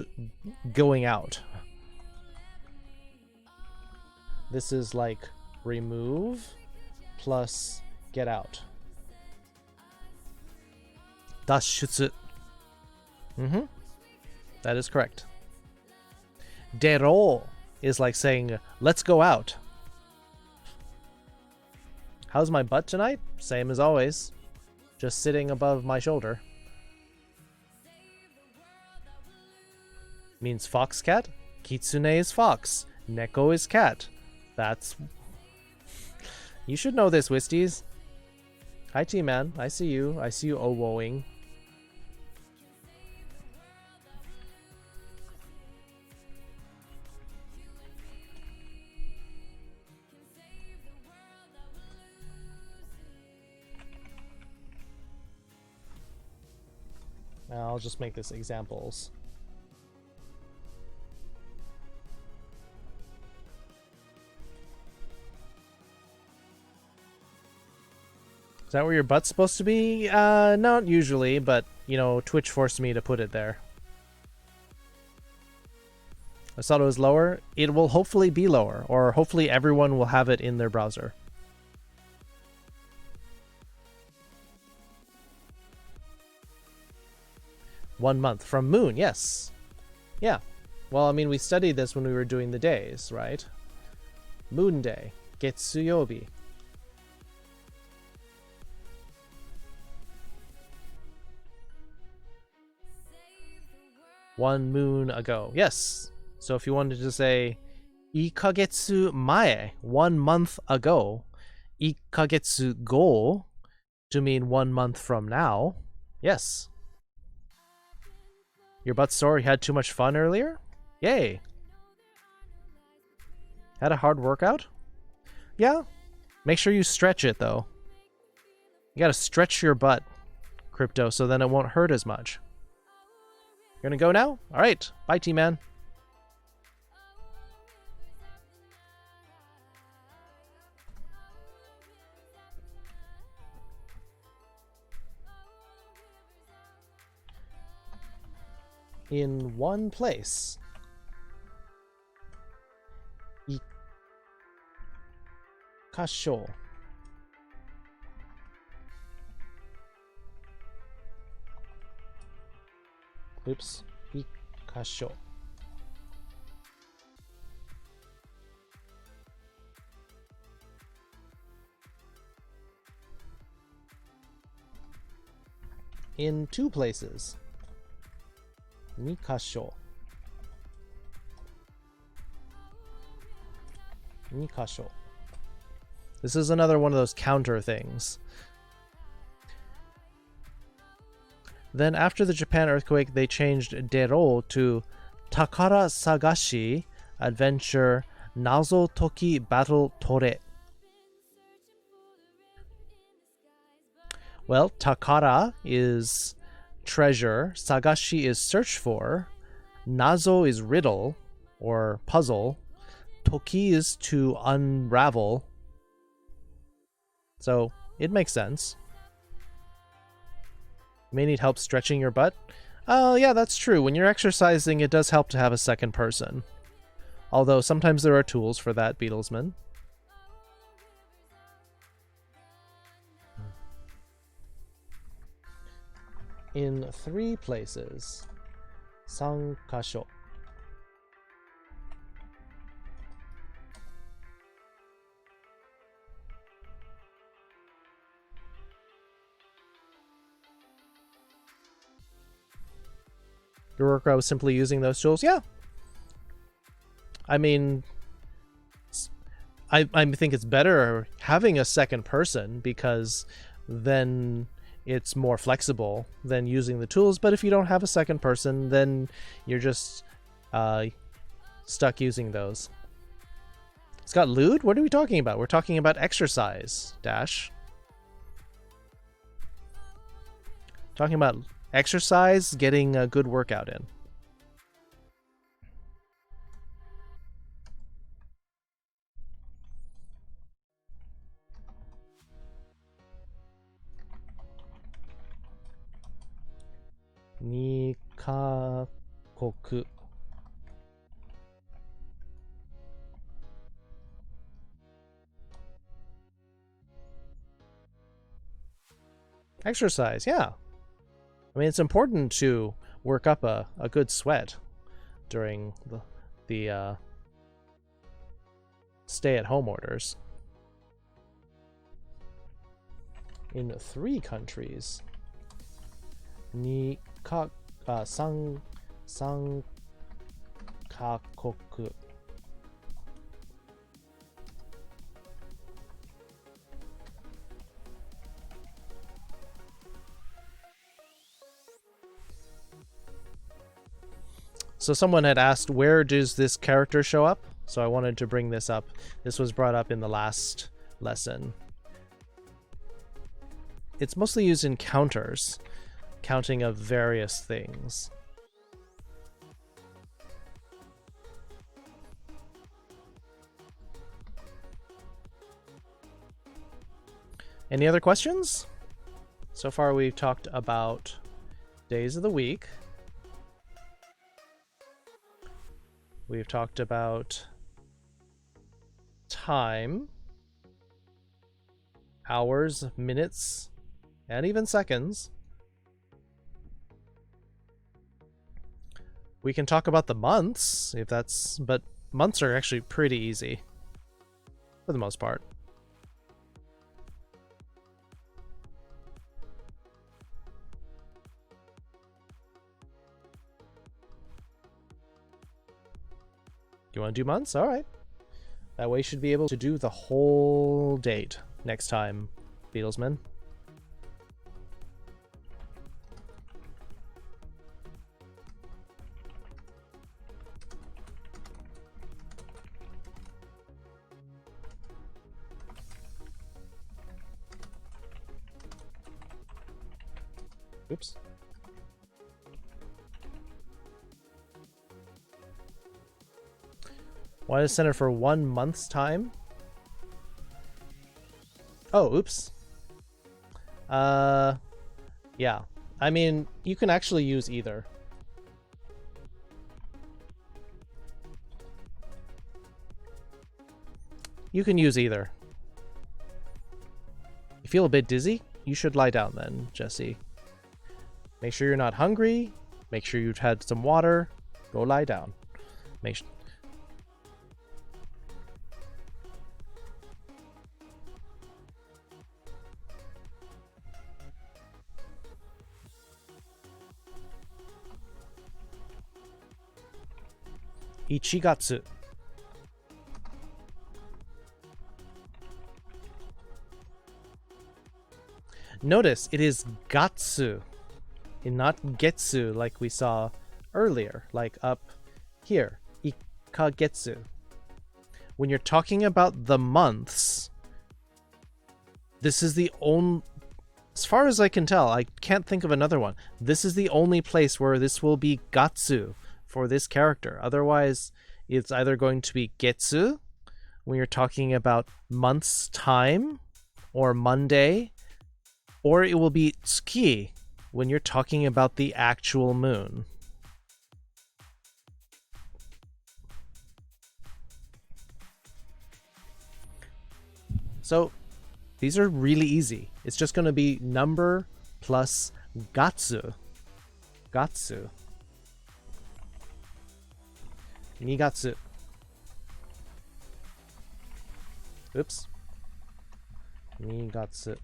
Speaker 1: going out. This is like remove plus get out. Dashutsu. That is correct. Dero is like saying, let's go out. How's my butt tonight? Same as always. Just sitting above my shoulder. Means fox cat. Kitsune is fox. Neko is cat. That's... You should know this, Wisties. Hi, T-Man. I see you. I see you owoing. I'll just make this examples. Is that where your butt's supposed to be? Not usually, but, you know, Twitch forced me to put it there. I thought it was lower. It will hopefully be lower, or hopefully everyone will have it in their browser. One month from moon, yes. Yeah. Well, I mean, we studied this when we were doing the days, right? Moon day. Getsuyobi. One moon ago. Yes. So if you wanted to say 1ヶ月前, 1 month ago, 1ヶ月後 to mean 1 month from now. Yes. Your butt sore? You had too much fun earlier? Yay. Had a hard workout? Yeah. Make sure you stretch it though. You gotta stretch your butt, Crypto, so then it won't hurt as much. You're gonna go now? Alright. Bye, T-Man. In one place. Ikasho. Oops. Ikasho. In 2 places. 2箇所 2箇所 This is another one of those counter things. Then after the Japan earthquake, they changed Dero to Takara Sagashi Adventure Nazo Toki Battle Tore. Well, Takara is treasure, Sagashi is search for, Nazo is riddle or puzzle, Toki is to unravel. So it makes sense. You may need help stretching your butt. Oh yeah, that's true. When you're exercising, it does help to have a second person. Although sometimes there are tools for that, Beatlesman. In 3 places. 3箇所. Your worker was simply using those tools? Yeah. I mean, I think it's better having a second person because then it's more flexible than using the tools. But if you don't have a second person, then you're just stuck using those. It's got lewd? What are we talking about? We're talking about exercise, Dash. Talking about exercise, getting a good workout in. Nikakoku. Exercise, yeah. I mean, it's important to work up a good sweat during the stay-at-home orders. In 3 countries. San kakoku. So someone had asked, where does this character show up? So I wanted to bring this up. This was brought up in the last lesson. It's mostly used in counters, counting of various things. Any other questions? So far we've talked about days of the week. We've talked about time, hours, minutes, and even seconds. We can talk about the months, if that's... but months are actually pretty easy, for the most part. You want to do months? Alright. That way you should be able to do the whole date next time, Beatlesman. Oops. Why is centered for 1 month's time? Oh, oops. Yeah. I mean, you can actually use either. You can use either. You feel a bit dizzy? You should lie down then, Jesse. Make sure you're not hungry. Make sure you've had some water. Go lie down. Make sure... Ichigatsu. Notice it is gatsu and not getsu like we saw earlier, like up here. Ikagetsu. When you're talking about the months, this is the only... As far as I can tell, I can't think of another one. This is the only place where this will be gatsu for this character. Otherwise, it's either going to be getsu when you're talking about month's time or Monday, or it will be tsuki when you're talking about the actual moon. So these are really easy. It's just going to be number plus gatsu. Gatsu. Nigatsu. Oops. Nigatsu.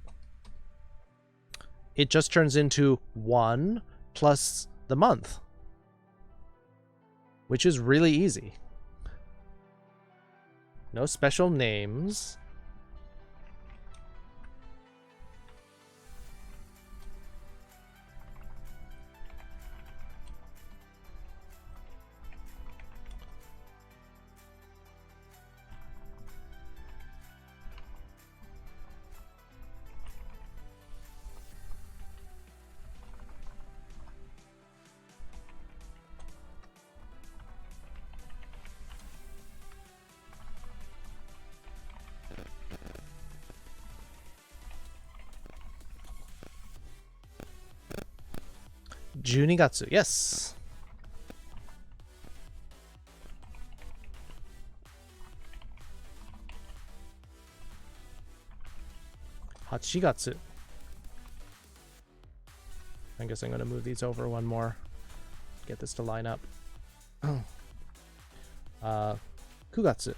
Speaker 1: It just turns into 1 plus the month, which is really easy. No special names. Junigatsu, yes. Hachigatsu. I guess I'm going to move these over one more. Get this to line up. 9月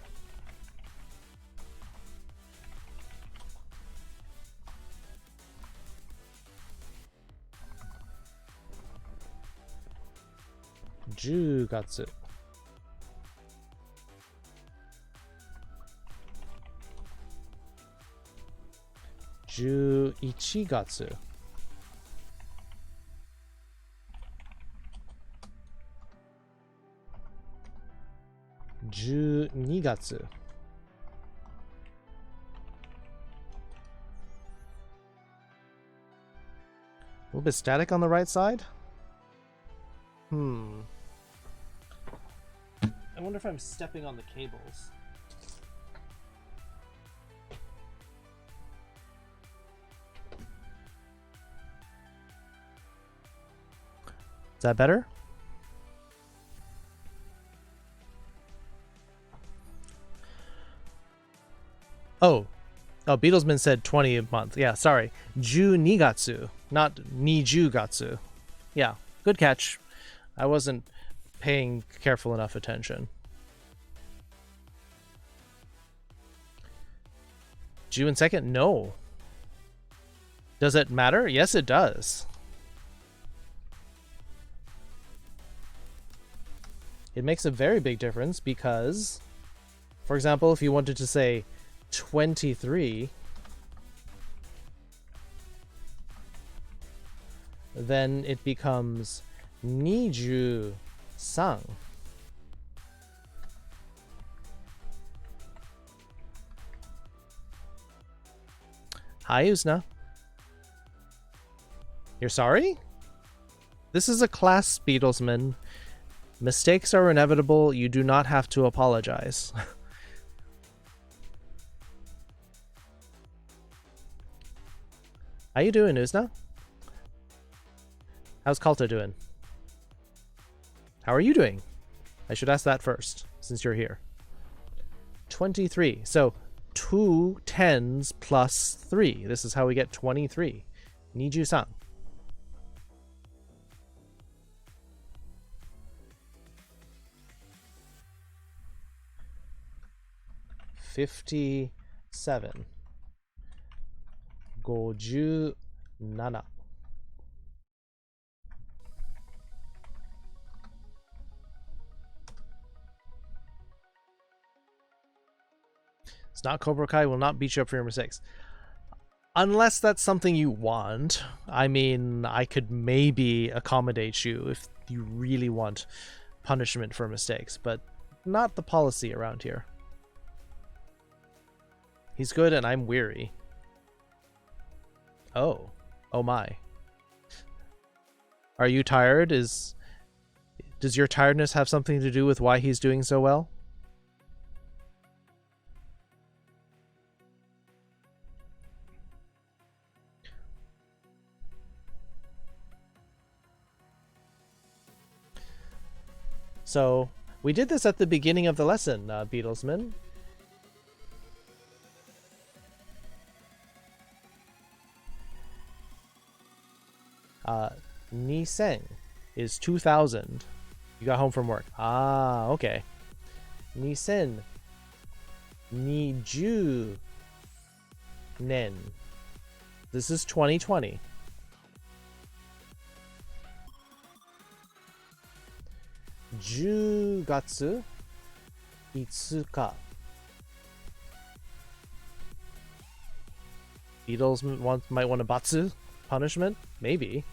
Speaker 1: 10月 11月 12月 A little bit static on the right side. I wonder if I'm stepping on the cables. Is that better? Oh, Beatlesman said 20 a month. Yeah, sorry. 12月, not 20月. Yeah, good catch. I wasn't paying careful enough attention. June 2nd? No. Does it matter? Yes, it does. It makes a very big difference because, for example, if you wanted to say 23, then it becomes 23. Hi, Usna. You're sorry? This is a class, Beatlesman. Mistakes are inevitable. You do not have to apologize. How you doing, Usna? How's Kalta doing? How are you doing? I should ask that first, since you're here. 23. So 2 10s plus 3. This is how we get 23. 23. 57. 57. It's not Cobra Kai, will not beat you up for your mistakes. Unless that's something you want. I mean, I could maybe accommodate you if you really want punishment for mistakes, but not the policy around here. He's good and I'm weary. Oh. Oh my. Are you tired? Does your tiredness have something to do with why he's doing so well? So, we did this at the beginning of the lesson, Beatlesman. Nisen is 2000. You got home from work. Ah, okay. Nisen. 20 nen. This is 2020. 10月5日. Beatles might want a batsu punishment? Maybe.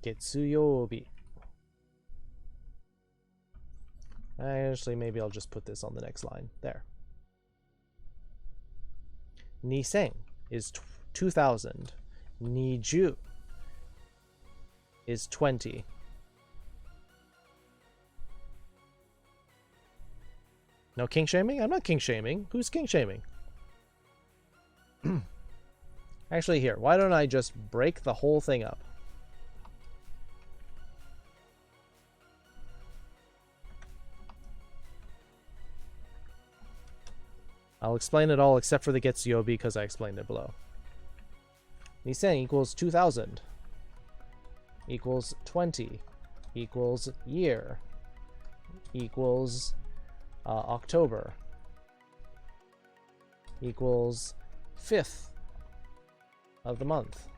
Speaker 1: Getsuyobi. Actually, maybe I'll just put this on the next line. There. Nisen is 2000. 20 is 20. No king shaming? I'm not king shaming. Who's king shaming? Actually, here, why don't I just break the whole thing up? I'll explain it all except for the Getsuyobi because I explained it below. Nisen equals 2000. Equals 20. Equals year. Equals October. Equals 5th of the month.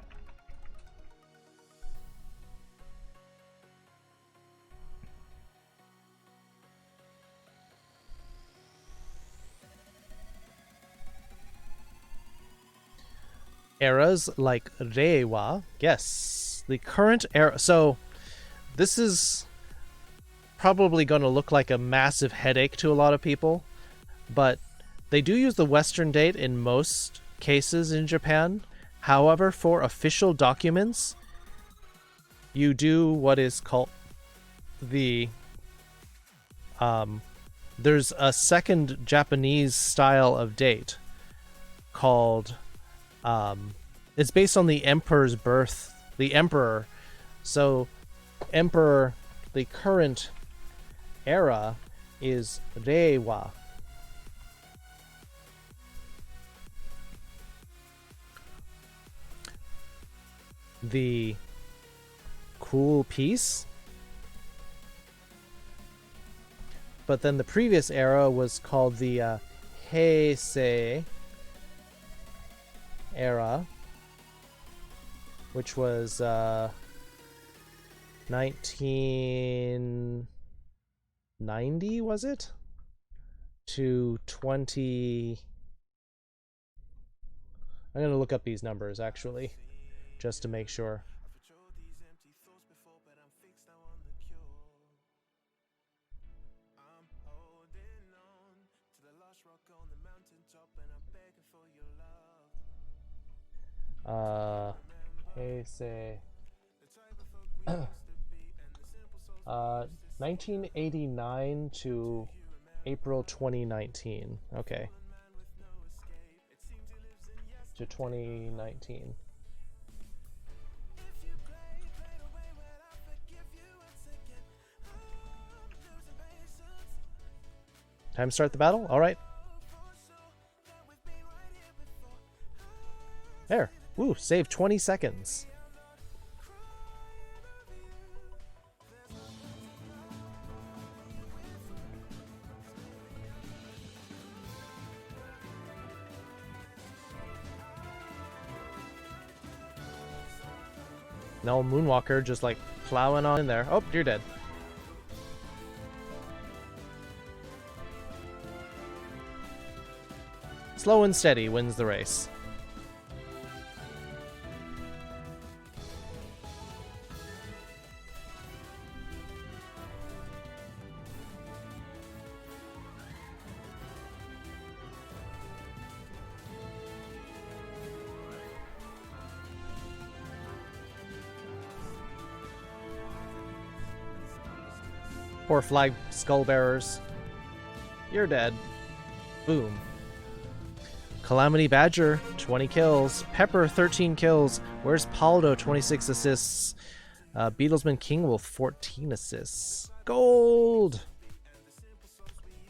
Speaker 1: Eras like Reiwa, yes, the current era. So this is probably going to look like a massive headache to a lot of people, but they do use the Western date in most cases in Japan. However, for official documents, you do what is called the there's a second Japanese style of date called it's based on the emperor's birth, the emperor. So emperor, the current era is Reiwa. The cool piece. But then the previous era was called the Heisei era, which was 1990, was it? To 20... I'm going to look up these numbers, actually, just to make sure. Heisei. 1989 to April 2019. Okay. To 2019. Time to start the battle? Alright. There. Woo, save 20 seconds. No Moonwalker just like plowing on in there. Oh, you're dead. Slow and steady wins the race. Poor flag skull bearers. You're dead. Boom. Calamity Badger, 20 kills. Pepper, 13 kills. Where's Paldo, 26 assists. Beatlesman Kingwolf, 14 assists. Gold!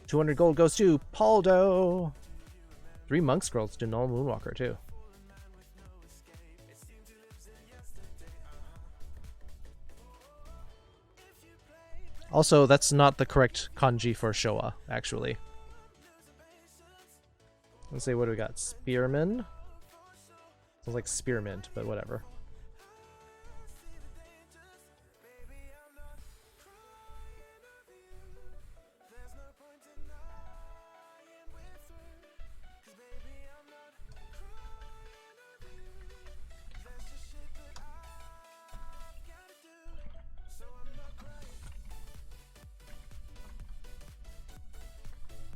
Speaker 1: 200 gold goes to Paldo. 3 Monk Scrolls to Null Moonwalker, too. Also, that's not the correct kanji for Showa, actually. Let's see, what do we got? Spearman? Sounds like spearmint, but whatever.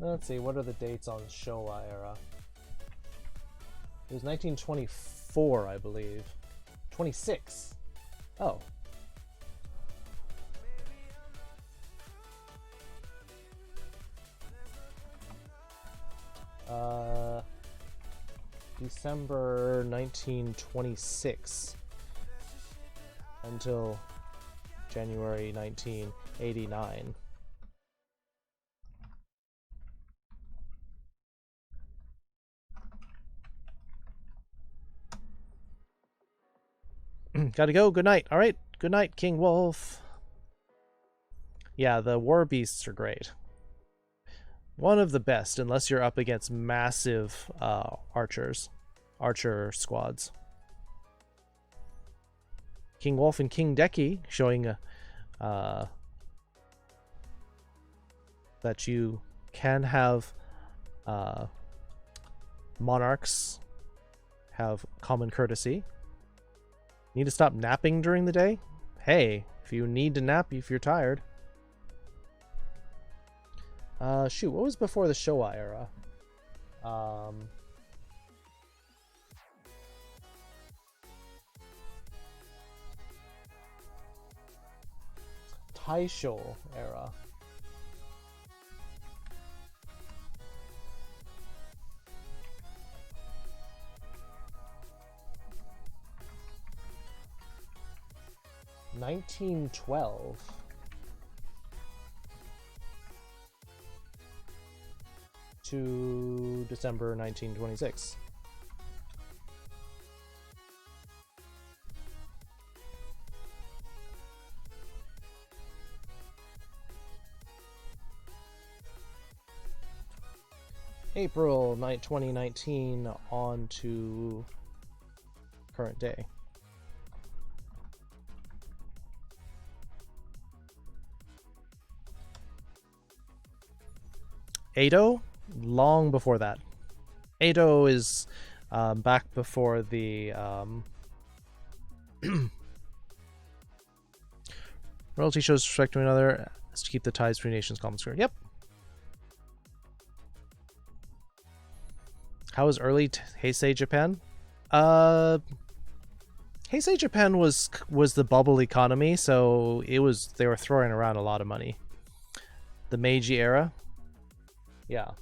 Speaker 1: Let's see, what are the dates on Showa era? It was 1924, I believe. 26. Oh. December 1926 until January 1989. Gotta go. Good night. All right. Good night, King Wolf. Yeah, the war beasts are great. One of the best, unless you're up against massive archer squads. King Wolf and King Deki showing that you can have monarchs have common courtesy. Need to stop napping during the day? Hey, if you need to nap, if you're tired. Shoot, what was before the Showa era? Taisho era. $1912 to December 1926. April 2019 on to current day. Edo? Long before that. Edo is back before the royalty shows respect to another is to keep the ties between nations calm and secure. Yep. How was early Heisei Japan? Heisei Japan was the bubble economy, so they were throwing around a lot of money. The Meiji era? Yeah.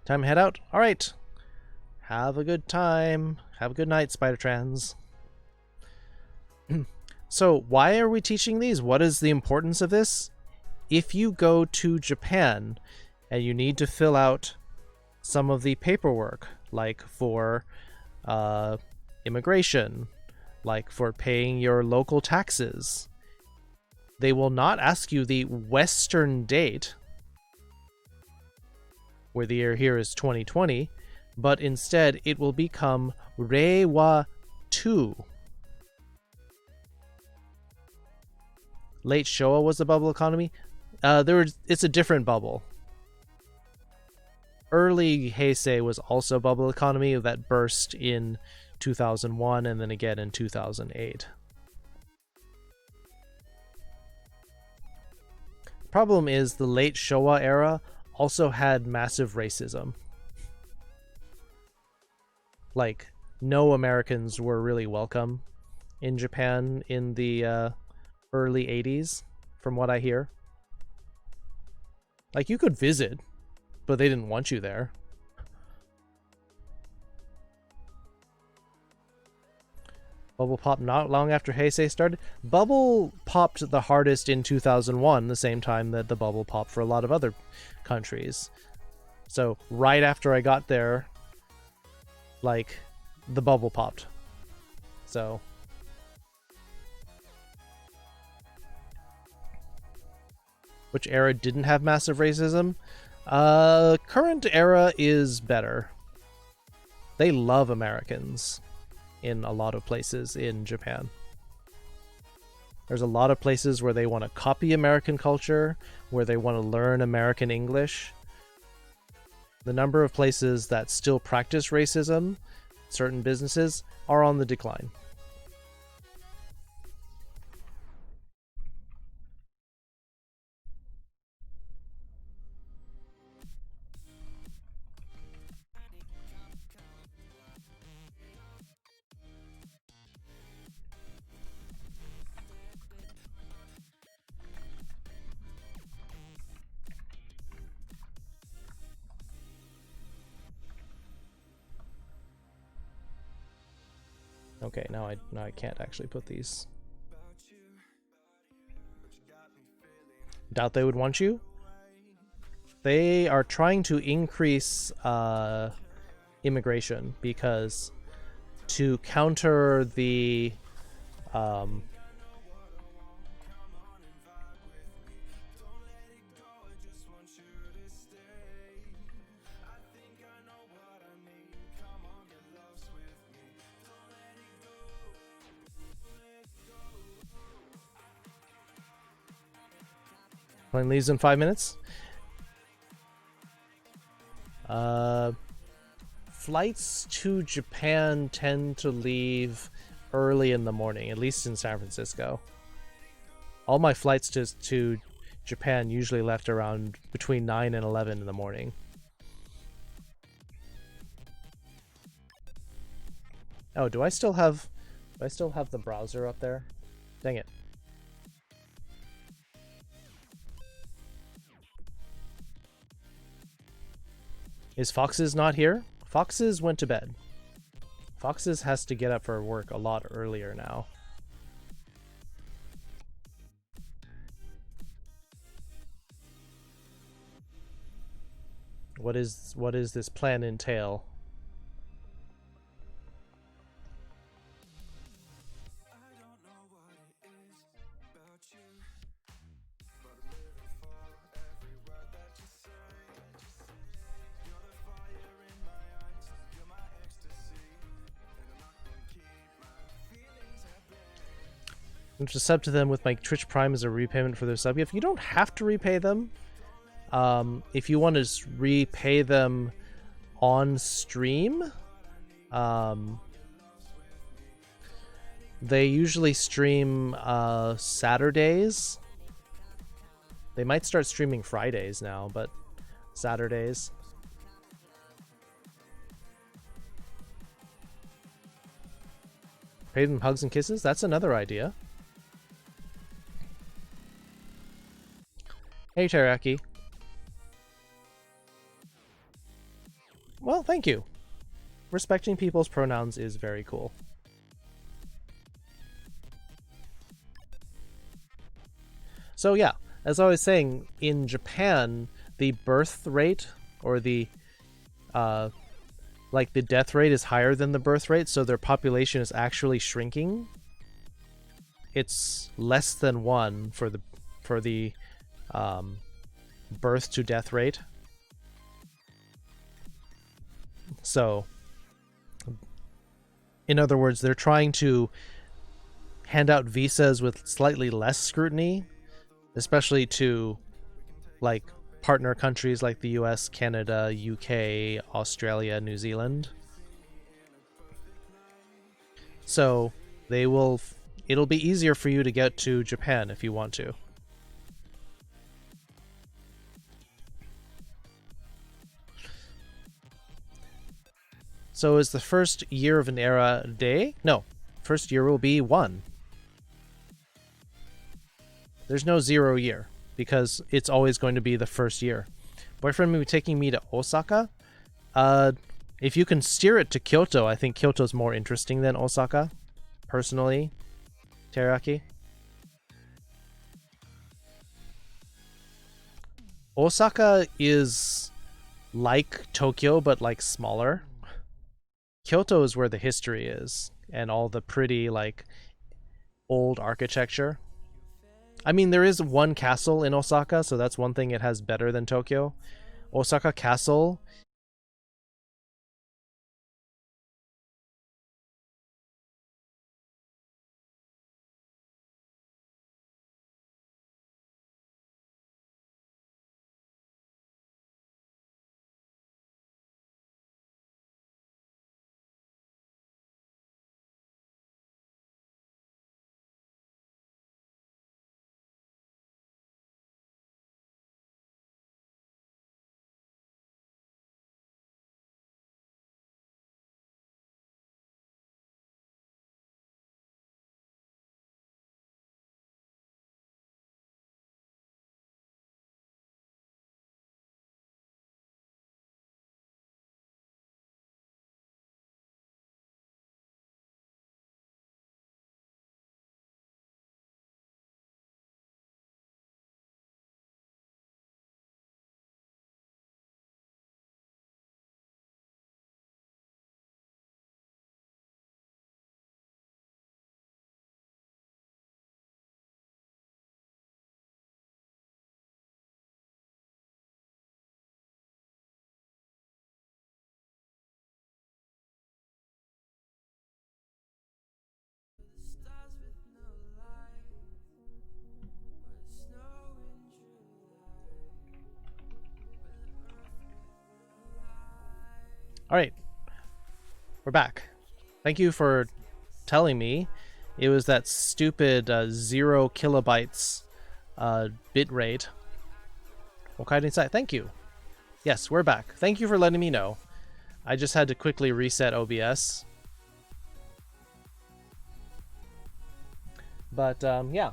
Speaker 1: Time to head out? Alright. Have a good time. Have a good night, Spider-Trans. So, why are we teaching these? What is the importance of this? If you go to Japan and you need to fill out some of the paperwork, like for immigration, like for paying your local taxes, they will not ask you the Western date, where the year here is 2020, but instead it will become Reiwa 2. Late Showa was the bubble economy. It's a different bubble. Early Heisei was also bubble economy that burst in 2001 and then again in 2008. Problem is the late Showa era also had massive racism. Like, no Americans were really welcome in Japan in the early 80s, from what I hear. Like, you could visit, but they didn't want you there. Bubble popped not long after Heisei started. Bubble popped the hardest in 2001, the same time that the bubble popped for a lot of other countries. So right after I got there, like, the bubble popped. So which era didn't have massive racism? Current era is better. They love Americans in a lot of places in Japan. There's a lot of places where they want to copy American culture, where they want to learn American English. The number of places that still practice racism, certain businesses, are on the decline. Okay, now I can't actually put these. Doubt they would want you? They are trying to increase immigration because to counter the plane leaves in 5 minutes. Flights to Japan tend to leave early in the morning, at least in San Francisco. All my flights to Japan usually left around between 9 and 11 in the morning. Oh, do I still have the browser up there? Dang it. Is Foxes not here? Foxes went to bed. Foxes has to get up for work a lot earlier now. What is this plan entail? I'm to sub to them with my Twitch Prime as a repayment for their sub gift. You don't have to repay them. If you want to repay them on stream, they usually stream Saturdays. They might start streaming Fridays now, but Saturdays. Pay them hugs and kisses? That's another idea. Hey, Teriyaki. Well, thank you. Respecting people's pronouns is very cool. So yeah, as I was saying, in Japan, the birth rate, or the like the death rate, is higher than the birth rate, so their population is actually shrinking. It's less than 1 for the birth to death rate. So, in other words, they're trying to hand out visas with slightly less scrutiny, especially to like partner countries like the US, Canada, UK, Australia, New Zealand. So it'll be easier for you to get to Japan if you want to. So is the first year of an era a day? No, first year will be 1. There's no 0 year, because it's always going to be the first year. Boyfriend will be taking me to Osaka. If you can steer it to Kyoto, I think Kyoto's more interesting than Osaka, personally. Teriyaki. Osaka is like Tokyo, but like smaller. Kyoto is where the history is, and all the pretty, like, old architecture. I mean, there is one castle in Osaka, so that's one thing it has better than Tokyo. Osaka Castle Alright. We're back. Thank you for telling me it was that stupid 0 kilobytes bit rate. Okaide-sai, thank you. Yes, we're back. Thank you for letting me know. I just had to quickly reset OBS. But, yeah.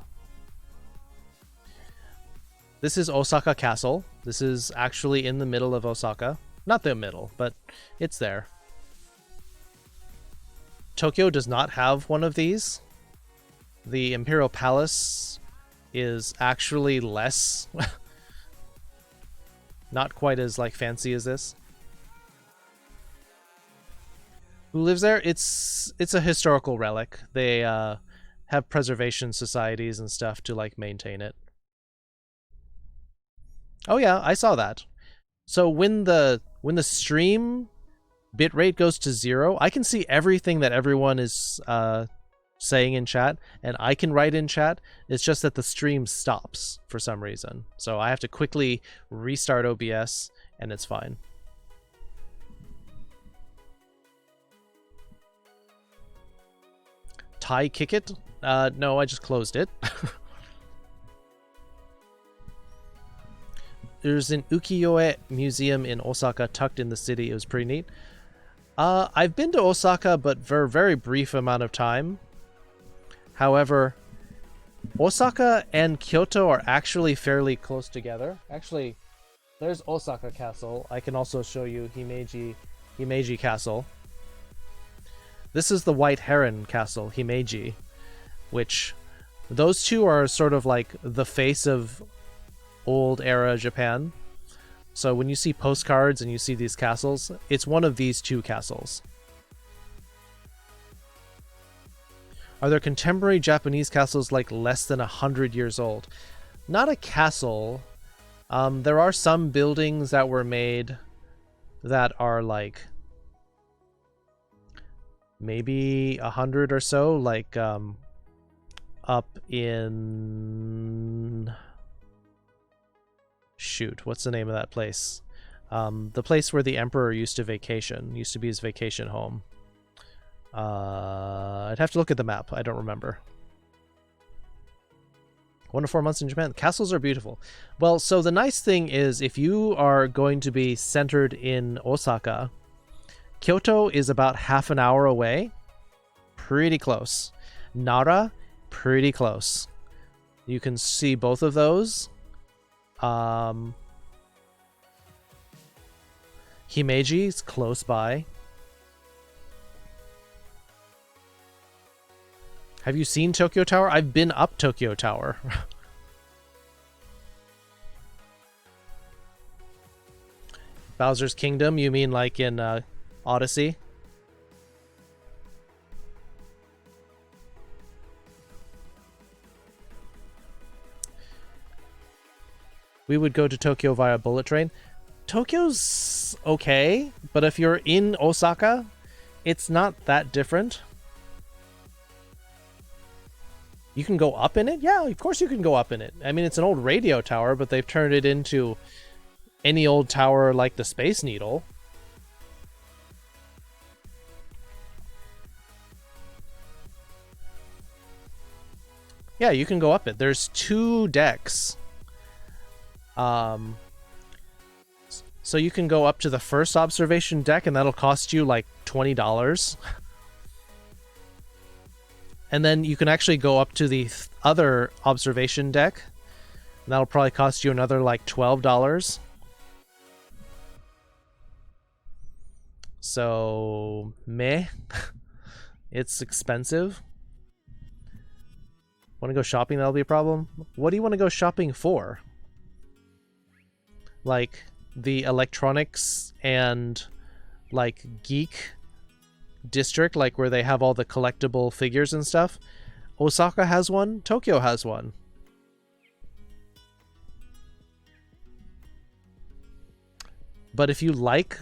Speaker 1: This is Osaka Castle. This is actually in the middle of Osaka. Not the middle, but it's there. Tokyo does not have one of these. The Imperial Palace is actually less... not quite as, like, fancy as this. Who lives there? It's a historical relic. They have preservation societies and stuff to, like, maintain it. Oh yeah, I saw that. So when the stream bitrate goes to 0, I can see everything that everyone is saying in chat, and I can write in chat. It's just that the stream stops for some reason. So I have to quickly restart OBS, and it's fine. Thai kick it? No, I just closed it. There's an ukiyo-e museum in Osaka tucked in the city. It was pretty neat. I've been to Osaka, but for a very brief amount of time. However, Osaka and Kyoto are actually fairly close together. Actually, there's Osaka Castle. I can also show you Himeji Castle. This is the White Heron Castle, Himeji, which those two are sort of like the face of old era Japan. So when you see postcards and you see these castles, it's one of these two castles. Are there contemporary Japanese castles like less than 100 years old? Not a castle. There are some buildings that were made that are like maybe 100 or so, like up in... Shoot, what's the name of that place? The place where the emperor used to vacation. Used to be his vacation home. I'd have to look at the map. I don't remember. 1 to 4 months in Japan. Castles are beautiful. Well, so the nice thing is if you are going to be centered in Osaka, Kyoto is about half an hour away. Pretty close. Nara, pretty close. You can see both of those. Himeji is close by. Have you seen Tokyo Tower? I've been up Tokyo Tower. Bowser's Kingdom, you mean like in Odyssey? We would go to Tokyo via bullet train. Tokyo's okay, but if you're in Osaka, it's not that different. You can go up in it? Yeah, of course you can go up in it. I mean, it's an old radio tower, but they've turned it into any old tower like the Space Needle. Yeah, you can go up it. There's 2 decks. So you can go up to the first observation deck, and that'll cost you like $20. And then you can actually go up to the other observation deck, and that'll probably cost you another like $12. So, meh. It's expensive. Want to go shopping? That'll be a problem. What do you want to go shopping for? Like the electronics and like geek district, like where they have all the collectible figures and stuff. Osaka has one. Tokyo has one. But if you like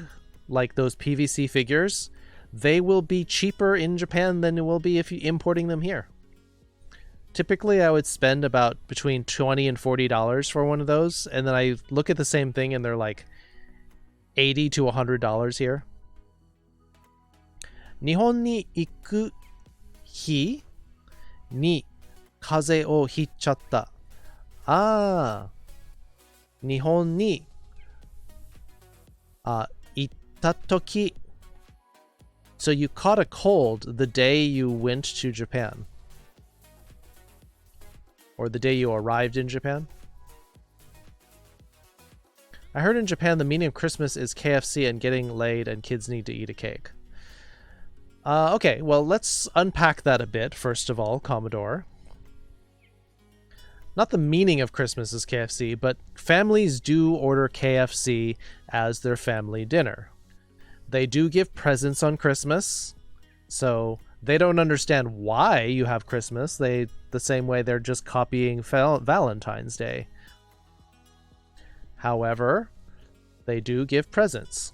Speaker 1: those PVC figures, they will be cheaper in Japan than it will be if you're importing them here. Typically, I would spend about between $20 and $40 for one of those, and then I look at the same thing and they're like $80 to $100 here. 日本に行く日に風邪をひいちゃった。ああ、日本に行ったとき。So you caught a cold the day you went to Japan. Or the day you arrived in Japan. I heard in Japan the meaning of Christmas is KFC and getting laid and kids need to eat a cake. Okay, well, let's unpack that a bit, first of all, Commodore. Not the meaning of Christmas is KFC, but families do order KFC as their family dinner. They do give presents on Christmas, so they don't understand why you have Christmas. The same way they're just copying Valentine's Day. However, they do give presents.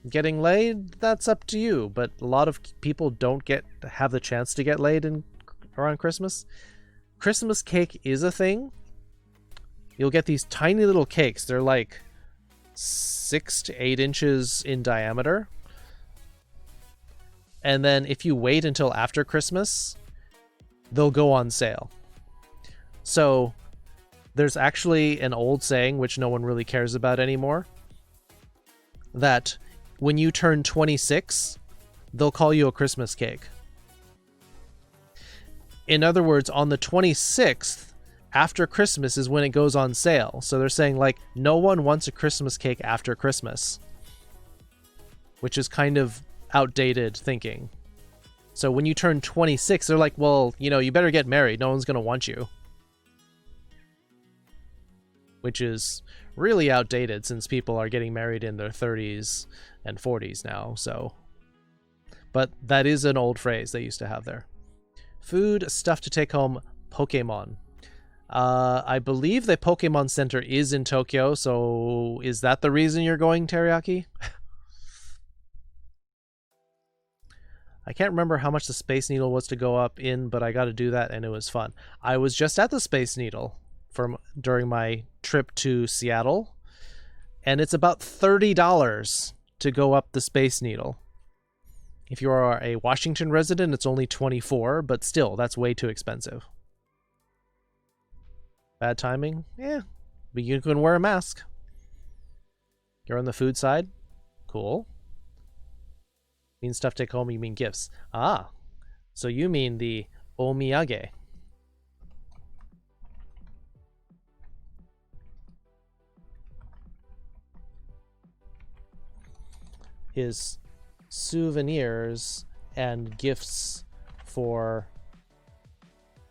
Speaker 1: Getting laid, that's up to you, but a lot of people don't have the chance to get laid around Christmas. Christmas cake is a thing. You'll get these tiny little cakes. They're like 6 to 8 inches in diameter. And then if you wait until after Christmas, they'll go on sale. So there's actually an old saying, which no one really cares about anymore, that when you turn 26, they'll call you a Christmas cake. In other words, on the 26th, after Christmas is when it goes on sale. So they're saying, like, no one wants a Christmas cake after Christmas, which is kind of outdated thinking. So when you turn 26, they're like, well, you better get married. No one's going to want you. Which is really outdated since people are getting married in their 30s and 40s now. So, but that is an old phrase they used to have there. Food, stuff to take home, Pokemon. I believe the Pokemon Center is in Tokyo, so is that the reason you're going, Teriyaki? I can't remember how much the Space Needle was to go up in, but I got to do that, and it was fun. I was just at the Space Needle during my trip to Seattle, and it's about $30 to go up the Space Needle. If you are a Washington resident, it's only $24, but still, that's way too expensive. Bad timing? Yeah, but you can wear a mask. You're on the food side? Cool. Mean stuff to take home, you mean gifts. Ah, so you mean the omiyage. His souvenirs and gifts for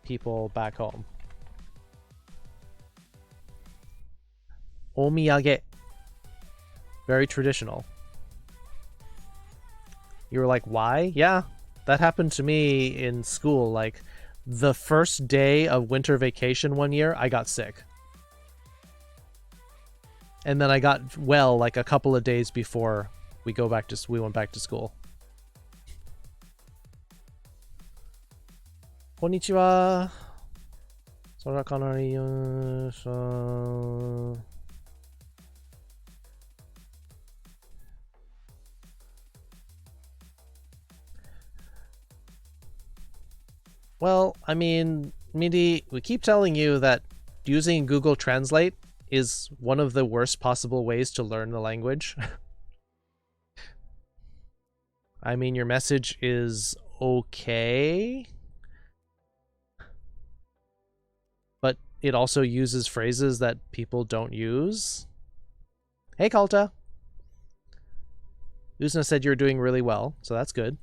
Speaker 1: people back home. Omiyage. Very traditional. You were like, why? Yeah, that happened to me in school. Like, the first day of winter vacation one year, I got sick. And then I got well like a couple of days before we went back to school. Konnichiwa. Well, I mean, Midi, we keep telling you that using Google Translate is one of the worst possible ways to learn the language. I mean, your message is okay, but it also uses phrases that people don't use. Hey, Kalta. Usna said you're doing really well, so that's good.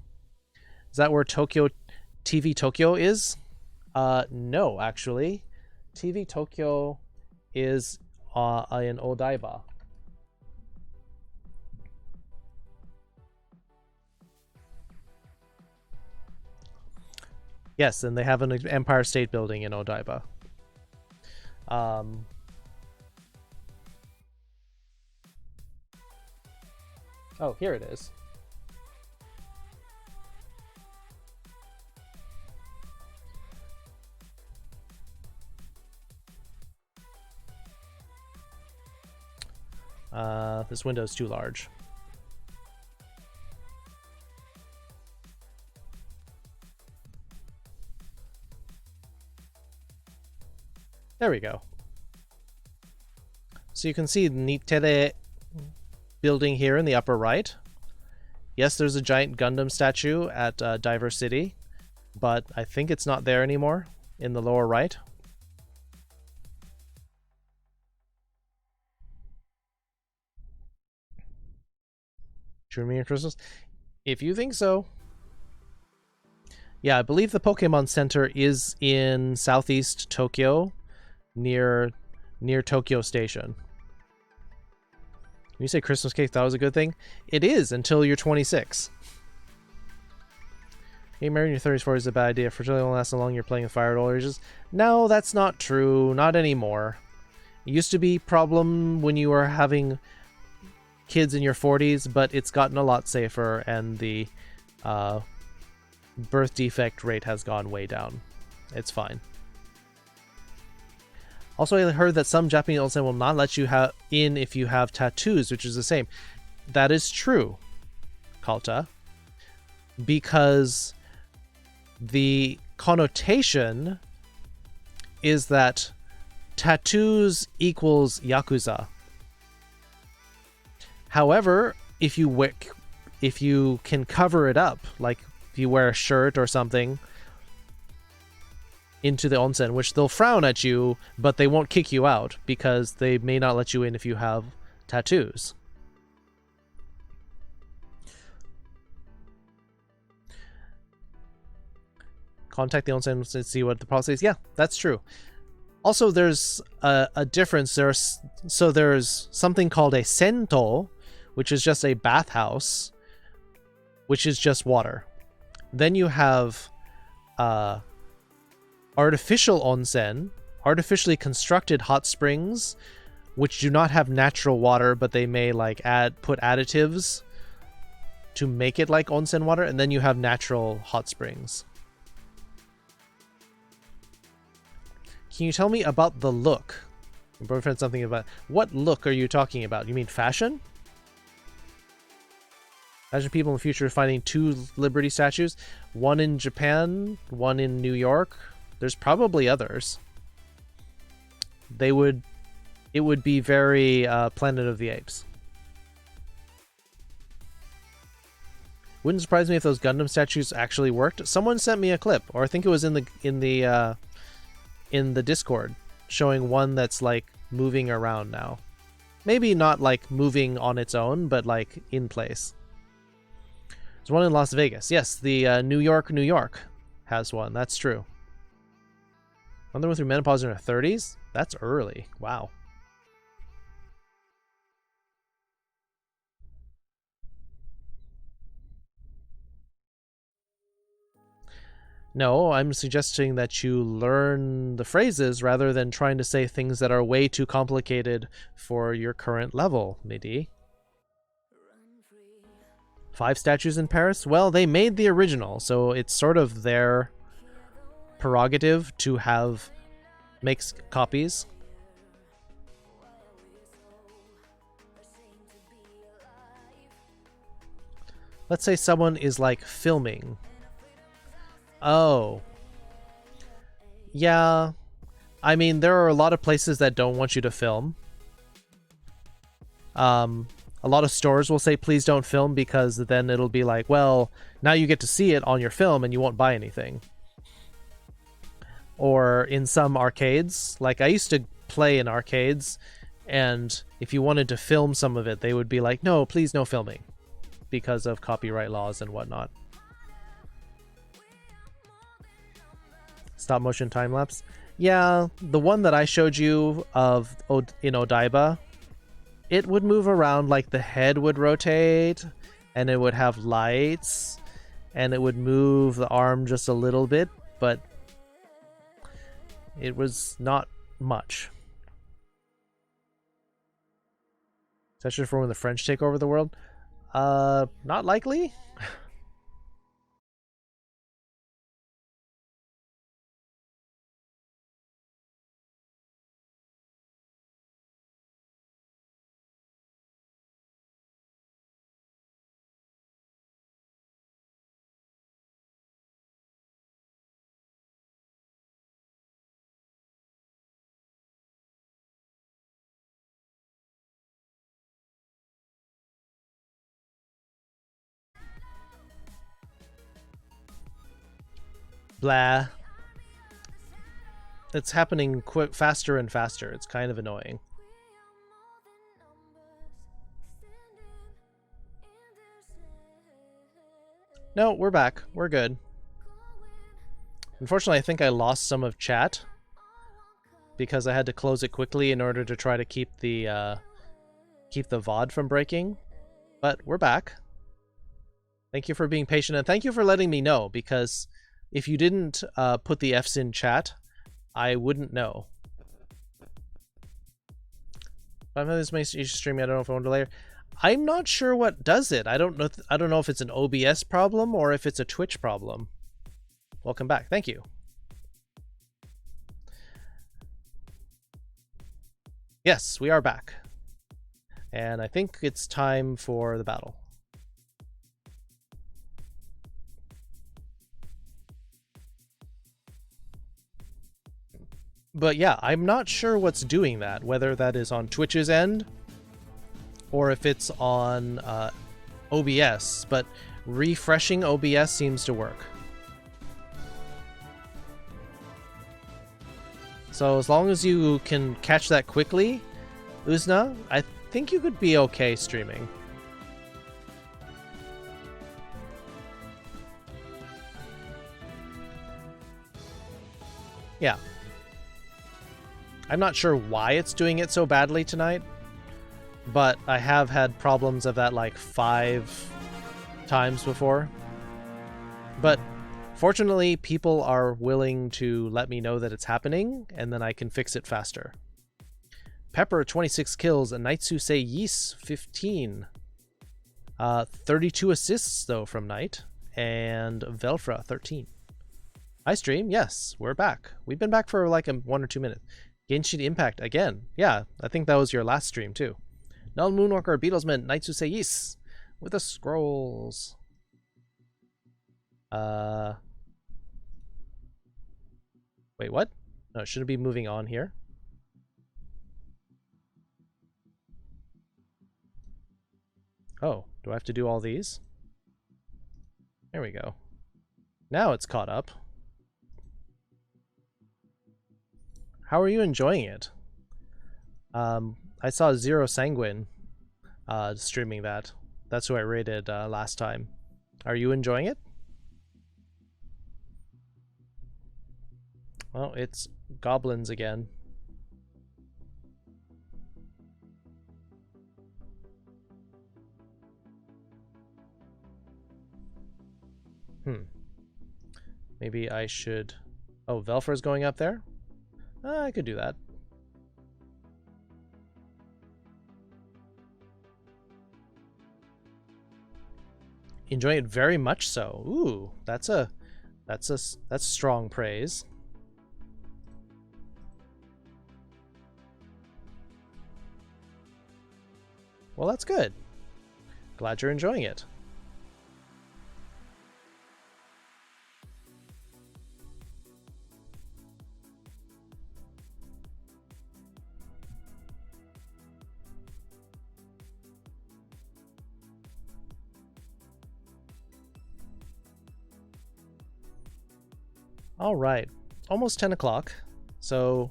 Speaker 1: Is that where TV Tokyo is? No, actually. TV Tokyo is in Odaiba. Yes, and they have an Empire State Building in Odaiba. Oh, here it is. This window is too large. There we go. So you can see Nitere building here in the upper right. Yes, there's a giant Gundam statue at Diver City, but I think it's not there anymore in the lower right. True crystals? If you think so. Yeah, I believe the Pokemon Center is in southeast Tokyo, near Tokyo Station. When you say Christmas cake, that was a good thing? It is until you're 26. Getting married in your 30s, 40s is a bad idea. Fertility won't last so long. You're playing with fire at all ages. No, that's not true. Not anymore. It used to be a problem when you were having kids in your 40s, but it's gotten a lot safer, and the birth defect rate has gone way down. It's fine. Also, I heard that some Japanese onsen will not let you in if you have tattoos, which is the same. That is true, Kalta, because the connotation is that tattoos equals Yakuza. However, if you can cover it up, like if you wear a shirt or something into the onsen, which they'll frown at you, but they won't kick you out because they may not let you in if you have tattoos. Contact the onsen and see what the policy is. Yeah, that's true. Also, there's a difference. There's something called a sento, which is just a bathhouse, which is just water. Then you have artificial onsen, artificially constructed hot springs, which do not have natural water, but they may like put additives to make it like onsen water, and then you have natural hot springs. Can you tell me about the look? My boyfriend something about what look are you talking about? You mean fashion? Imagine people in the future finding 2 Liberty statues, one in Japan, one in New York. There's probably others. It would be very Planet of the Apes. Wouldn't surprise me if those Gundam statues actually worked. Someone sent me a clip, or I think it was in the Discord, showing one that's like moving around now. Maybe not like moving on its own, but like in place. There's one in Las Vegas. Yes, the New York has one. That's true. When they went through menopause in their 30s? That's early. Wow. No, I'm suggesting that you learn the phrases rather than trying to say things that are way too complicated for your current level, Midi. 5 statues in Paris? Well, they made the original, so it's sort of their prerogative to make copies. Let's say someone is like filming. Oh. Yeah. I mean, there are a lot of places that don't want you to film. A lot of stores will say, please don't film, because then it'll be like, well, now you get to see it on your film and you won't buy anything. Or in some arcades, like I used to play in arcades, and if you wanted to film some of it, they would be like, no, please no filming, because of copyright laws and whatnot. Stop motion time lapse. Yeah, the one that I showed you of in Odaiba, it would move around, like the head would rotate, and it would have lights, and it would move the arm just a little bit, but it was not much. Especially for when the French take over the world. Not likely. Blah. It's happening faster and faster. It's kind of annoying. No, we're back. We're good. Unfortunately, I think I lost some of chat because I had to close it quickly in order to try to keep the VOD from breaking. But we're back. Thank you for being patient, and thank you for letting me know, because if you didn't put the Fs in chat, I wouldn't know. 5 minutes makes each stream. I don't know if I want to later. I'm not sure what does it. I don't know if it's an OBS problem or if it's a Twitch problem. Welcome back. Thank you. Yes, we are back. And I think it's time for the battle. But yeah, I'm not sure what's doing that, whether that is on Twitch's end or if it's on OBS, but refreshing OBS seems to work. So as long as you can catch that quickly, Uzna, I think you could be okay streaming. Yeah. I'm not sure why it's doing it so badly tonight, but I have had problems of that like 5 times before. But fortunately, people are willing to let me know that it's happening, and then I can fix it faster. Pepper, 26 kills, and Naitsuse Yis, 15. 32 assists, though, from Knight, and Velfra, 13. Hi, stream. Yes, we're back. We've been back for like 1 or 2 minutes. Genshin Impact, again. Yeah, I think that was your last stream, too. Null Moonwalker, Beatlesman, Naitsuse Yis, with the scrolls. Wait, what? No, should it be moving on here? Oh, do I have to do all these? There we go. Now it's caught up. How are you enjoying it? I saw Zero Sanguine streaming that. That's who I rated last time. Are you enjoying it? Well, it's goblins again. Maybe I should... Oh, Velfra's going up there? I could do that. Enjoy it very much so. Ooh, that's strong praise. Well, that's good. Glad you're enjoying it. All right, almost 10 o'clock. So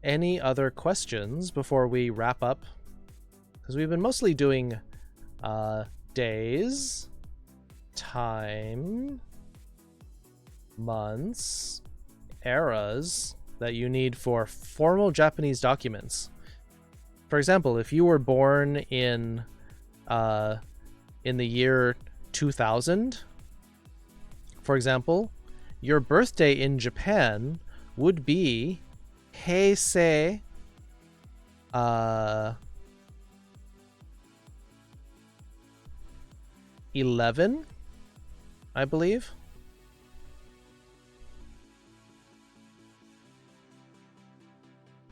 Speaker 1: any other questions before we wrap up? Because we've been mostly doing days, time, months, eras that you need for formal Japanese documents. For example, if you were born in the year 2000, for example, your birthday in Japan would be Heisei 11, I believe.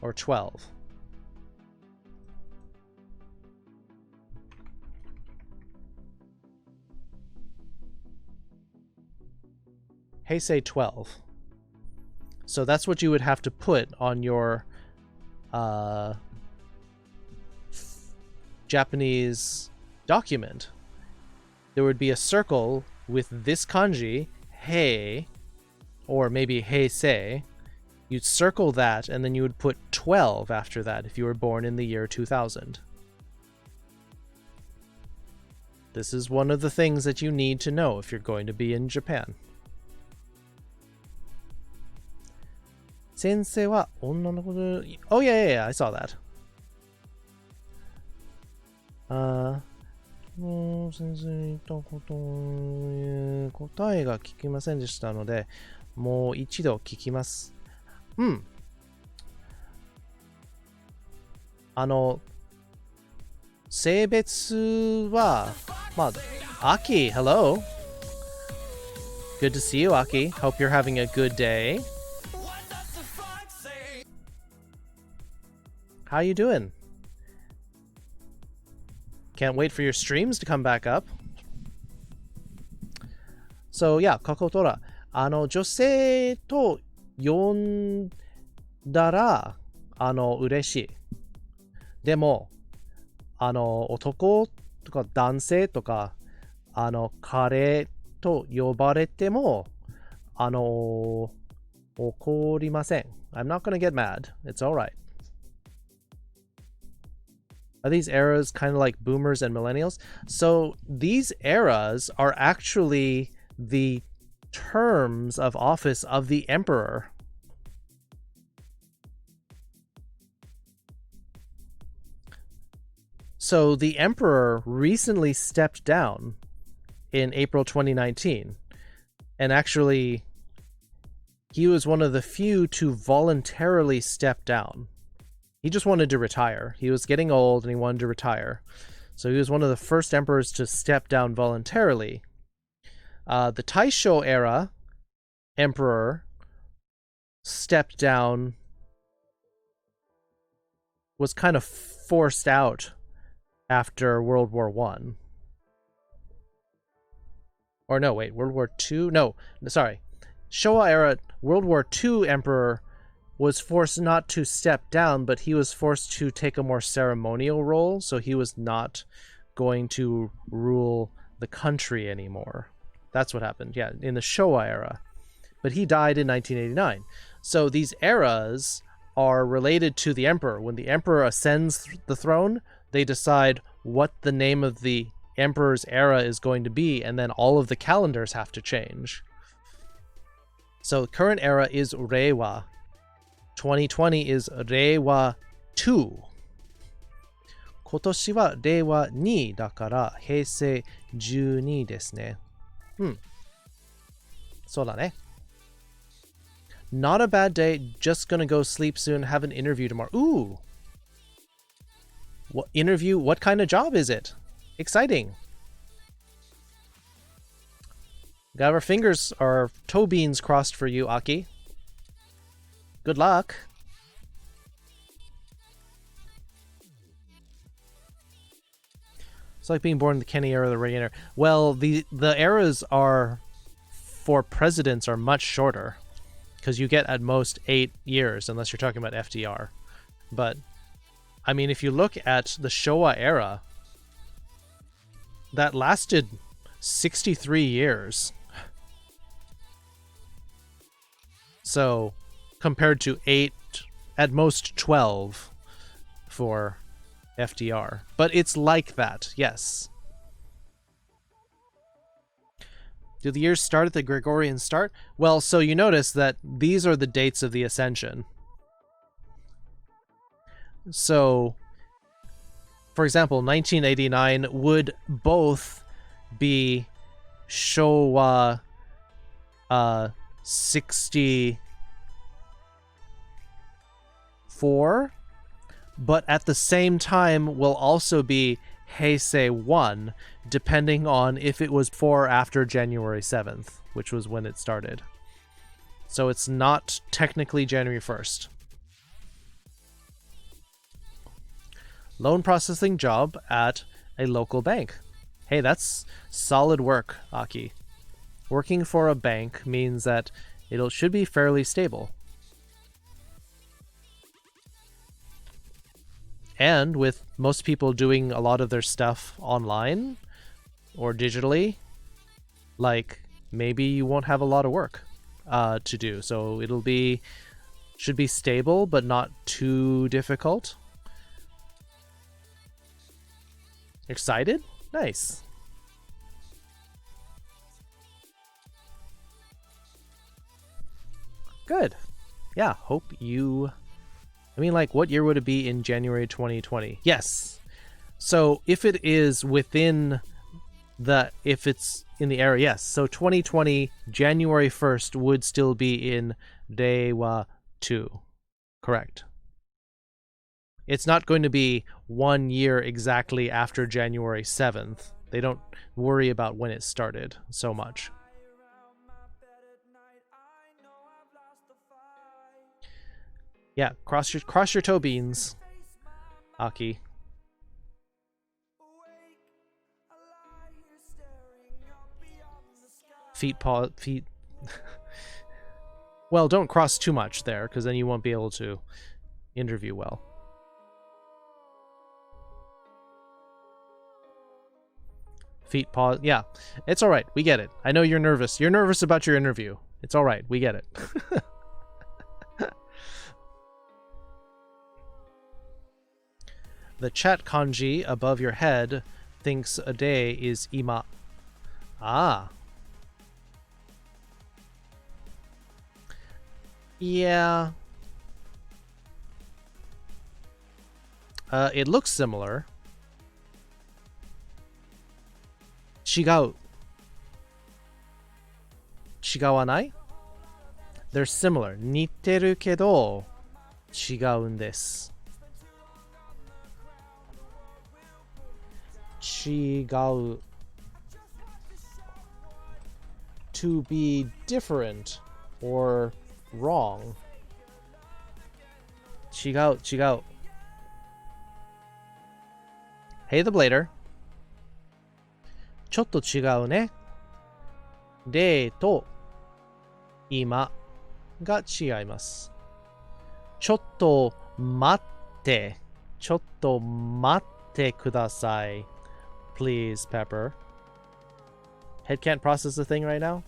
Speaker 1: Or 12. Heisei 12. So that's what you would have to put on your Japanese document. There would be a circle with this kanji, hei, or maybe Heisei, you'd circle that and then you would put 12 after that if you were born in the year 2000. This is one of the things that you need to know if you're going to be in Japan. Sensei wa onna no koto... Oh yeah, I saw that. もう先生に言ったこと答えが聞きませんでしたので、もう一度聞きます。うん。性別は、まあ、Aki, hello. Good to see you, Aki. Hope you're having a good day. How you doing? Can't wait for your streams to come back up. So yeah, カコトラ。女性と呼んだら、嬉しい。でも、男とか男性とか、彼と呼ばれても、怒りません。I'm not gonna get mad. It's alright. Are these eras kind of like boomers and millennials? So these eras are actually the terms of office of the emperor. So the emperor recently stepped down in April 2019. And actually, he was one of the few to voluntarily step down. He just wanted to retire. He was getting old and he wanted to retire. So he was one of the first emperors to step down voluntarily. The Taisho era emperor stepped down, was kind of forced out after World War I. Or no, wait, World War II? No, sorry. Showa era World War II emperor was forced not to step down, but he was forced to take a more ceremonial role, so he was not going to rule the country anymore. That's what happened, yeah, in the Showa era. But he died in 1989. So these eras are related to the emperor. When the emperor ascends the throne, they decide what the name of the emperor's era is going to be, and then all of the calendars have to change. So current era is Reiwa. 2020 is Reiwa 2. 今年は令和2だから平成12ですね。そうだね。Not a bad day, just gonna go sleep soon, have an interview tomorrow. Ooh! What interview? What kind of job is it? Exciting. Got our fingers, our toe beans crossed for you, Aki. Good luck. It's like being born in the Kenny era or the Reagan era. Well, the eras are for presidents are much shorter because you get at most 8 years unless you're talking about FDR. But I mean, if you look at the Showa era, that lasted 63 years. So compared to 8, at most 12 for FDR. But it's like that, yes. Do the years start at the Gregorian start? Well, so you notice that these are the dates of the Ascension. So, for example, 1989 would both be Showa 64, but at the same time will also be Heisei 1, depending on if it was before or after January 7th, which was when it started. So it's not technically January 1st. Loan processing job at a local bank. Hey, that's solid work, Aki. Working for a bank means that it should be fairly stable. And with most people doing a lot of their stuff online or digitally, like, maybe you won't have a lot of work. to do. So should be stable, but not too difficult. Excited? Nice. Good. Yeah, hope you... I mean, like, what year would it be in January 2020? Yes. So, if it is within if it's in the era, yes. So, 2020, January 1st would still be in Reiwa 2. Correct. It's not going to be 1 year exactly after January 7th. They don't worry about when it started so much. Yeah, cross your toe beans, Aki. Feet. Well, don't cross too much there, because then you won't be able to interview well. Feet, paws. Yeah, it's all right. We get it. I know you're nervous. You're nervous about your interview. It's all right. We get it. The chat kanji above your head thinks a day is ima. Ah. Yeah. It looks similar. 違う。違わない? They're similar. 似てるけど違うんです。違う to be different or wrong. 違う。Hey the Blader. ちょっと違うね。例と今が違います。ちょっと待って。ちょっと待ってください。Please, Pepper. Head can't process the thing right now?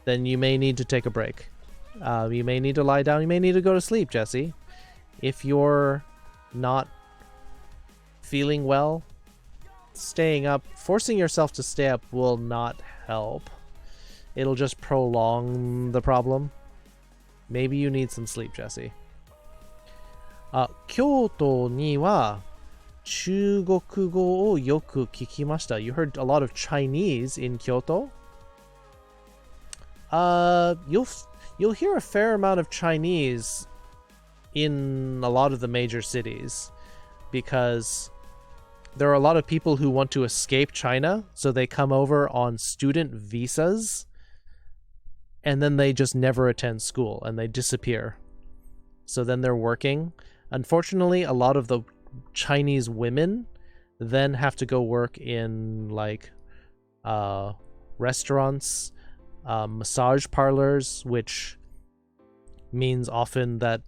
Speaker 1: Then you may need to take a break. You may need to lie down. You may need to go to sleep, Jesse. If you're not feeling well, staying up, forcing yourself to stay up will not help. It'll just prolong the problem. Maybe you need some sleep, Jesse. 京都には中国語をよく聞きました。You heard a lot of Chinese in Kyoto? You'll hear a fair amount of Chinese in a lot of the major cities because there are a lot of people who want to escape China, so they come over on student visas and then they just never attend school and they disappear. So then they're working. Unfortunately, a lot of the Chinese women then have to go work in like restaurants, massage parlors, which means often that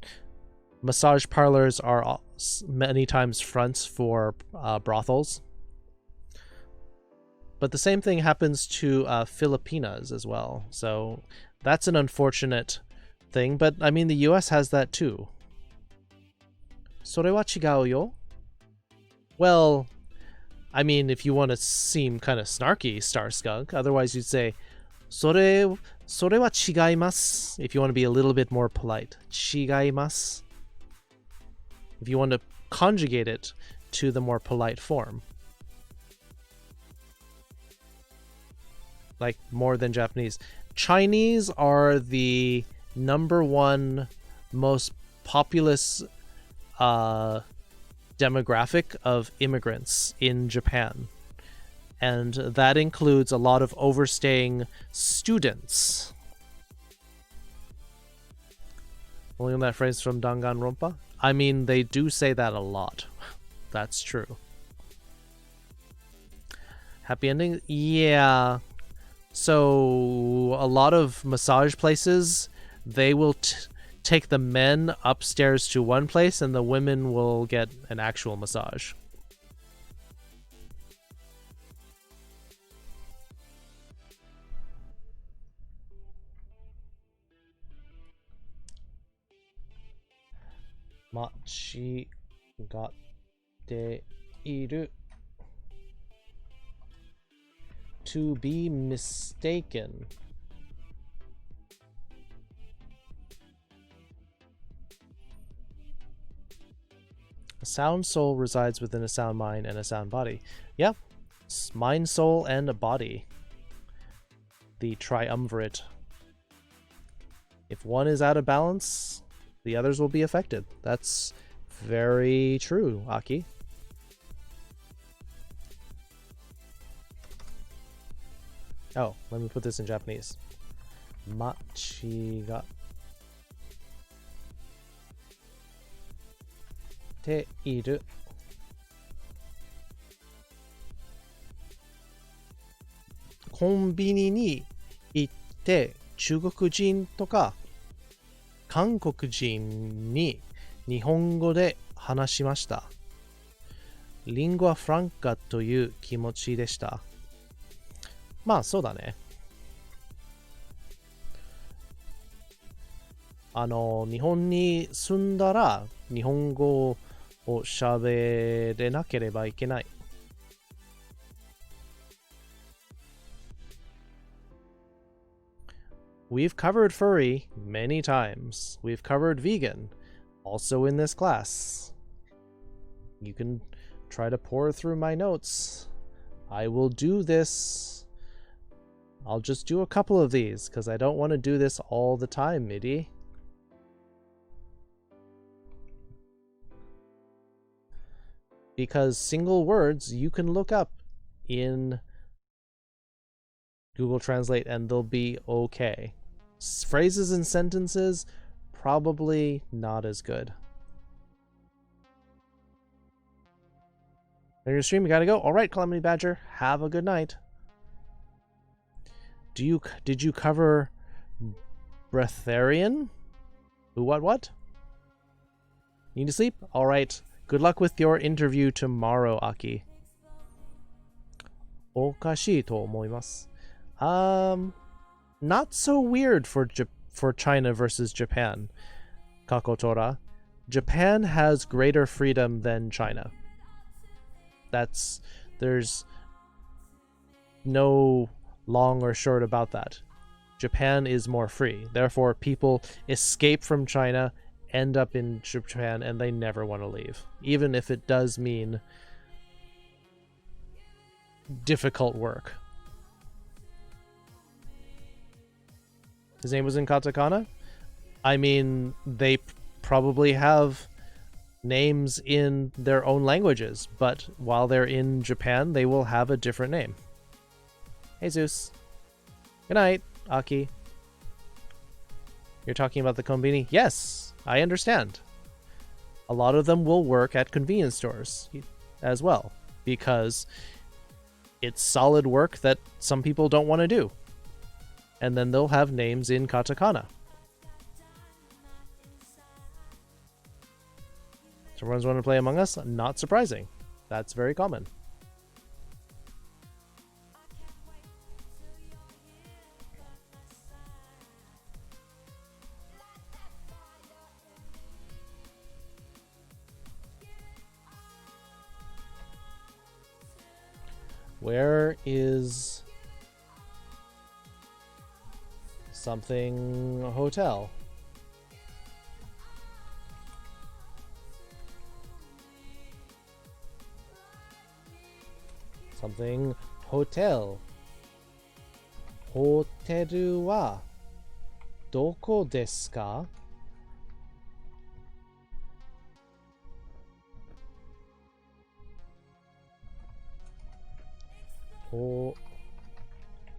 Speaker 1: massage parlors are many times fronts for brothels. But the same thing happens to Filipinas as well. So that's an unfortunate thing. But I mean, the US has that too. それは違うよ? Well, I mean, if you want to seem kind of snarky, Star Skunk, otherwise you'd say それは違います if you want to be a little bit more polite. 違います if you want to conjugate it to the more polite form. Like more than Japanese. Chinese are the #1 most populous demographic of immigrants in Japan. And that includes a lot of overstaying students. Only on that phrase from Danganronpa? I mean, they do say that a lot. That's true. Happy ending? Yeah. So, a lot of massage places, they will take the men upstairs to one place and the women will get an actual massage. 間違っている to be mistaken. A sound soul resides within a sound mind and a sound body. Yeah, mind, soul, and a body. The triumvirate. If one is out of balance, the others will be affected. That's very true, Aki. Oh, let me put this in Japanese. Machi ga te iru. Konbini ni itte 中国人とか韓国人に日本語で話しました。リンゴアフランカという気持ちでした。まあそうだね。日本に住んだら日本語を喋れなければいけない。We've covered furry many times. We've covered vegan, also in this class. You can try to pour through my notes. I will do this. I'll just do a couple of these, because I don't want to do this all the time, Midi. Because single words you can look up in Google Translate and they'll be okay. Phrases and sentences, probably not as good. On your stream, you gotta go. All right, Calamity Badger, have a good night. Did you cover breatharian? Who, what? Need to sleep? All right. Good luck with your interview tomorrow, Aki. おかしいと思います。Not so weird for China versus Japan. Kakotora. Japan has greater freedom than China. There's no long or short about that. Japan is more free. Therefore, people escape from China, end up in Japan, and they never want to leave. Even if it does mean difficult work. His name was in katakana? I mean, they probably have names in their own languages, but while they're in Japan, they will have a different name. Hey, Zeus. Good night, Aki. You're talking about the konbini? Yes, I understand. A lot of them will work at convenience stores as well, because it's solid work that some people don't want to do. And then they'll have names in katakana. Someone's want to play Among Us? Not surprising. That's very common. Where is something hotel? Something hotel. ホテルはどこですか?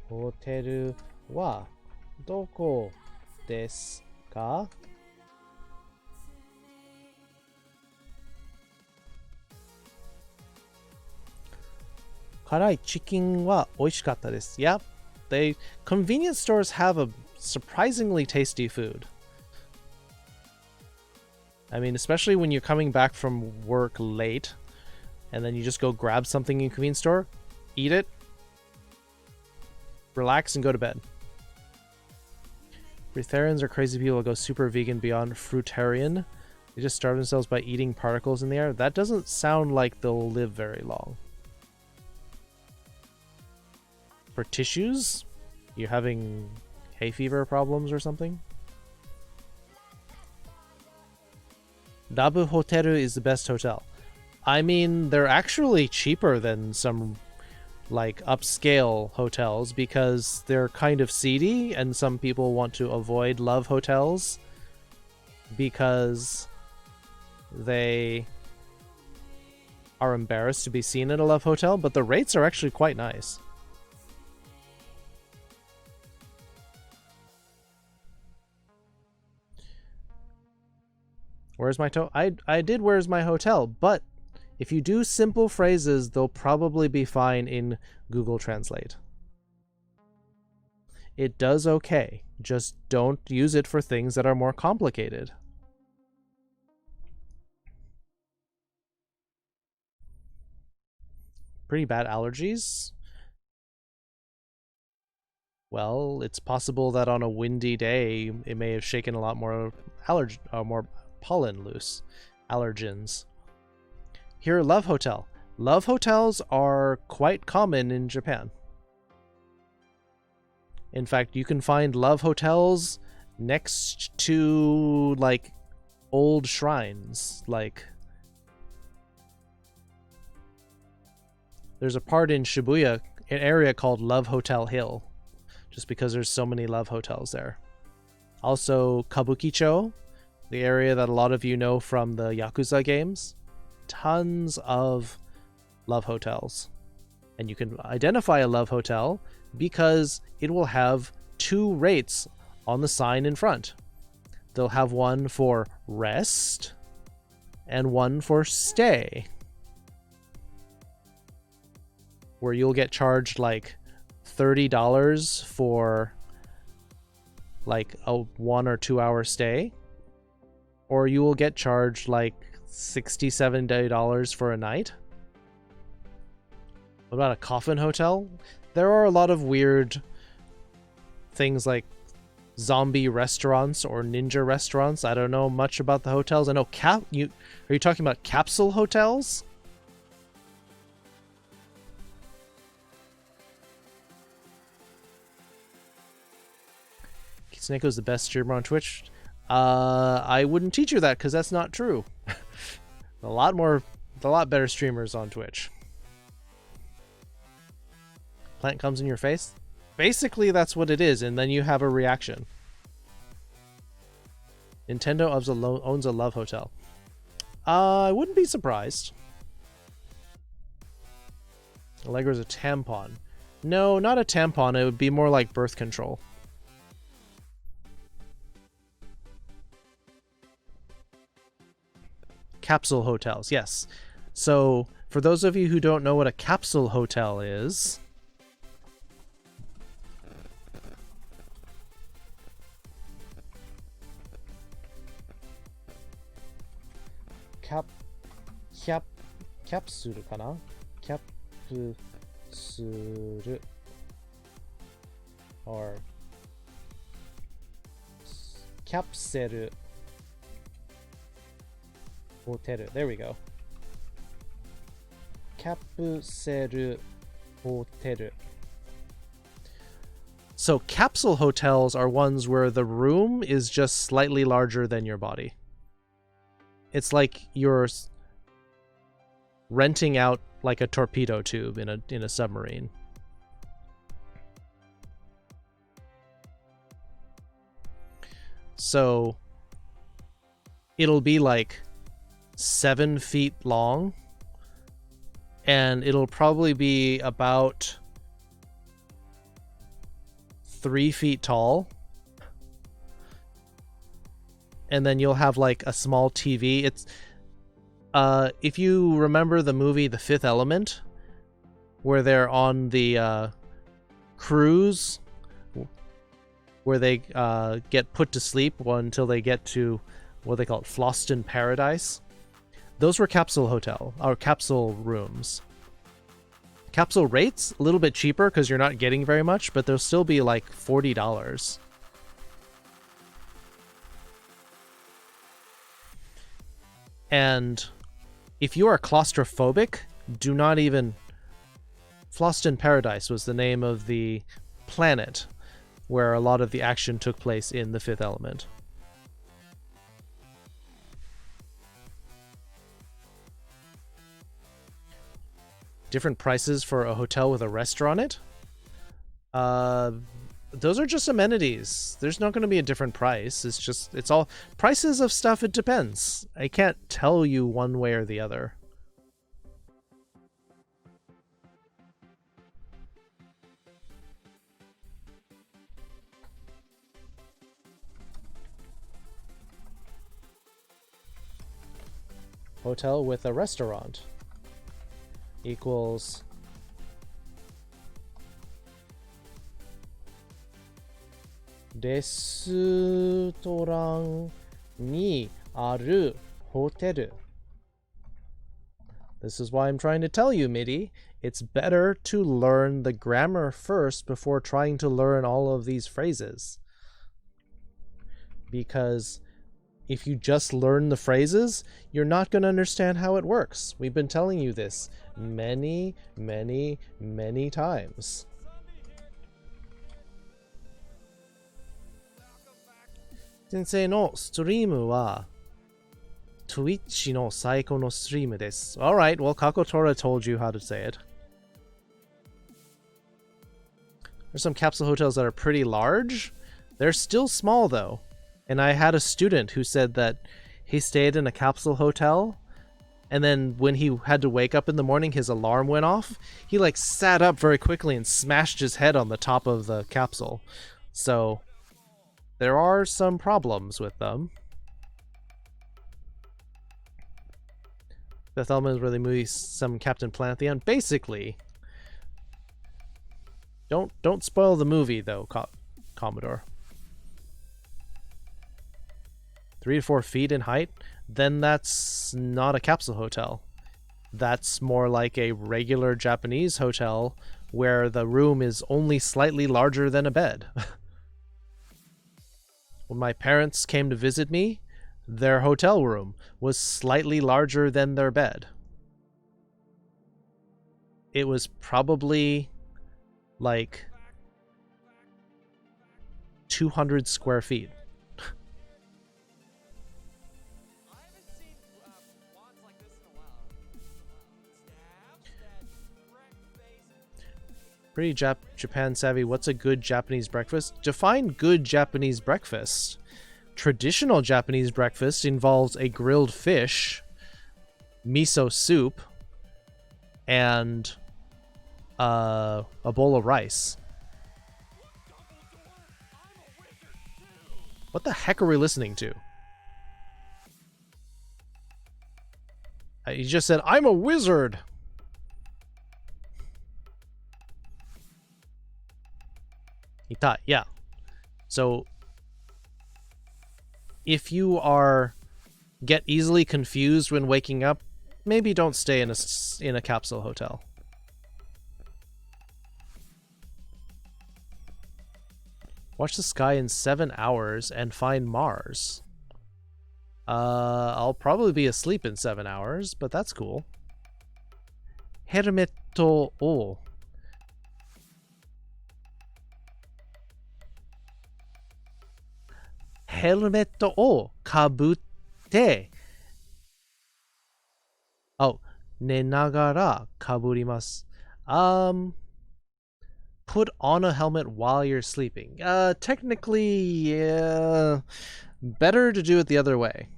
Speaker 1: Hotel はどこですか? 辛いチキンは美味しかったです。Yeah, convenience stores have a surprisingly tasty food. I mean, especially when you're coming back from work late, and then you just go grab something in a convenience store, eat it, relax, and go to bed. Breatharians are crazy people who go super vegan beyond fruitarian. They just starve themselves by eating particles in the air. That doesn't sound like they'll live very long. For tissues? You having hay fever problems or something? Dabu Hoteru is the best hotel. I mean, they're actually cheaper than some like upscale hotels because they're kind of seedy, and some people want to avoid love hotels because they are embarrassed to be seen at a love hotel, but the rates are actually quite nice. Where's my I did where's my hotel, but if you do simple phrases, they'll probably be fine in Google Translate. It does okay. Just don't use it for things that are more complicated. Pretty bad allergies? Well, it's possible that on a windy day, it may have shaken a lot more more pollen loose. Allergens. Here, love hotel. Love hotels are quite common in Japan. In fact, you can find love hotels next to, like, old shrines. Like, there's a part in Shibuya, an area called Love Hotel Hill, just because there's so many love hotels there. Also, Kabukicho, the area that a lot of you know from the Yakuza games. Tons of love hotels. And you can identify a love hotel because it will have 2 rates on the sign in front. They'll have one for rest and one for stay, where you'll get charged like $30 for like a 1 or 2 hour stay, or you will get charged like $60-70 for a night. What about a coffin hotel? There are a lot of weird things like zombie restaurants or ninja restaurants. I don't know much about the hotels. I know are you talking about capsule hotels? Kitsuneko's the best streamer on Twitch. I wouldn't teach you that because that's not true. a lot better streamers on Twitch. Plant comes in your face. Basically, that's what it is, and then you have a reaction. Nintendo owns a love hotel. I wouldn't be surprised. Allegra's a tampon. No, not a tampon. It would be more like birth control. Capsule hotels, yes. So, for those of you who don't know what a capsule hotel is, capsule かな? キャプスル or キャプセル hotel. There we go. キャプセル hotel. So capsule hotels are ones where the room is just slightly larger than your body. It's like you're renting out like a torpedo tube in a submarine. So it'll be like 7 feet long, and it'll probably be about 3 feet tall. And then you'll have like a small TV. It's if you remember the movie The Fifth Element, where they're on the cruise, where they get put to sleep until they get to what they call it, Floston Paradise. Those were capsule hotel or capsule rooms. Capsule rates a little bit cheaper because you're not getting very much, but they'll still be like $40. And if you are claustrophobic, do not even... Floston Paradise was the name of the planet where a lot of the action took place in The Fifth Element. Different prices for a hotel with a restaurant in it? Those are just amenities. There's not going to be a different price. It's all prices of stuff. It depends. I can't tell you one way or the other. Hotel with a restaurant equals Restaurant ni aru hotel. This is why I'm trying to tell you, MIDI. It's better to learn the grammar first before trying to learn all of these phrases. Because if you just learn the phrases, you're not going to understand how it works. We've been telling you this many, many, many times. Sensei no stream wa Twitch no saiko no stream desu. Alright, well, Kakotora told you how to say it. There's some capsule hotels that are pretty large. They're still small, though. And I had a student who said that he stayed in a capsule hotel, and then when he had to wake up in the morning, his alarm went off. He, like, sat up very quickly and smashed his head on the top of the capsule. So there are some problems with them. Fifth Element is where they move some Captain Planet at the end. Basically, don't spoil the movie though, Commodore. 3 to 4 feet in height, then that's not a capsule hotel. That's more like a regular Japanese hotel where the room is only slightly larger than a bed. When my parents came to visit me, their hotel room was slightly larger than their bed. It was probably like 200 square feet. Pretty Japan savvy. What's a good Japanese breakfast? Define good Japanese breakfast. Traditional Japanese breakfast involves a grilled fish, miso soup, and a bowl of rice. What the heck are we listening to? He just said, "I'm a wizard." Ita, yeah. So if you get easily confused when waking up, maybe don't stay in a capsule hotel. Watch the sky in 7 hours and find Mars. I'll probably be asleep in 7 hours, but that's cool. Helmetto o. Helmetto o kabutte. Oh, nenagara kaburimasu. Put on a helmet while you're sleeping. Technically, yeah. Better to do it the other way.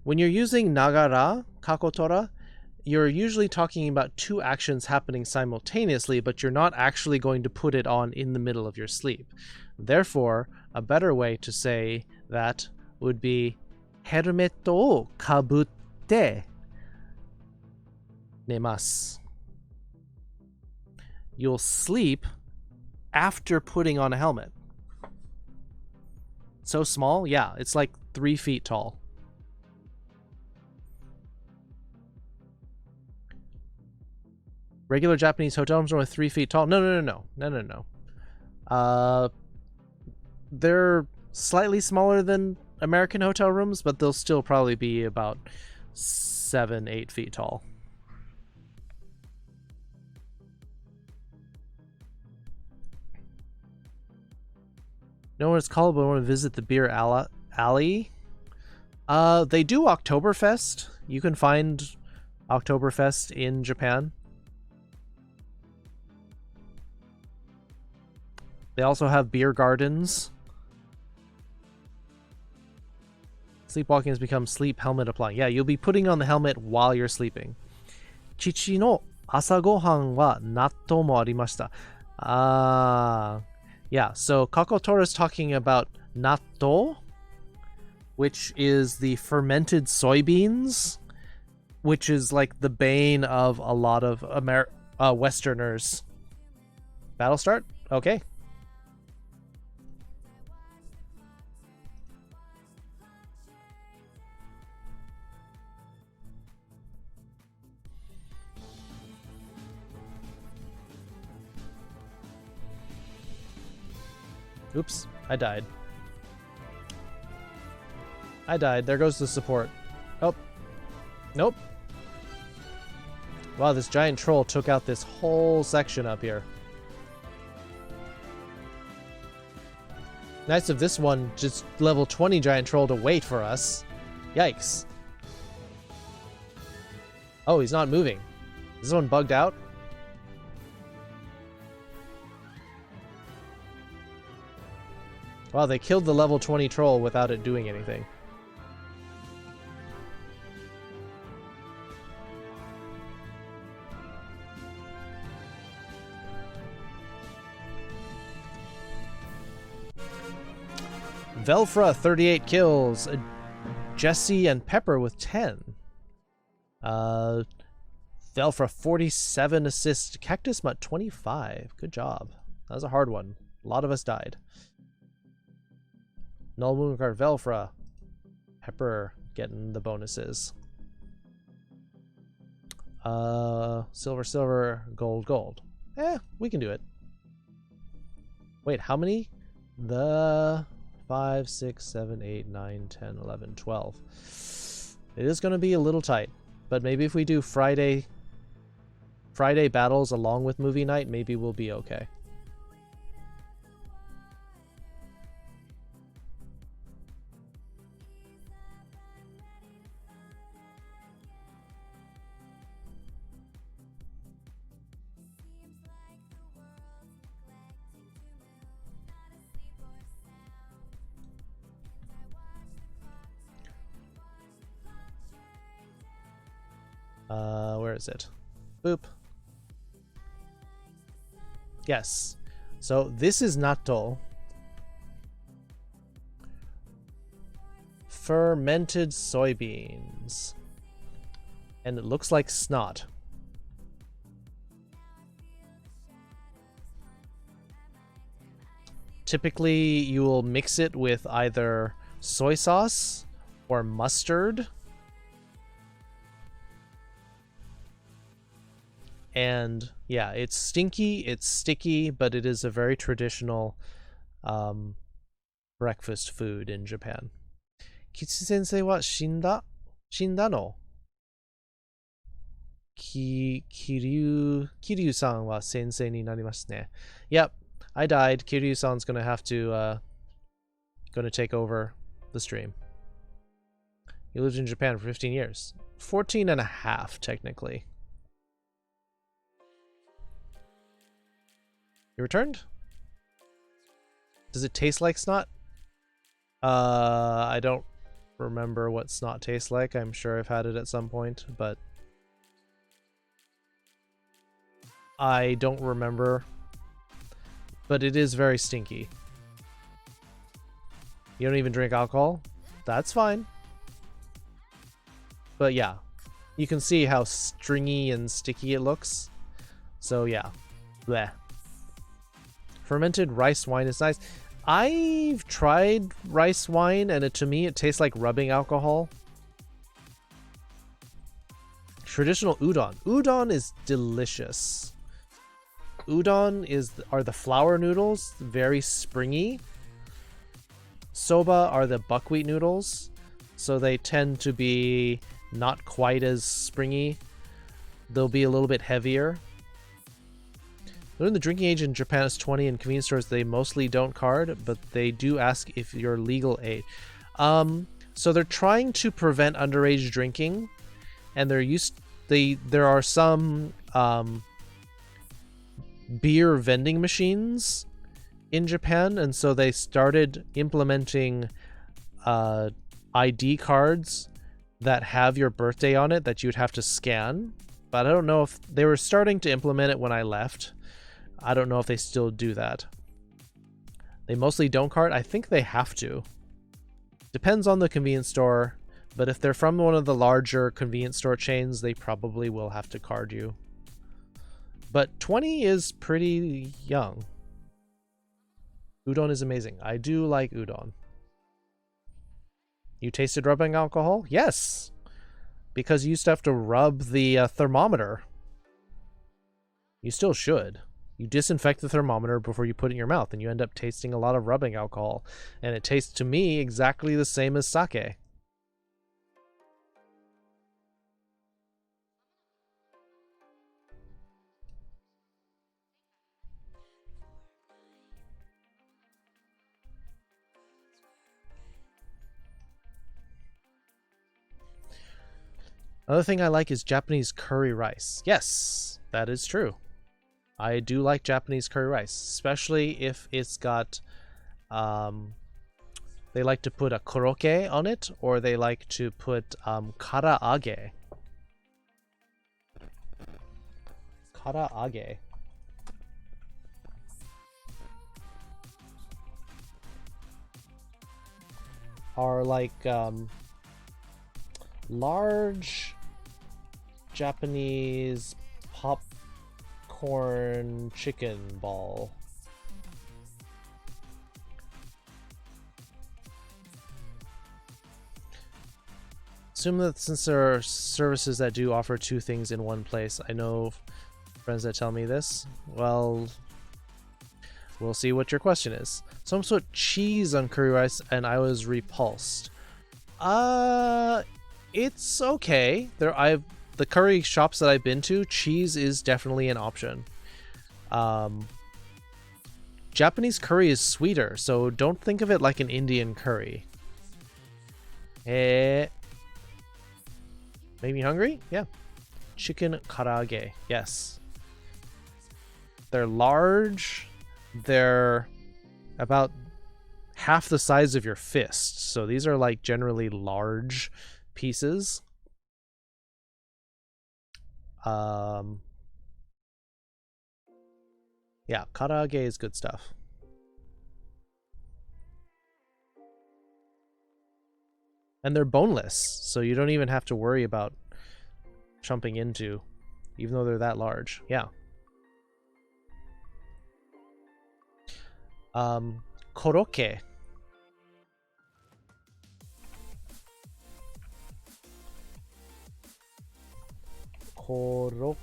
Speaker 1: When you're using nagara, kakotora, you're usually talking about two actions happening simultaneously, but you're not actually going to put it on in the middle of your sleep. Therefore, a better way to say that would be helmetto o kabutte nemasu. You'll sleep after putting on a helmet. So small? Yeah, it's like 3 feet tall. Regular Japanese hotel rooms are only 3 feet tall. No. They're slightly smaller than American hotel rooms, but they'll still probably be about 7-8 feet tall. Know what it's called, but I want to visit the beer alley. They do Oktoberfest. You can find Oktoberfest in Japan. They also have beer gardens. Sleepwalking has become sleep helmet applying. Yeah, you'll be putting on the helmet while you're sleeping. Chichi no asagohan wa natto mo arimashita. Yeah, so Kakotora is talking about natto, which is the fermented soybeans, which is like the bane of a lot of Westerners. Battle start? Okay. Oops, I died. There goes the support. Oh. Nope. Wow, this giant troll took out this whole section up here. Nice of this one, just level 20 giant troll to wait for us. Yikes. Oh, he's not moving. Is this one bugged out? Wow, they killed the level 20 troll without it doing anything. Velfra, 38 kills. Jesse and Pepper with 10. Velfra, 47 assists. Cactus Mutt, 25. Good job. That was a hard one. A lot of us died. Null Moon card, Velfra. Pepper getting the bonuses. Silver, silver, gold, gold. We can do it. Wait, how many? The 5, 6, 7, 8, 9, 10, 11, 12. It is going to be a little tight, but maybe if we do Friday battles along with movie night, maybe we'll be okay. Where is it? Boop. Yes. So this is natto. Fermented soybeans. And it looks like snot. Typically, you will mix it with either soy sauce or mustard. And yeah, it's stinky, it's sticky, but it is a very traditional breakfast food in Japan. Kichi-sensei wa shinda no? Kiryu-san wa sensei ni narimasu ne. Yep, I died. Kiryu-san's gonna have to gonna take over the stream. You lived in Japan for 15 years. 14 and a half, technically. You returned? Does it taste like snot? I don't remember what snot tastes like. I'm sure I've had it at some point, but I don't remember. But it is very stinky. You don't even drink alcohol? That's fine. But yeah, you can see how stringy and sticky it looks. So yeah, bleh. Fermented rice wine is nice. I've tried rice wine, and to me it tastes like rubbing alcohol. Traditional udon. Udon is delicious. Udon are the flour noodles, very springy. Soba are the buckwheat noodles, so they tend to be not quite as springy. They'll be a little bit heavier. The drinking age in Japan is 20. In convenience stores, they mostly don't card, but they do ask if you're legal age. So they're trying to prevent underage drinking, and there are some beer vending machines in Japan, and so they started implementing ID cards that have your birthday on it that you'd have to scan. But I don't know if they were starting to implement it when I left. I don't know if they still do that. They mostly don't card. I think they have to. Depends on the convenience store, but if they're from one of the larger convenience store chains, they probably will have to card you. But 20 is pretty young. Udon is amazing. I do like udon. You tasted rubbing alcohol? Yes! Because you used to have to rub the thermometer. You still should. You disinfect the thermometer before you put it in your mouth, and you end up tasting a lot of rubbing alcohol. And it tastes, to me, exactly the same as sake. Another thing I like is Japanese curry rice. Yes, that is true. I do like Japanese curry rice, especially if it's got, they like to put a koroke on it, or they like to put karaage. Karaage. Are like large Japanese popcorn chicken ball. Assume that since there are services that do offer two things in one place, I know friends that tell me this. Well, we'll see what your question is. Someone put cheese on curry rice and I was repulsed. It's okay. The curry shops that I've been to, cheese is definitely an option. Japanese curry is sweeter, so don't think of it like an Indian curry. Made me hungry? Yeah. Chicken karaage. Yes. They're large. They're about half the size of your fist. So these are like generally large pieces. Yeah, karaage is good stuff. And they're boneless, so you don't even have to worry about jumping into, even though they're that large. Yeah. Koroke. Koroke.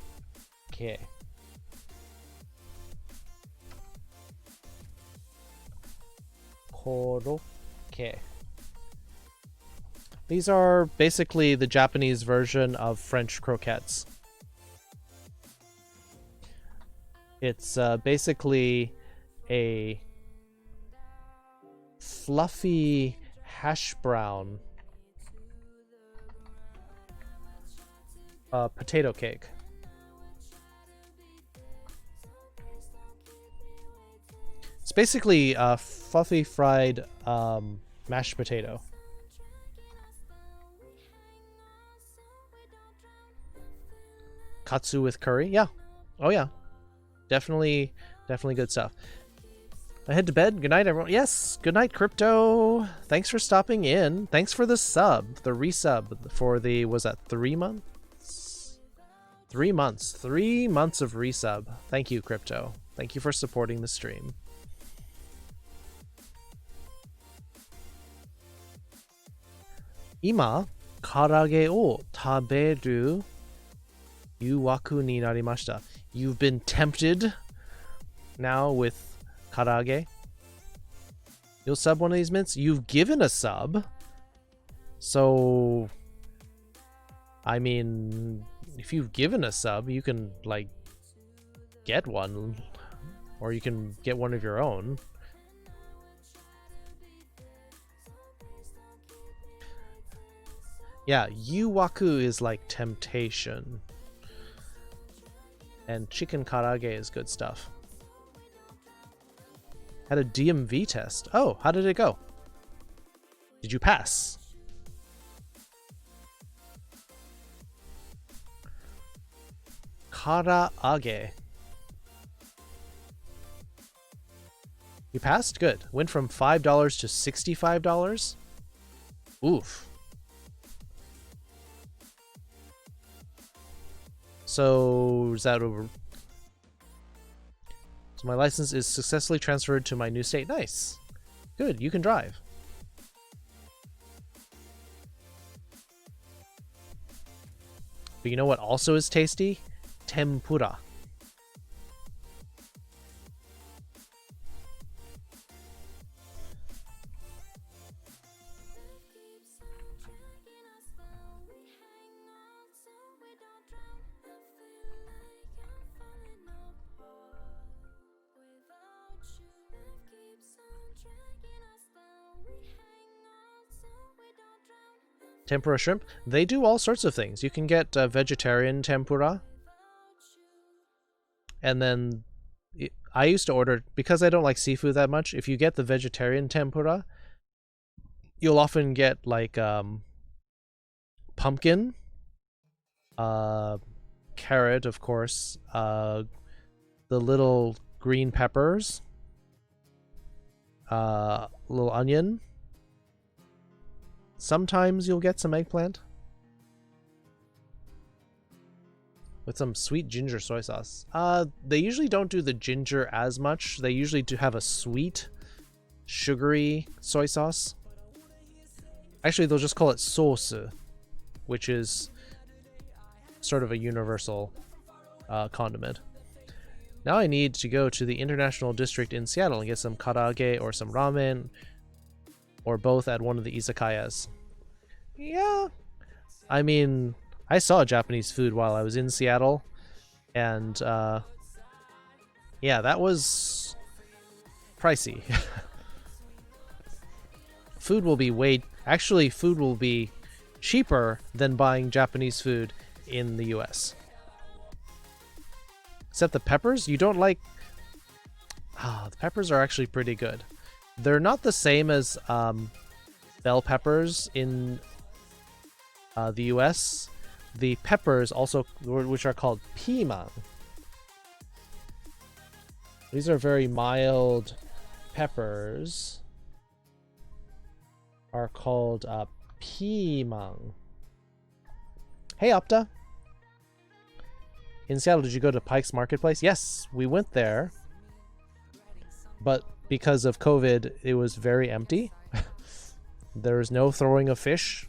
Speaker 1: Koroke. These are basically the Japanese version of French croquettes. It's basically a fluffy hash brown potato cake. It's basically a fluffy fried mashed potato. Katsu with curry, yeah. Oh yeah, definitely good stuff. I head to bed. Good night, everyone. Yes, good night, Crypto. Thanks for stopping in. Thanks for the sub, the resub for the, was that 3 months? 3 months. 3 months of resub. Thank you, Crypto. Thank you for supporting the stream. Ima, karage o taberu yuwaku ni narimashita. You've been tempted now with karage. You'll sub one of these mints? You've given a sub. So, I mean, if you've given a sub, you can, like, get one. Or you can get one of your own. Yeah, Yuwaku is like temptation. And chicken karage is good stuff. Had a DMV test. Oh, how did it go? Did you pass? Karaage. You passed? Good. Went from $5 to $65? Oof. So, is that over? So my license is successfully transferred to my new state. Nice. Good, you can drive. But you know what also is tasty? Tempura. Tempura shrimp. They do all sorts of things. You can get vegetarian tempura. And then I used to order, because I don't like seafood that much, if you get the vegetarian tempura, you'll often get like pumpkin, carrot, of course, the little green peppers, little onion. Sometimes you'll get some eggplant with some sweet ginger soy sauce. They usually don't do the ginger as much. They usually do have a sweet, sugary soy sauce. Actually, they'll just call it sauce, which is sort of a universal condiment. Now I need to go to the International District in Seattle and get some karaage or some ramen, or both at one of the izakayas. Yeah. I mean, I saw Japanese food while I was in Seattle, and yeah, that was pricey. Food will be actually, food will be cheaper than buying Japanese food in the US. Except the peppers, you don't like... the peppers are actually pretty good. They're not the same as bell peppers in the US. The peppers also, which are called piman. These are very mild peppers. Are called piman. Hey, Opta. In Seattle, did you go to Pike's Marketplace? Yes, we went there. But because of COVID, it was very empty. There was no throwing of fish.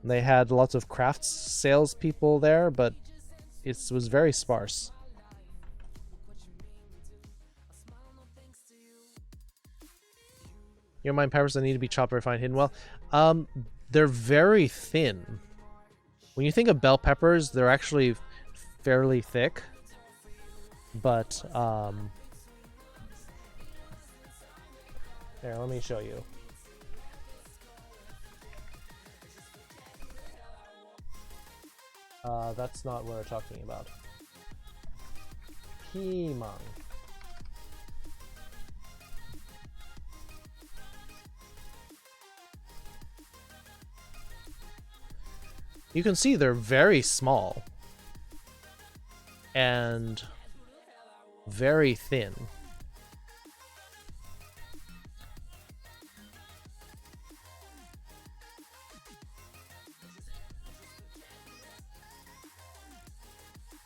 Speaker 1: They had lots of crafts salespeople there, but it was very sparse. You don't mind peppers that need to be chopped, refined, hidden well? They're very thin. When you think of bell peppers, they're actually fairly thick. But, here, let me show you. That's not what we're talking about. Piman. You can see they're very small and very thin.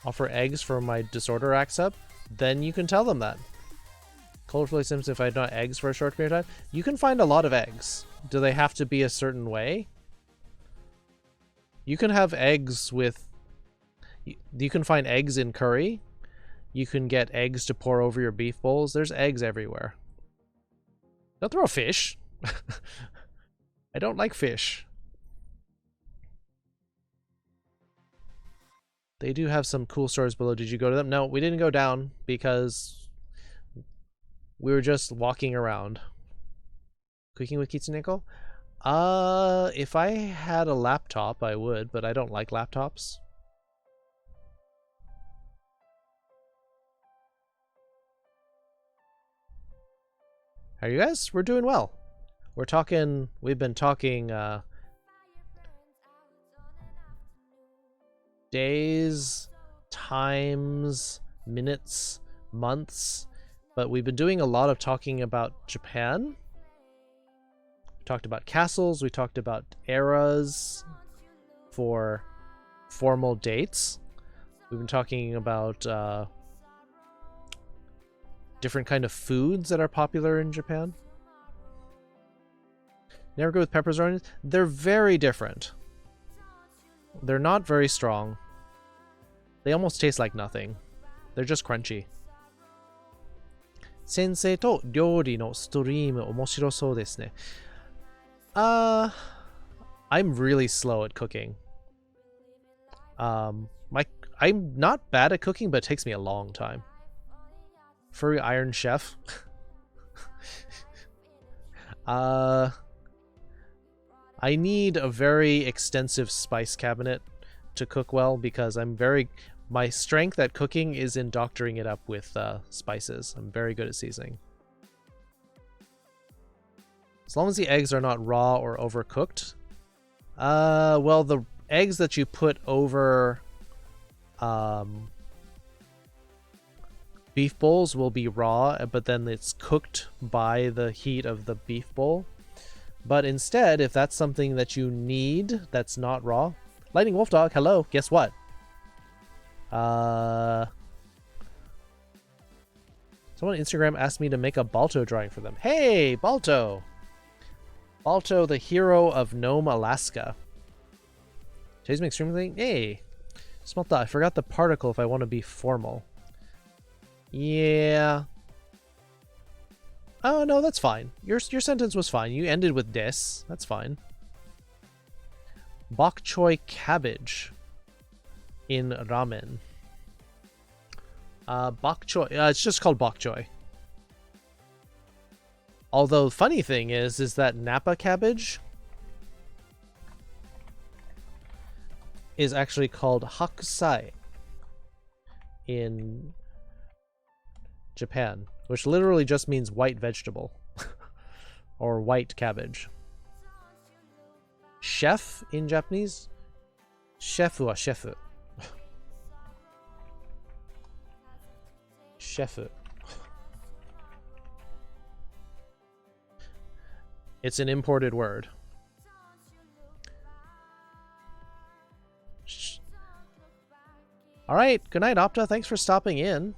Speaker 1: Offer eggs for my disorder acts up? Then you can tell them that. Colorfully Sims, if I had not eggs for a short period of time. You can find a lot of eggs. Do they have to be a certain way? You can have eggs with... You can find eggs in curry. You can get eggs to pour over your beef bowls. There's eggs everywhere. Don't throw a fish. I don't like fish. They do have some cool stores below. Did you go to them? No, we didn't go down because we were just walking around. Cooking with Kitsuneko? If I had a laptop, I would, but I don't like laptops. How are you guys? We're doing well. We've been talking, days, times, minutes, months, but we've been doing a lot of talking about Japan. We talked about castles, we talked about eras for formal dates. We've been talking about different kind of foods that are popular in Japan. Never go with peppers or onions. They're very different. They're not very strong. They almost taste like nothing. They're just crunchy. Sensei to ryori no stream omoshirosou desu ne. I'm really slow at cooking. I'm not bad at cooking, but it takes me a long time. Furry Iron Chef. I need a very extensive spice cabinet to cook well because my strength at cooking is in doctoring it up with spices. I'm very good at seasoning. As long as the eggs are not raw or overcooked. Well, the eggs that you put over beef bowls will be raw, but then it's cooked by the heat of the beef bowl. But instead, if that's something that you need that's not raw... Lightning Wolf Dog, hello, guess what? Someone on Instagram asked me to make a Balto drawing for them. Hey, Balto! Balto, the hero of Nome, Alaska. Today's my extreme thing? Hey! Smelta, I forgot the particle if I want to be formal. Yeah. Oh, no, that's fine. Your sentence was fine. You ended with des. That's fine. Bok choy cabbage in ramen. Bok choy. It's just called bok choy. Although, funny thing is that Napa cabbage is actually called hakusai in Japan, which literally just means white vegetable or white cabbage. Chef in Japanese? Shefu wa shefu. Shefu. It's an imported word. Alright, good night, Opta. Thanks for stopping in.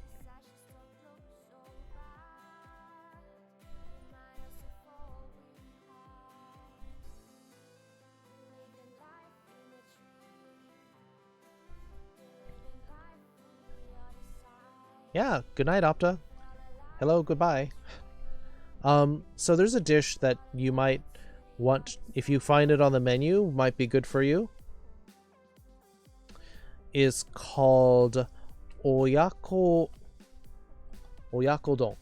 Speaker 1: Yeah, good night, Opta. Hello, goodbye. So there's a dish that you might want, if you find it on the menu, might be good for you. Is called oyako don.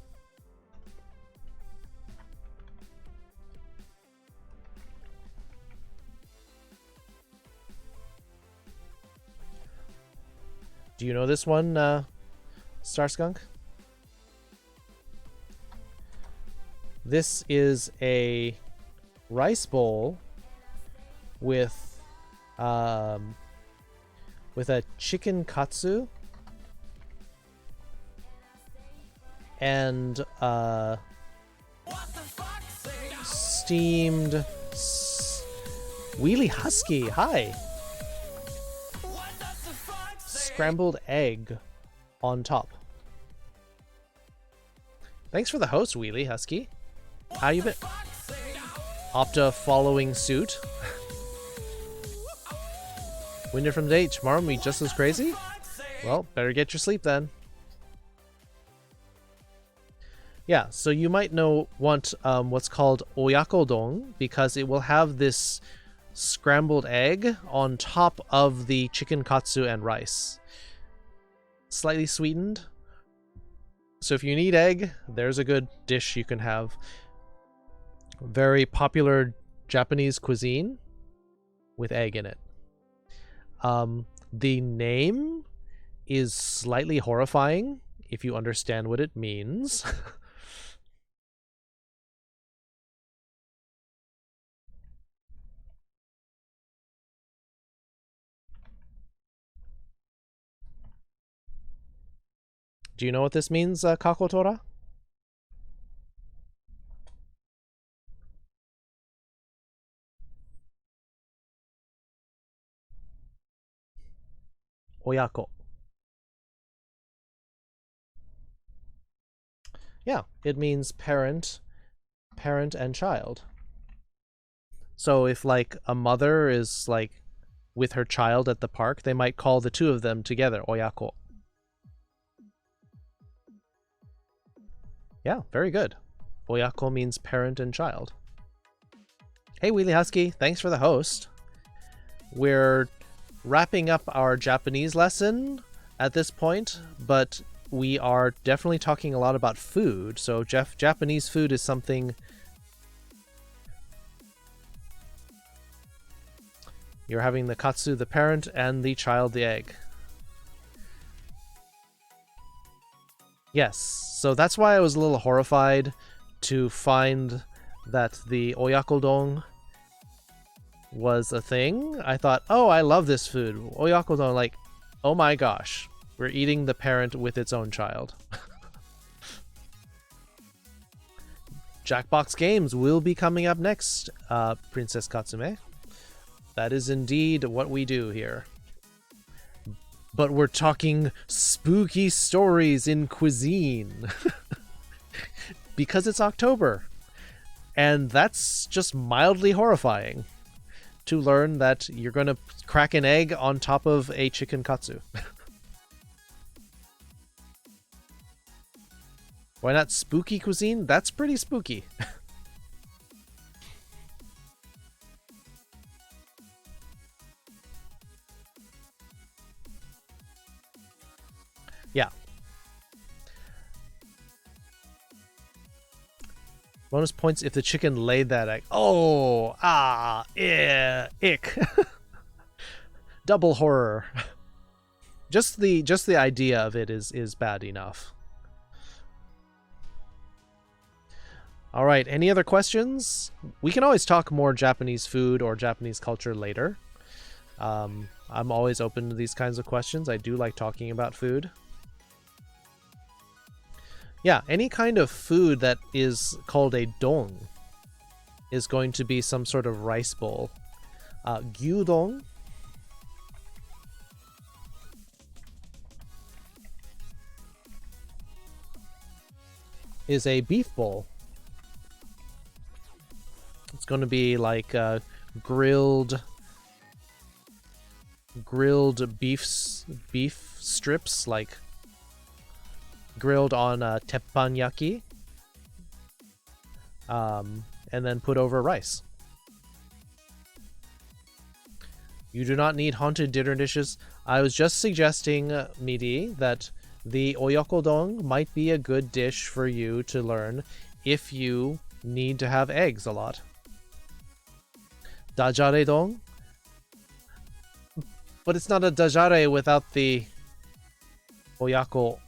Speaker 1: Do you know this one, Starskunk? This is a rice bowl with a chicken katsu and steamed Wheelie Husky. Hi. Scrambled egg on top. Thanks for the host, Wheelie Husky. How you been? Opta following suit. Winter from the date. Tomorrow will be just as crazy? Well, better get your sleep then. Yeah, so you might want what's called oyakodon because it will have this scrambled egg on top of the chicken katsu and rice. Slightly sweetened. So if you need egg, there's a good dish you can have. Very popular Japanese cuisine with egg in it. The name is slightly horrifying if you understand what it means. Do you know what this means, Kakotora? Oyako. Yeah, it means parent and child. So if like a mother is like with her child at the park, they might call the two of them together oyako. Yeah, very good. Oyako means parent and child. Hey Wheelie Husky, thanks for the host. We're wrapping up our Japanese lesson at this point, but we are definitely talking a lot about food. So Japanese food is something you're having the katsu, the parent, and the child, the egg. Yes, so that's why I was a little horrified to find that the oyakodon was a thing. I thought, oh, I love this food. Oyakodon, like, oh my gosh, we're eating the parent with its own child. Jackbox Games will be coming up next, Princess Katsume. That is indeed what we do here. But we're talking spooky stories in cuisine. Because it's October. And that's just mildly horrifying. To learn that you're going to crack an egg on top of a chicken katsu. Why not spooky cuisine? That's pretty spooky. Yeah. Bonus points if the chicken laid that egg. Oh, ick. Double horror. Just the idea of it is bad enough. All right, any other questions? We can always talk more Japanese food or Japanese culture later. I'm always open to these kinds of questions. I do like talking about food. Yeah, any kind of food that is called a don is going to be some sort of rice bowl. Gyudon is a beef bowl. It's going to be like grilled beef strips, like grilled on teppanyaki, and then put over rice. You do not need haunted dinner dishes. I was just suggesting, Midi, that the oyakodon might be a good dish for you to learn if you need to have eggs a lot. Dajare don? But it's not a dajare without the oyako.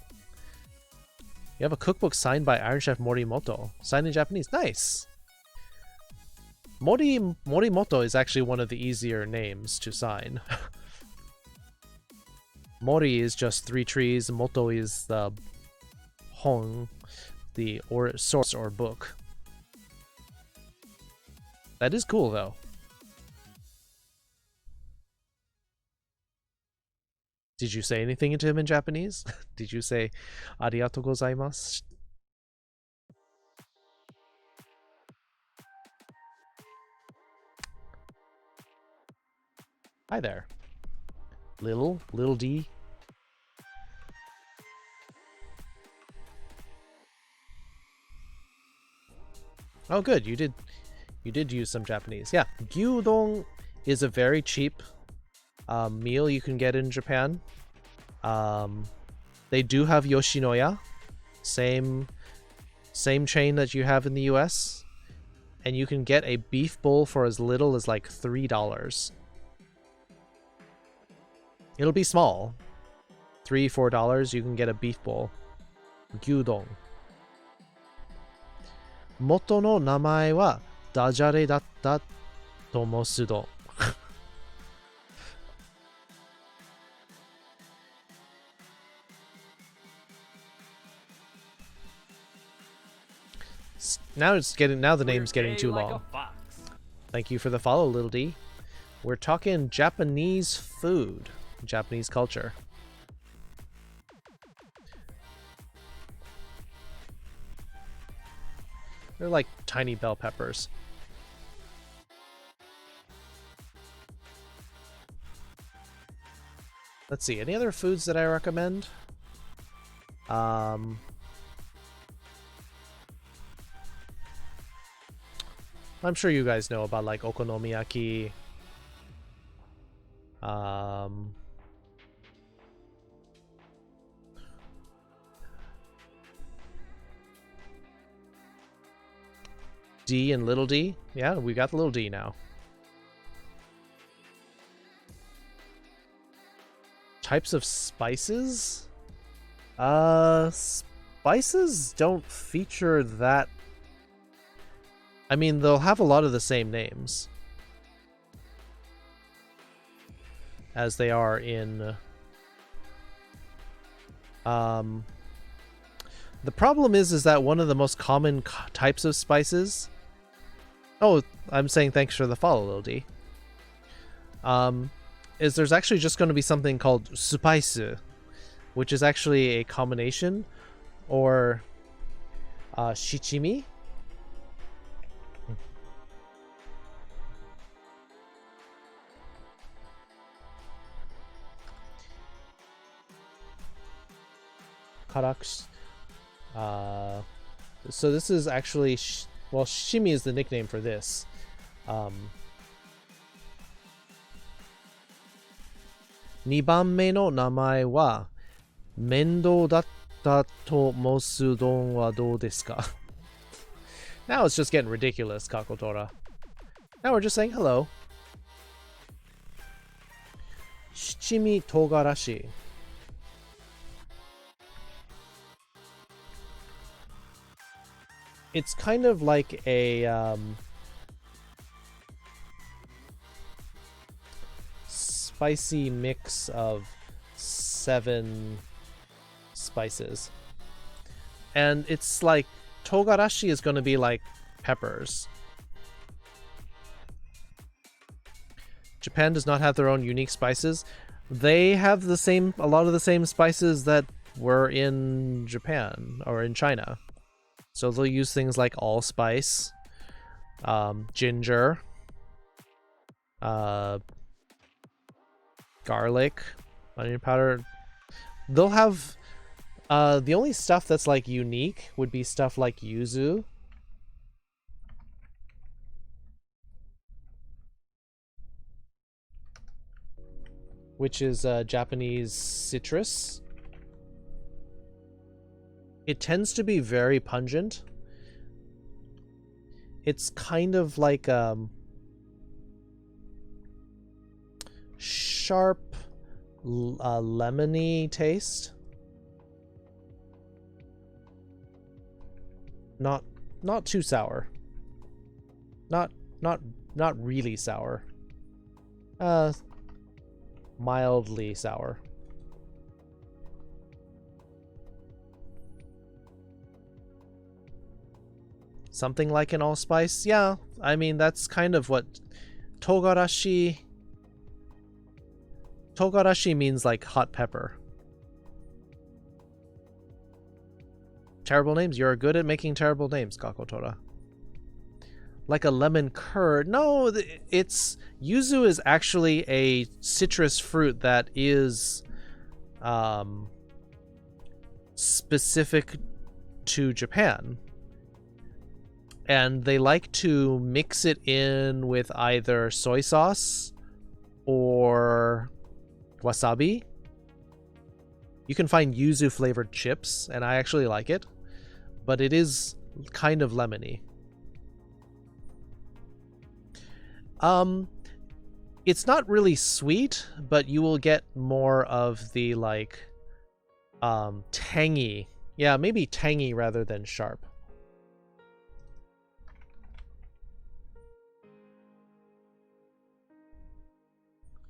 Speaker 1: You have a cookbook signed by Iron Chef Morimoto. Signed in Japanese. Nice! Morimoto is actually one of the easier names to sign. Mori is just 3 trees. Moto is the hon, the source or book. That is cool, though. Did you say anything to him in Japanese? Did you say arigatou gozaimasu? Hi there. Little D. Oh, good. You did use some Japanese. Yeah, gyudon is a very cheap meal you can get in Japan. They do have Yoshinoya, same chain that you have in the US, and you can get a beef bowl for as little as like $3. It'll be small. $3-4 you can get a beef bowl. Gyudon. Moto no namae wa dajare datta tomosudo. Now the name's getting too long. Thank you for the follow, Little D. We're talking Japanese food, Japanese culture. They're like tiny bell peppers. Let's see, any other foods that I recommend? I'm sure you guys know about like okonomiyaki. D and Little D. Yeah, we got the Little D now. Types of spices? Spices don't feature that. I mean, they'll have a lot of the same names as they are in the problem is that one of the most common types of spices. Oh, I'm saying thanks for the follow, Lil D. Is there's actually just going to be something called spice, which is actually a combination, or shichimi. Karaks. So this is actually, well, shimi is the nickname for this. 2番目の名前は面倒だったと申す丼はどうですか? Now it's just getting ridiculous, Kakotora. Now we're just saying hello. 七味唐辛子. It's kind of like a spicy mix of 7 spices. And it's like togarashi is going to be like peppers. Japan does not have their own unique spices. They have a lot of the same spices that were in Japan or in China. So they'll use things like allspice, ginger, garlic, onion powder. They'll have the only stuff that's like unique would be stuff like yuzu, which is Japanese citrus. It tends to be very pungent. It's kind of like sharp, lemony taste. Not too sour. Not really sour. Mildly sour. Something like an allspice? Yeah, I mean, that's kind of what togarashi... Togarashi means like hot pepper. Terrible names? You're good at making terrible names, Kakotora. Like a lemon curd? No, it's... Yuzu is actually a citrus fruit that is specific to Japan. and they like to mix it in with either soy sauce or wasabi. You can find yuzu flavored chips, and I actually like it, but it is kind of lemony. It's not really sweet, but you will get more of the like tangy. Yeah, maybe tangy rather than sharp.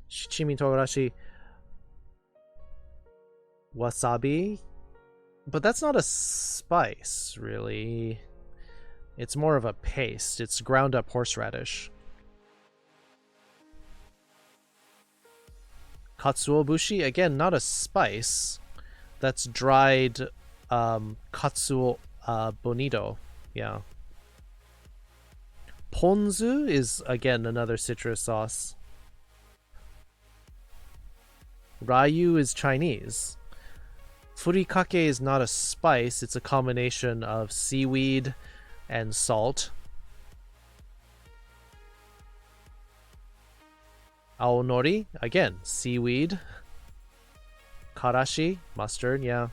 Speaker 1: Shichimi togarashi. Wasabi? But that's not a spice, really. It's more of a paste. It's ground up horseradish. Katsuobushi, again, not a spice. That's dried katsuo bonito. Yeah. Ponzu is, again, another citrus sauce. Ryu is Chinese. Furikake is not a spice. It's a combination of seaweed and salt. Aonori, again, seaweed. Karashi, mustard, yeah.